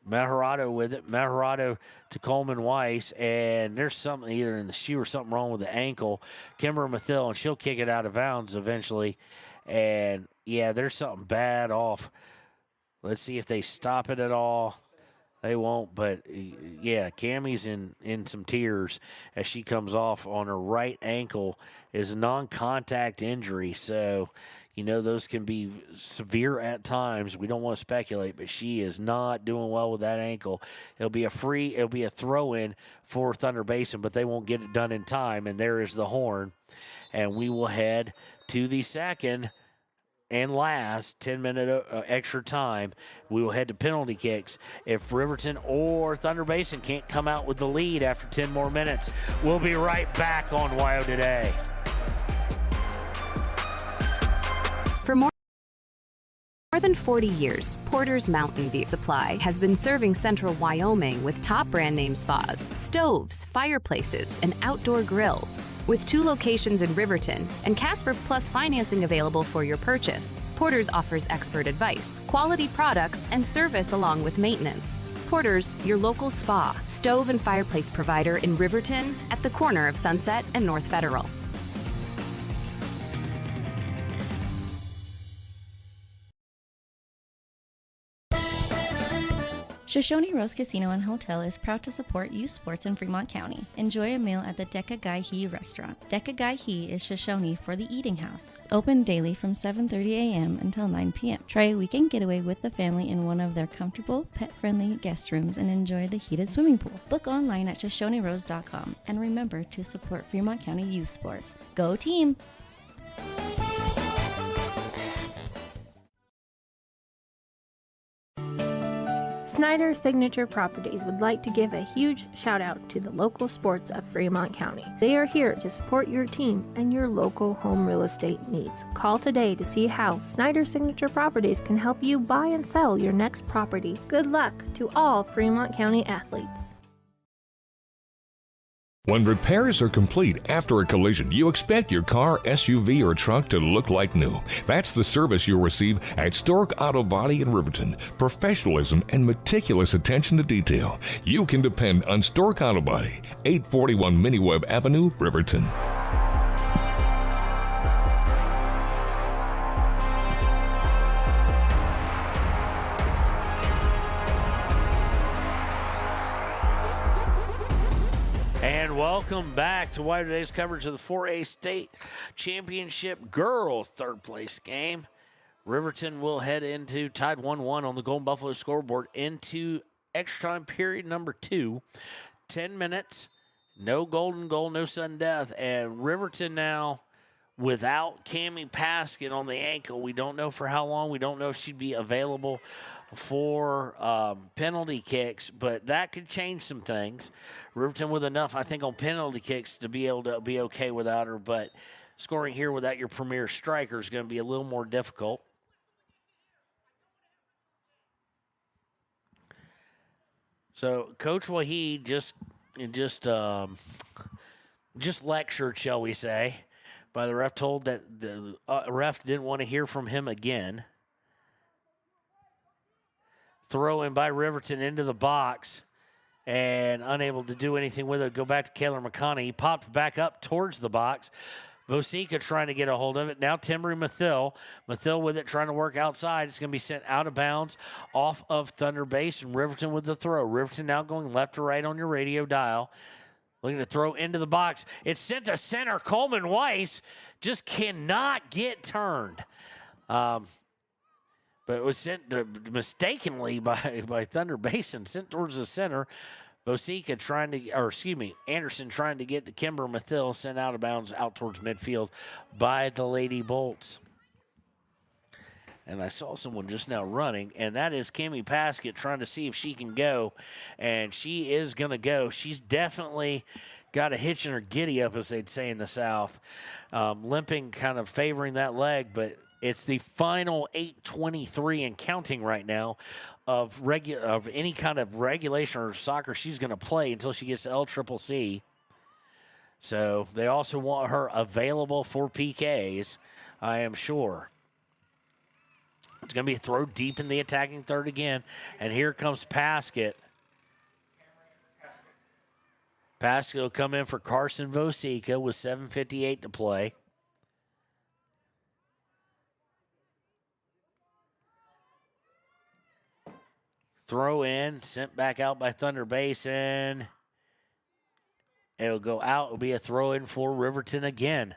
Mejorado with it. Mejorado to Coleman Weiss. And there's something either in the shoe or something wrong with the ankle. Kimber Mathil, and she'll kick it out of bounds eventually. And, yeah, there's something bad off. Let's see if they stop it at all. They won't, but, yeah, Cammie's in some tears as she comes off on her right ankle. Is a non-contact injury, so, you know, those can be severe at times. We don't want to speculate, but she is not doing well with that ankle. It'll be a throw-in for Thunder Basin, but they won't get it done in time, and there is the horn. And we will head to the second and last 10-minute extra time. We will head to penalty kicks. If Riverton or Thunder Basin can't come out with the lead after 10 more minutes, we'll be right back on WYO Today. For more than 40 years, Porter's Mountain View Supply has been serving central Wyoming with top brand name spas, stoves, fireplaces, and outdoor grills. With 2 locations in Riverton and Casper Plus financing available for your purchase, Porter's offers expert advice, quality products, and service along with maintenance. Porter's, your local spa, stove, and fireplace provider in Riverton at the corner of Sunset and North Federal. Shoshone Rose Casino and Hotel is proud to support youth sports in Fremont County. Enjoy a meal at the Deca Gai He restaurant. Deca Gai He is Shoshone for the eating house. Open daily from 7:30 a.m. until 9 p.m. Try a weekend getaway with the family in one of their comfortable, pet-friendly guest rooms and enjoy the heated swimming pool. Book online at ShoshoneRose.com and remember to support Fremont County youth sports. Go team! Snyder Signature Properties would like to give a huge shout out to the local sports of Fremont County. They are here to support your team and your local home real estate needs. Call today to see how Snyder Signature Properties can help you buy and sell your next property. Good luck to all Fremont County athletes. When repairs are complete after a collision, you expect your car, SUV, or truck to look like new. That's the service you'll receive at Stork Auto Body in Riverton. Professionalism and meticulous attention to detail. You can depend on Stork Auto Body, 841 Miniweb Avenue, Riverton. Welcome back to WYO Today's coverage of the 4A State Championship Girls third place game. Riverton will head into tied 1-1 on the Golden Buffalo scoreboard into extra time period number 2. 10 minutes, no golden goal, no sudden death. And Riverton now without Cammie Paskett on the ankle. We don't know for how long. We don't know if she'd be available for penalty kicks, but that could change some things. Riverton with enough, I think, on penalty kicks to be able to be okay without her, but scoring here without your premier striker is going to be a little more difficult. So Coach Wahid just lectured, shall we say, by the ref, told that the ref didn't want to hear from him again. Throw in by Riverton into the box and unable to do anything with it. Go back to Kayla McConney. He popped back up towards the box. Vosika trying to get a hold of it. Now Timbery Mathil. Mathil with it, trying to work outside. It's going to be sent out of bounds off of Thunder Basin. Riverton with the throw. Riverton now going left to right on your radio dial. Looking to throw into the box. It's sent to center. Coleman Weiss just cannot get turned. But it was sent mistakenly by Thunder Basin, sent towards the center. Vosika Anderson trying to get to Kimber Mathil, sent out of bounds out towards midfield by the Lady Bolts. And I saw someone just now running, and that is Cammie Paskett trying to see if she can go, and she is going to go. She's definitely got a hitch in her giddy up, as they'd say in the South. Limping, kind of favoring that leg, but it's the final 8:23 and counting right now of any kind of regulation or soccer she's going to play until she gets to LCCC. So they also want her available for PKs, I am sure. It's going to be a throw deep in the attacking third again. And here comes Paskett. Paskett will come in for Carson Vosika with 7:58 to play. Throw in, sent back out by Thunder Basin. It'll go out. It'll be a throw in for Riverton again.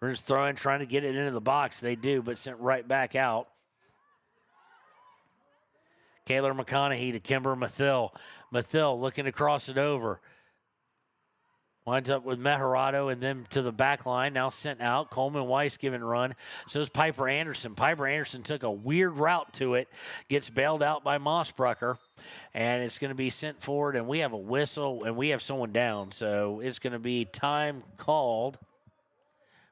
We're just throwing, trying to get it into the box. They do, but sent right back out. Kayla McConaughey to Kimber Mathil. Mathil looking to cross it over. Winds up with Meharado and then to the back line. Now sent out. Coleman Weiss giving run. So is Piper Anderson. Piper Anderson took a weird route to it. Gets bailed out by Mossbrucker. And it's going to be sent forward. And we have a whistle and we have someone down. So it's going to be time called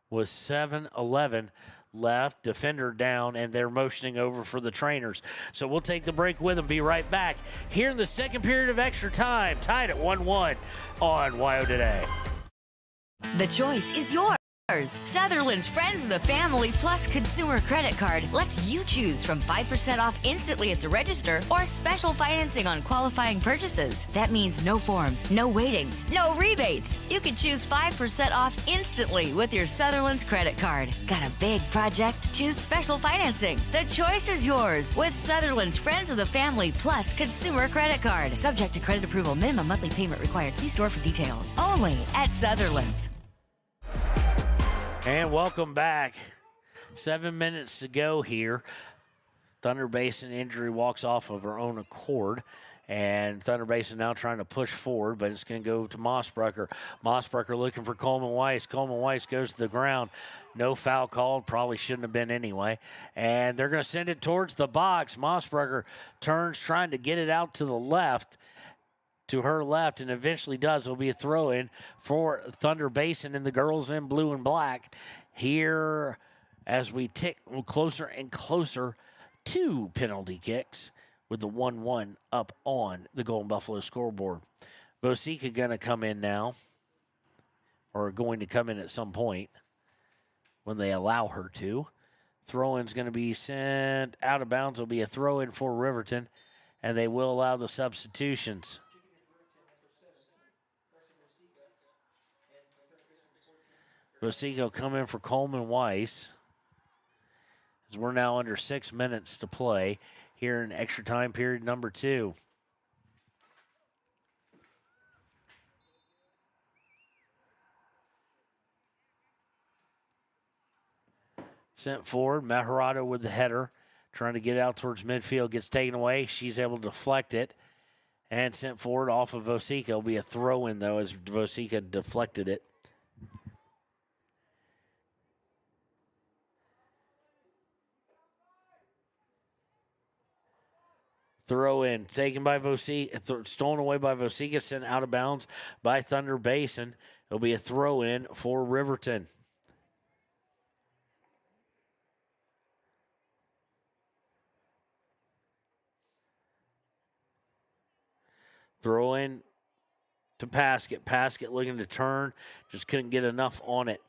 with 7:11 left. Defender down, and they're motioning over for the trainers. So we'll take the break with them. Be right back here in the second period of extra time, tied at 1-1 on WYO Today. The choice is yours. Sutherland's Friends of the Family Plus Consumer Credit Card lets you choose from 5% off instantly at the register or special financing on qualifying purchases. That means no forms, no waiting, no rebates. You can choose 5% off instantly with your Sutherland's credit card. Got a big project? Choose special financing. The choice is yours with Sutherland's Friends of the Family Plus Consumer Credit Card. Subject to credit approval. Minimum monthly payment required. See store for details. Only at Sutherland's. And welcome back. 7 minutes to go here. Thunder Basin injury walks off of her own accord. And Thunder Basin now trying to push forward, but it's going to go to Mossbrucker. Mossbrucker looking for Coleman Weiss. Coleman Weiss goes to the ground. No foul called. Probably shouldn't have been anyway. And they're going to send it towards the box. Mossbrucker turns, trying to get it out to the left. To her left, and eventually does. It'll be a throw-in for Thunder Basin and the girls in blue and black here as we tick closer and closer to penalty kicks with the 1-1 up on the Golden Buffalo scoreboard. Vosika going to come in now, or going to come in at some point when they allow her to. Throw-in's going to be sent out of bounds. It'll be a throw-in for Riverton, and they will allow the substitutions. Vosika come in for Coleman Weiss. As we're now under 6 minutes to play here in extra time period number 2. Sent forward. Meharado with the header. Trying to get out towards midfield. Gets taken away. She's able to deflect it. And sent forward off of Vosika. It'll be a throw-in, though, as Vosika deflected it. Throw in, taken by Vosika, stolen away by Vosika, sent out of bounds by Thunder Basin. It'll be a throw in for Riverton. Throw in to Paskett. Paskett looking to turn, just couldn't get enough on it.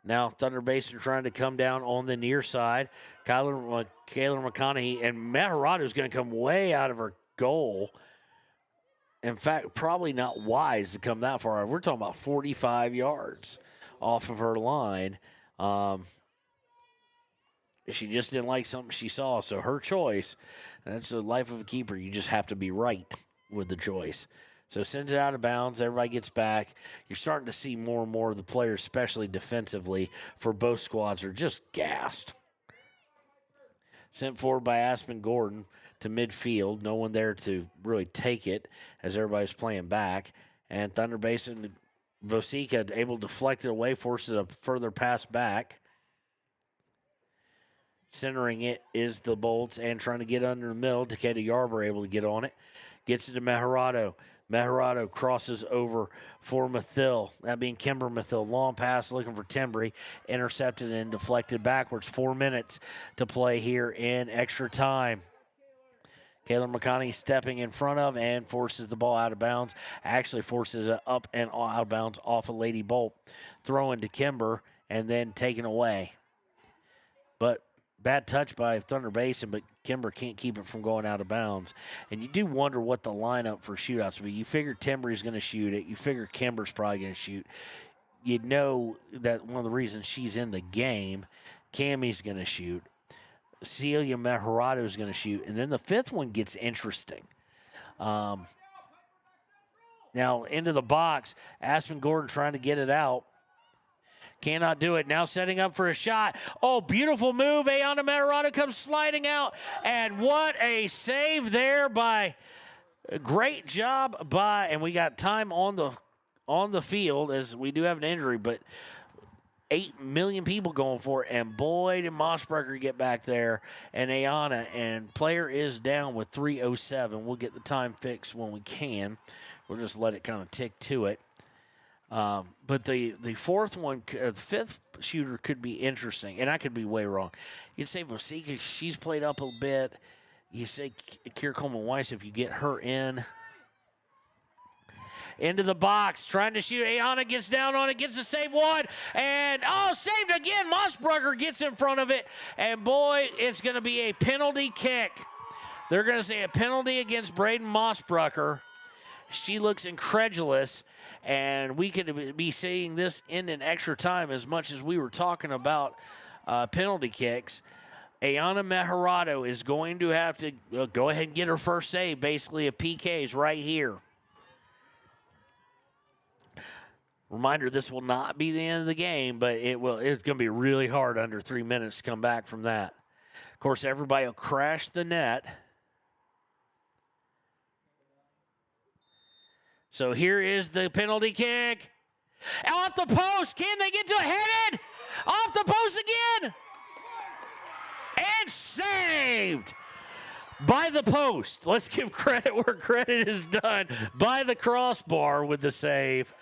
Now Thunder Basin trying to come down on the near side. Kayla McConaughey, and Meharado is going to come way out of her goal. In fact, probably not wise to come that far. We're talking about 45 yards off of her line. She just didn't like something she saw, so her choice. That's the life of a keeper. You just have to be right with the choice. So sends it out of bounds. Everybody gets back. You're starting to see more and more of the players, especially defensively, for both squads, are just gassed. Sent forward by Aspen Gordon to midfield. No one there to really take it as everybody's playing back. And Thunder Basin, Vosika able to deflect it away, forces a further pass back. Centering it is the Bolts and trying to get under the middle. Takeda Yarber able to get on it. Gets it to Meharado. Meharado crosses over for Mathill. That being Kimber Mathill. Long pass looking for Timbry. Intercepted and deflected backwards. 4 minutes to play here in extra time. Kayla McConaughey stepping in front of and forces the ball out of bounds. Actually forces it up and out of bounds off of Lady Bolt. Throwing to Kimber and then taken away. But bad touch by Thunder Basin, but Kimber can't keep it from going out of bounds. And you do wonder what the lineup for shootouts will be. You figure Timbry's going to shoot it. You figure Kimber's probably going to shoot. You know that one of the reasons she's in the game, Cammie's going to shoot. Celia Meharado is going to shoot. And then the fifth one gets interesting. Now into the box, Aspen Gordon trying to get it out. Cannot do it. Now setting up for a shot. Oh, beautiful move. Ayana Meharado comes sliding out. And what a save there by, great job by, and we got time on the field as we do have an injury, but 8 million people going for it. And boy, did Mossbrecher get back there. And Ayana, and player is down with 3:07. We'll get the time fixed when we can. We'll just let it kind of tick to it. But the fourth one, the fifth shooter could be interesting, and I could be way wrong. You'd say Vosika, she's played up a bit. You say Kiera Coleman-Weiss, if you get her into the box, trying to shoot. Ayana gets down on it, gets a save one, and saved again. Mossbrecher gets in front of it, and boy, it's going to be a penalty kick. They're going to say a penalty against Braden Mossbrecher. She looks incredulous. And we could be seeing this end in extra time as much as we were talking about penalty kicks. Ayana Meharado is going to have to go ahead and get her first save, basically, of PKs right here. Reminder, this will not be the end of the game, but it's going to be really hard under 3 minutes to come back from that. Of course, everybody will crash the net. So here is the penalty kick. Off the post. Can they get to it? Headed. Off the post again. And saved by the post. Let's give credit where credit is done. By the crossbar with the save.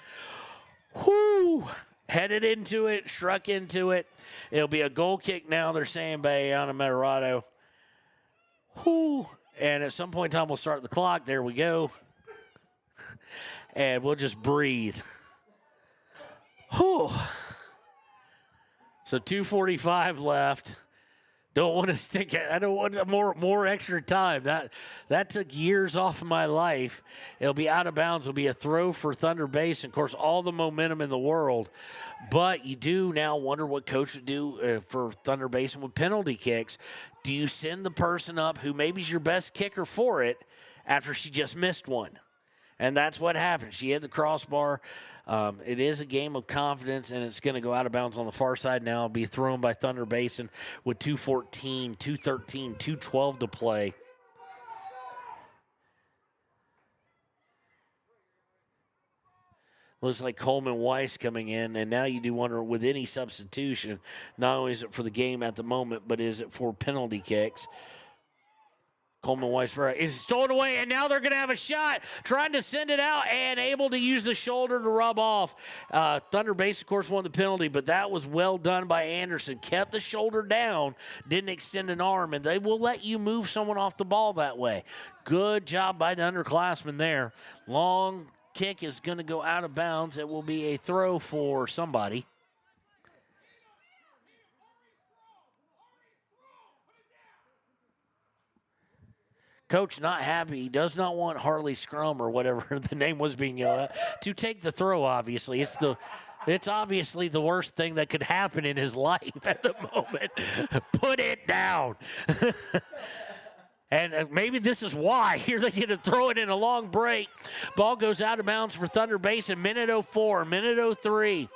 Whoo. Headed into it. Struck into it. It'll be a goal kick now, they're saying, by Ayana Meharado. Whoo. And at some point in time, we'll start the clock. There we go. And we'll just breathe. Whew. So 2:45 left. Don't want to stick it. I don't want more extra time. That took years off of my life. It'll be out of bounds. It'll be a throw for Thunder Basin. Of course, all the momentum in the world. But you do now wonder what coach would do for Thunder Basin with penalty kicks. Do you send the person up who maybe is your best kicker for it after she just missed one? And that's what happened. She hit the crossbar. It is a game of confidence, and it's going to go out of bounds on the far side now. It'll be thrown by Thunder Basin with 2:14, 2:13, 2:12 to play. Looks like Coleman Weiss coming in, and now you do wonder with any substitution, not only is it for the game at the moment, but is it for penalty kicks? Coleman Weiss is stolen away, and now they're going to have a shot, trying to send it out and able to use the shoulder to rub off. Thunder Basin, of course, won the penalty, but that was well done by Anderson. Kept the shoulder down, didn't extend an arm, and they will let you move someone off the ball that way. Good job by the underclassmen there. Long kick is going to go out of bounds. It will be a throw for somebody. Coach not happy. He does not want Harley Scrum or whatever the name was being yelled at to take the throw, obviously. It's obviously the worst thing that could happen in his life at the moment. Put it down. And maybe this is why. Here they get to throw it in a long break. Ball goes out of bounds for Thunder Basin. Minute 04, minute 03.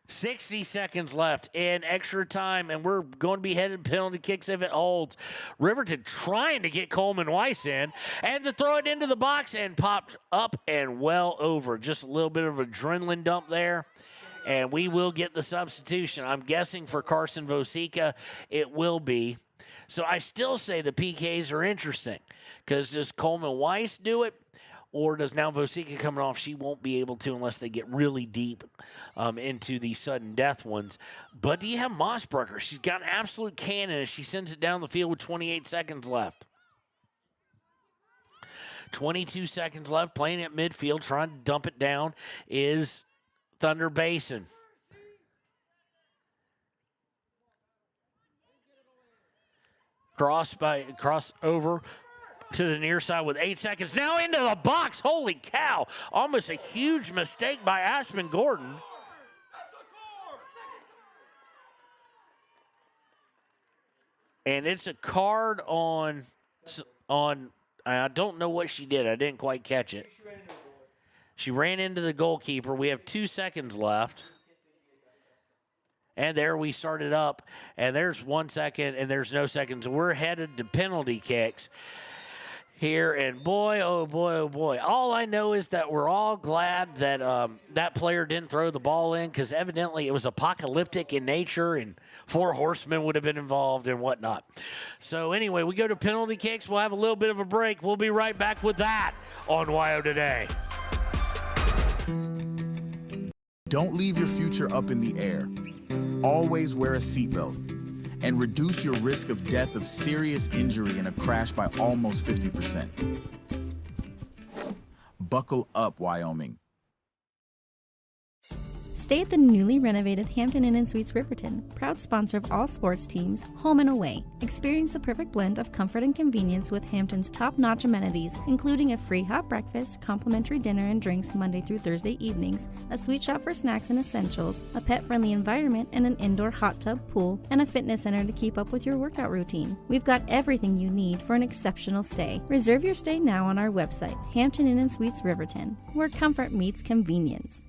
60 seconds left in extra time, and we're going to be headed penalty kicks if it holds. Riverton trying to get Coleman Weiss in, and to throw it into the box and popped up and well over. Just a little bit of adrenaline dump there, and we will get the substitution. I'm guessing for Carson Vosica it will be. So I still say the PKs are interesting, because does Coleman Weiss do it? Or does now Vosica coming off, she won't be able to unless they get really deep into the sudden death ones. But do you have Mossbrucker? She's got an absolute cannon as she sends it down the field with 28 seconds left. 22 seconds left, playing at midfield, trying to dump it down is Thunder Basin. Cross over to the near side with 8 seconds. Now into the box. Holy cow. Almost a huge mistake by Aspen Gordon. And it's a card on I don't know what she did. I didn't quite catch it. She ran into the goalkeeper. We have 2 seconds left. And there we started up. And there's 1 second, and there's no seconds. We're headed to penalty kicks here, and boy, oh boy, oh boy. All I know is that we're all glad that that player didn't throw the ball in, because evidently it was apocalyptic in nature, and 4 horsemen would have been involved and whatnot. So anyway, we go to penalty kicks. We'll have a little bit of a break. We'll be right back with that on WYO Today. Don't leave your future up in the air. Always wear a seatbelt and reduce your risk of death of serious injury in a crash by almost 50%. Buckle up, Wyoming. Stay at the newly renovated Hampton Inn & Suites Riverton, proud sponsor of all sports teams, home and away. Experience the perfect blend of comfort and convenience with Hampton's top-notch amenities, including a free hot breakfast, complimentary dinner and drinks Monday through Thursday evenings, a sweet shop for snacks and essentials, a pet-friendly environment and an indoor hot tub pool, and a fitness center to keep up with your workout routine. We've got everything you need for an exceptional stay. Reserve your stay now on our website, Hampton Inn & Suites Riverton, where comfort meets convenience.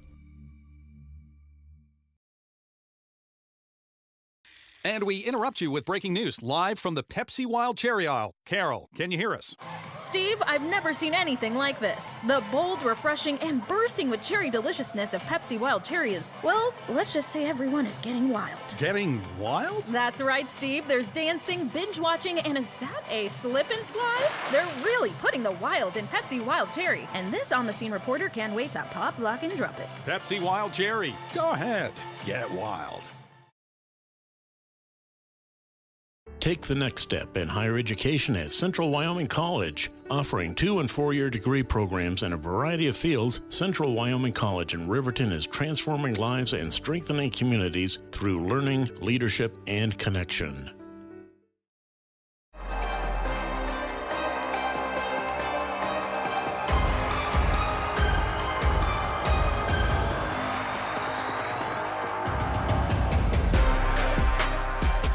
And we interrupt you with breaking news live from the Pepsi Wild Cherry aisle. Carol, can you hear us? Steve, I've never seen anything like this. The bold, refreshing, and bursting with cherry deliciousness of Pepsi Wild Cherry is, well, let's just say everyone is getting wild. Getting wild? That's right, Steve. There's dancing, binge-watching, and is that a slip and slide? They're really putting the wild in Pepsi Wild Cherry. And this on-the-scene reporter can't wait to pop, lock, and drop it. Pepsi Wild Cherry. Go ahead. Get wild. Take the next step in higher education at Central Wyoming College. Offering 2- and 4-year degree programs in a variety of fields, Central Wyoming College in Riverton is transforming lives and strengthening communities through learning, leadership, and connection.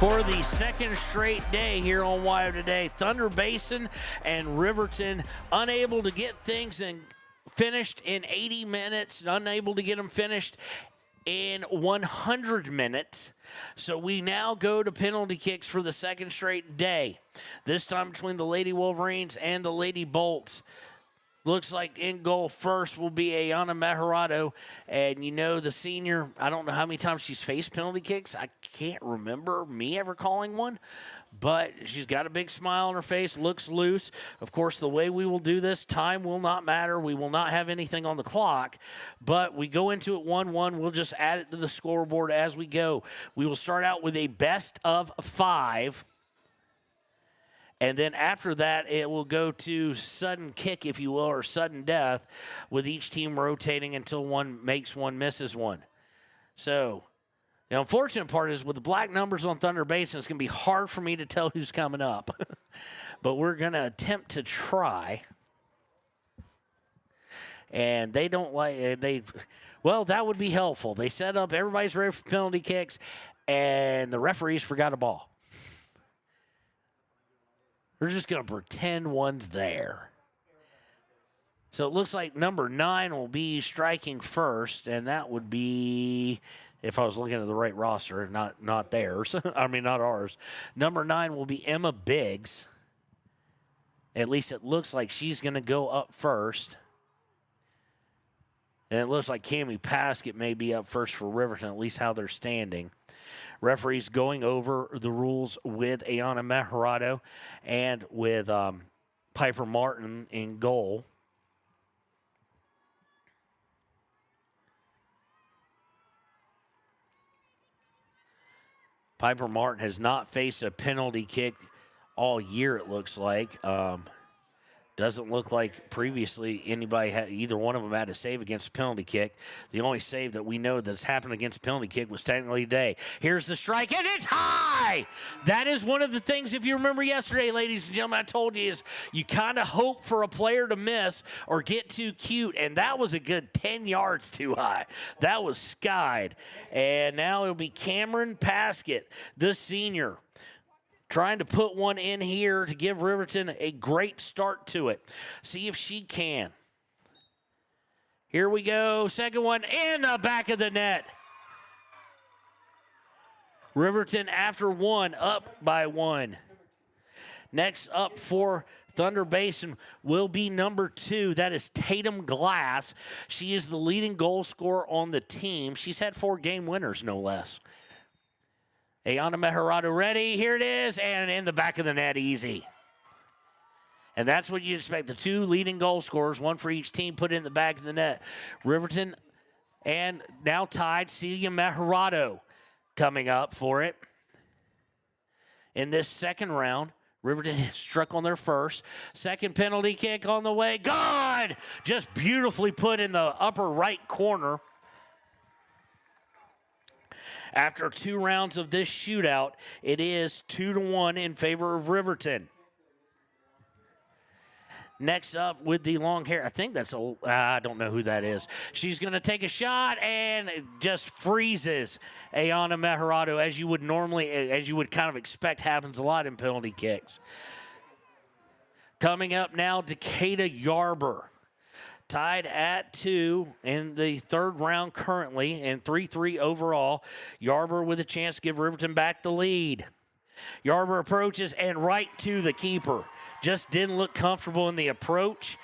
For the second straight day here on WYO Today, Thunder Basin and Riverton unable to get things finished in 80 minutes, unable to get them finished in 100 minutes. So we now go to penalty kicks for the second straight day, this time between the Lady Wolverines and the Lady Bolts. Looks like in goal first will be Ayana Mejarado. And you know, the senior, I don't know how many times she's faced penalty kicks. I can't remember me ever calling one. But she's got a big smile on her face, looks loose. Of course, the way we will do this, time will not matter. We will not have anything on the clock. But we go into it 1-1. We'll just add it to the scoreboard as we go. We will start out with a best of 5. And then after that, it will go to sudden kick, if you will, or sudden death, with each team rotating until one makes one, misses one. So the unfortunate part is with the black numbers on Thunder Basin, it's going to be hard for me to tell who's coming up. But we're going to attempt to try. And they don't like, well, that would be helpful. They set up, everybody's ready for penalty kicks, and the referees forgot a ball. We're just going to pretend one's there. So it looks like number 9 will be striking first, and that would be, if I was looking at the right roster, not theirs. I mean, not ours. Number 9 will be Emma Biggs. At least it looks like she's going to go up first. And it looks like Cammie Paskett may be up first for Riverton, at least how they're standing. Referees going over the rules with Ayana Mejarado and with Piper Martin in goal. Piper Martin has not faced a penalty kick all year, it looks like. Doesn't look like previously either one of them had a save against a penalty kick. The only save that we know that's happened against a penalty kick was technically today. Here's the strike, and it's high! That is one of the things, if you remember yesterday, ladies and gentlemen, I told you is you kind of hope for a player to miss or get too cute, and that was a good 10 yards too high. That was skied. And now it'll be Cameron Paskett, the senior, trying to put one in here to give Riverton a great start to it. See if she can. Here we go. Second one in the back of the net. Riverton after 1, up by 1. Next up for Thunder Basin will be number 2. That is Tatum Glass. She is the leading goal scorer on the team. She's had 4 game winners, no less. Ayana Mejarado ready. Here it is. And in the back of the net, easy. And that's what you expect. The 2 leading goal scorers, 1 for each team, put in the back of the net. Riverton and now tied, Celia Mejarado coming up for it. In this second round, Riverton struck on their first. Second penalty kick on the way. Good! Just beautifully put in the upper right corner. After 2 rounds of this shootout, it is 2-1 in favor of Riverton. Next up with the long hair, I think that's I don't know who that is. She's going to take a shot and it just freezes Ayana Mejarado, as you would kind of expect happens a lot in penalty kicks. Coming up now, Decatur Yarber. Tied at 2 in the third round currently and 3-3 overall. Yarber with a chance to give Riverton back the lead. Yarber approaches and right to the keeper. Just didn't look comfortable in the approach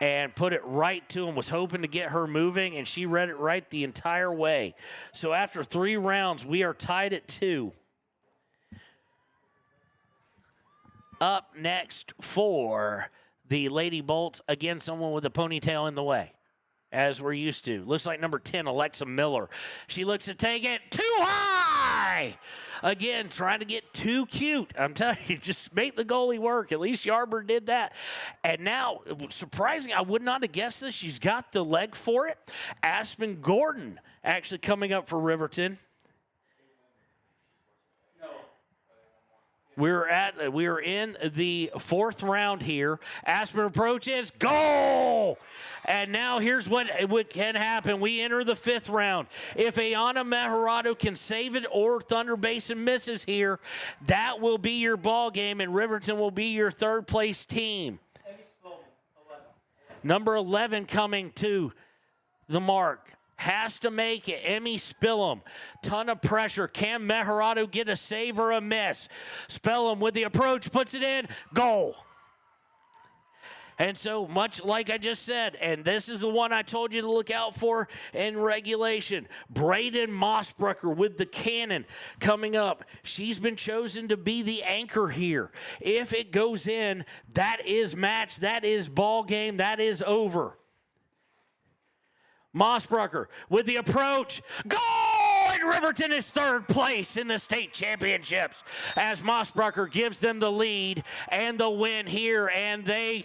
and put it right to him. Was hoping to get her moving, and she read it right the entire way. So after 3 rounds, we are tied at 2. Up next for the Lady Bolts, again, someone with a ponytail in the way, as we're used to. Looks like number 10, Alexa Miller. She looks to take it too high. Again, trying to get too cute. I'm telling you, just make the goalie work. At least Yarber did that. And now, surprising, I would not have guessed this. She's got the leg for it. Aspen Gordon actually coming up for Riverton. We're in the fourth round here. Aspen approaches, goal! And now here's what can happen. We enter the fifth round. If Ayana Meharado can save it or Thunder Basin misses here, that will be your ball game, and Riverton will be your third place team. Number 11 coming to the mark. Has to make it. Emmy Spillum. Ton of pressure. Can Meharado get a save or a miss? Spillum with the approach, puts it in. Goal. And so much like I just said, and this is the one I told you to look out for in regulation. Braden Mossbrucker with the cannon coming up. She's been chosen to be the anchor here. If it goes in, that is match, that is ball game, that is over. Mossbrucker with the approach. Goal! And Riverton is third place in the state championships as Mossbrucker gives them the lead and the win here, and they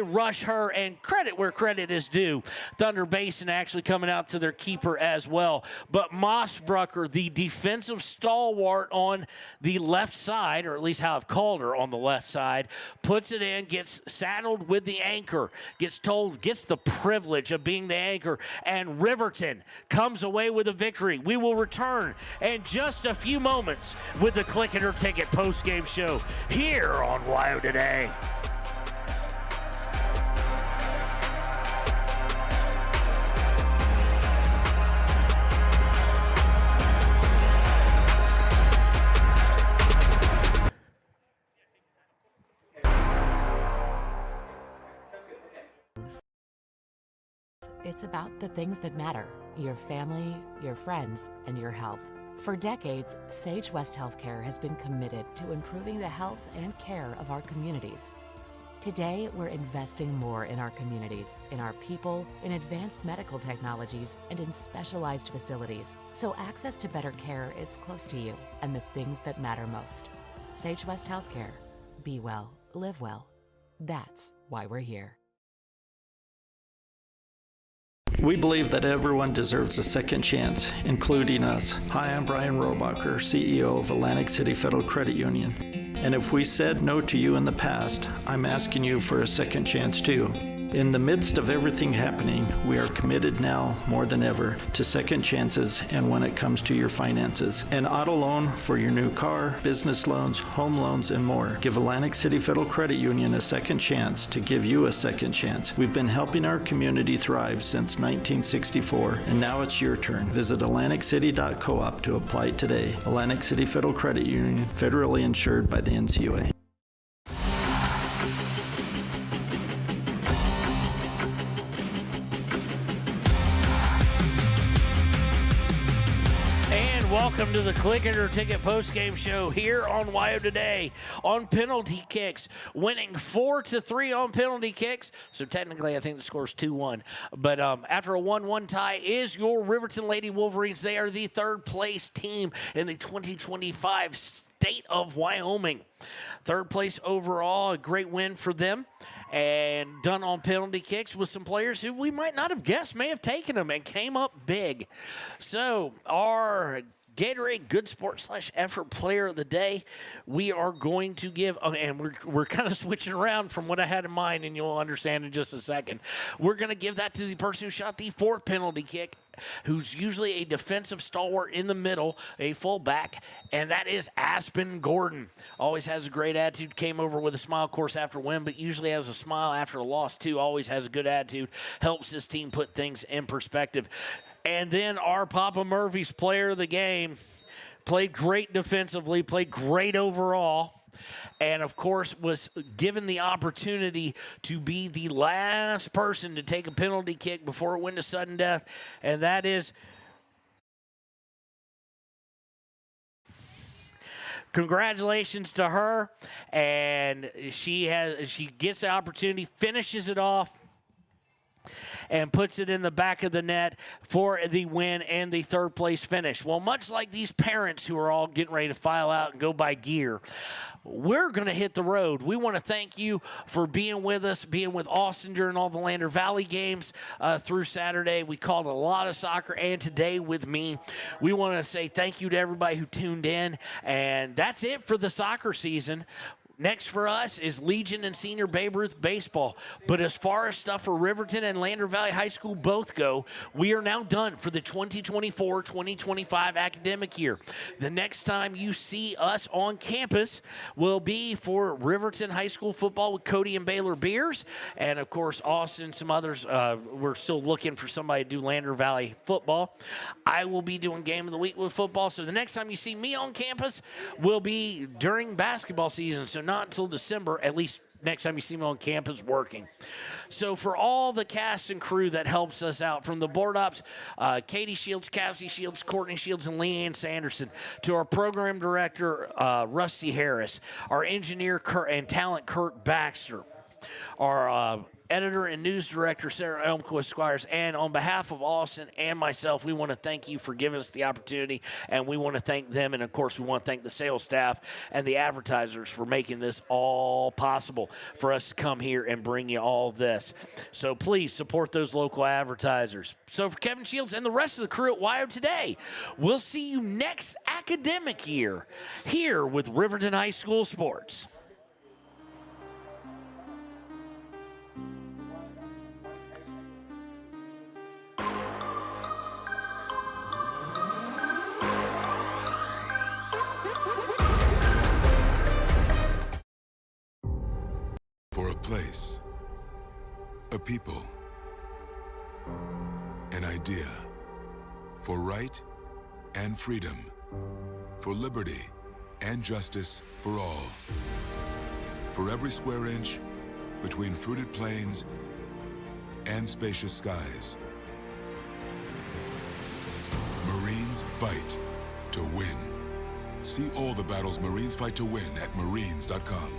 rush her, and credit where credit is due. Thunder Basin actually coming out to their keeper as well. But Mossbrucker, the defensive stalwart on the left side, or at least how I've called her on the left side, puts it in, gets saddled with the anchor, gets the privilege of being the anchor, and Riverton comes away with a victory. We will return in just a few moments with the Click It or Ticket post-game show here on WYO Today. It's about the things that matter: your family, your friends, and your health. For decades, Sage West Healthcare has been committed to improving the health and care of our communities. Today, we're investing more in our communities, in our people, in advanced medical technologies, and in specialized facilities, so access to better care is close to you and the things that matter most. Sage West Healthcare. Be well, live well. That's why we're here. We believe that everyone deserves a second chance, including us. Hi, I'm Brian Robacher, CEO of Atlantic City Federal Credit Union. And if we said no to you in the past, I'm asking you for a second chance too. In the midst of everything happening, we are committed now more than ever to second chances and when it comes to your finances. An auto loan for your new car, business loans, home loans, and more. Give Atlantic City Federal Credit Union a second chance to give you a second chance. We've been helping our community thrive since 1964, and now it's your turn. Visit AtlanticCity.coop to apply today. Atlantic City Federal Credit Union, federally insured by the NCUA. Welcome to the Click It or Ticket post-game show here on WYO Today. On penalty kicks, winning 4-3 on penalty kicks. So technically, I think the score's 2-1. But after a 1-1 tie is your Riverton Lady Wolverines. They are the third place team in the 2025 state of Wyoming. Third place overall, a great win for them. And done on penalty kicks with some players who we might not have guessed may have taken them and came up big. So our Gatorade Good Sport / Effort Player of the Day, we are going to give, and we're kind of switching around from what I had in mind, and you'll understand in just a second. We're going to give that to the person who shot the fourth penalty kick, who's usually a defensive stalwart in the middle, a fullback, and that is Aspen Gordon. Always has a great attitude, came over with a smile, of course, after a win, but usually has a smile after a loss, too. Always has a good attitude, helps his team put things in perspective. And then our Papa Murphy's player of the game played great defensively, played great overall, and, of course, was given the opportunity to be the last person to take a penalty kick before it went to sudden death, and that is congratulations to her, and she gets the opportunity, finishes it off. and puts it in the back of the net for the win and the third place finish. Well, much like these parents who are all getting ready to file out and go buy gear, we're going to hit the road. We want to thank you for being with us, being with Austin during all the Lander Valley games through Saturday. We called a lot of soccer, and today with me. We want to say thank you to everybody who tuned in, and that's it for the soccer season. Next for us is Legion and Senior Babe Ruth baseball. But as far as stuff for Riverton and Lander Valley High School both go, we are now done for the 2024-2025 academic year. The next time you see us on campus will be for Riverton High School football with Cody and Baylor Beers. And, of course, Austin, some others. We're still looking for somebody to do Lander Valley football. I will be doing Game of the Week with football. So the next time you see me on campus will be during basketball season. So not until December, at least next time you see me on campus working. So for all the cast and crew that helps us out, from the board ops, Katie Shields, Cassie Shields, Courtney Shields, and Leanne Sanderson, to our program director, Rusty Harris, our engineer and talent, Kurt Baxter, our editor and news director, Sarah Elmquist Squires, and on behalf of Austin and myself, we want to thank you for giving us the opportunity, and we want to thank them, and of course, we want to thank the sales staff and the advertisers for making this all possible for us to come here and bring you all this. So please support those local advertisers. So for Kevin Shields and the rest of the crew at WYO Today, we'll see you next academic year here with Riverton High School Sports. For a place, a people, an idea, for right and freedom, for liberty and justice for all. For every square inch between fruited plains and spacious skies. Marines fight to win. See all the battles Marines fight to win at marines.com.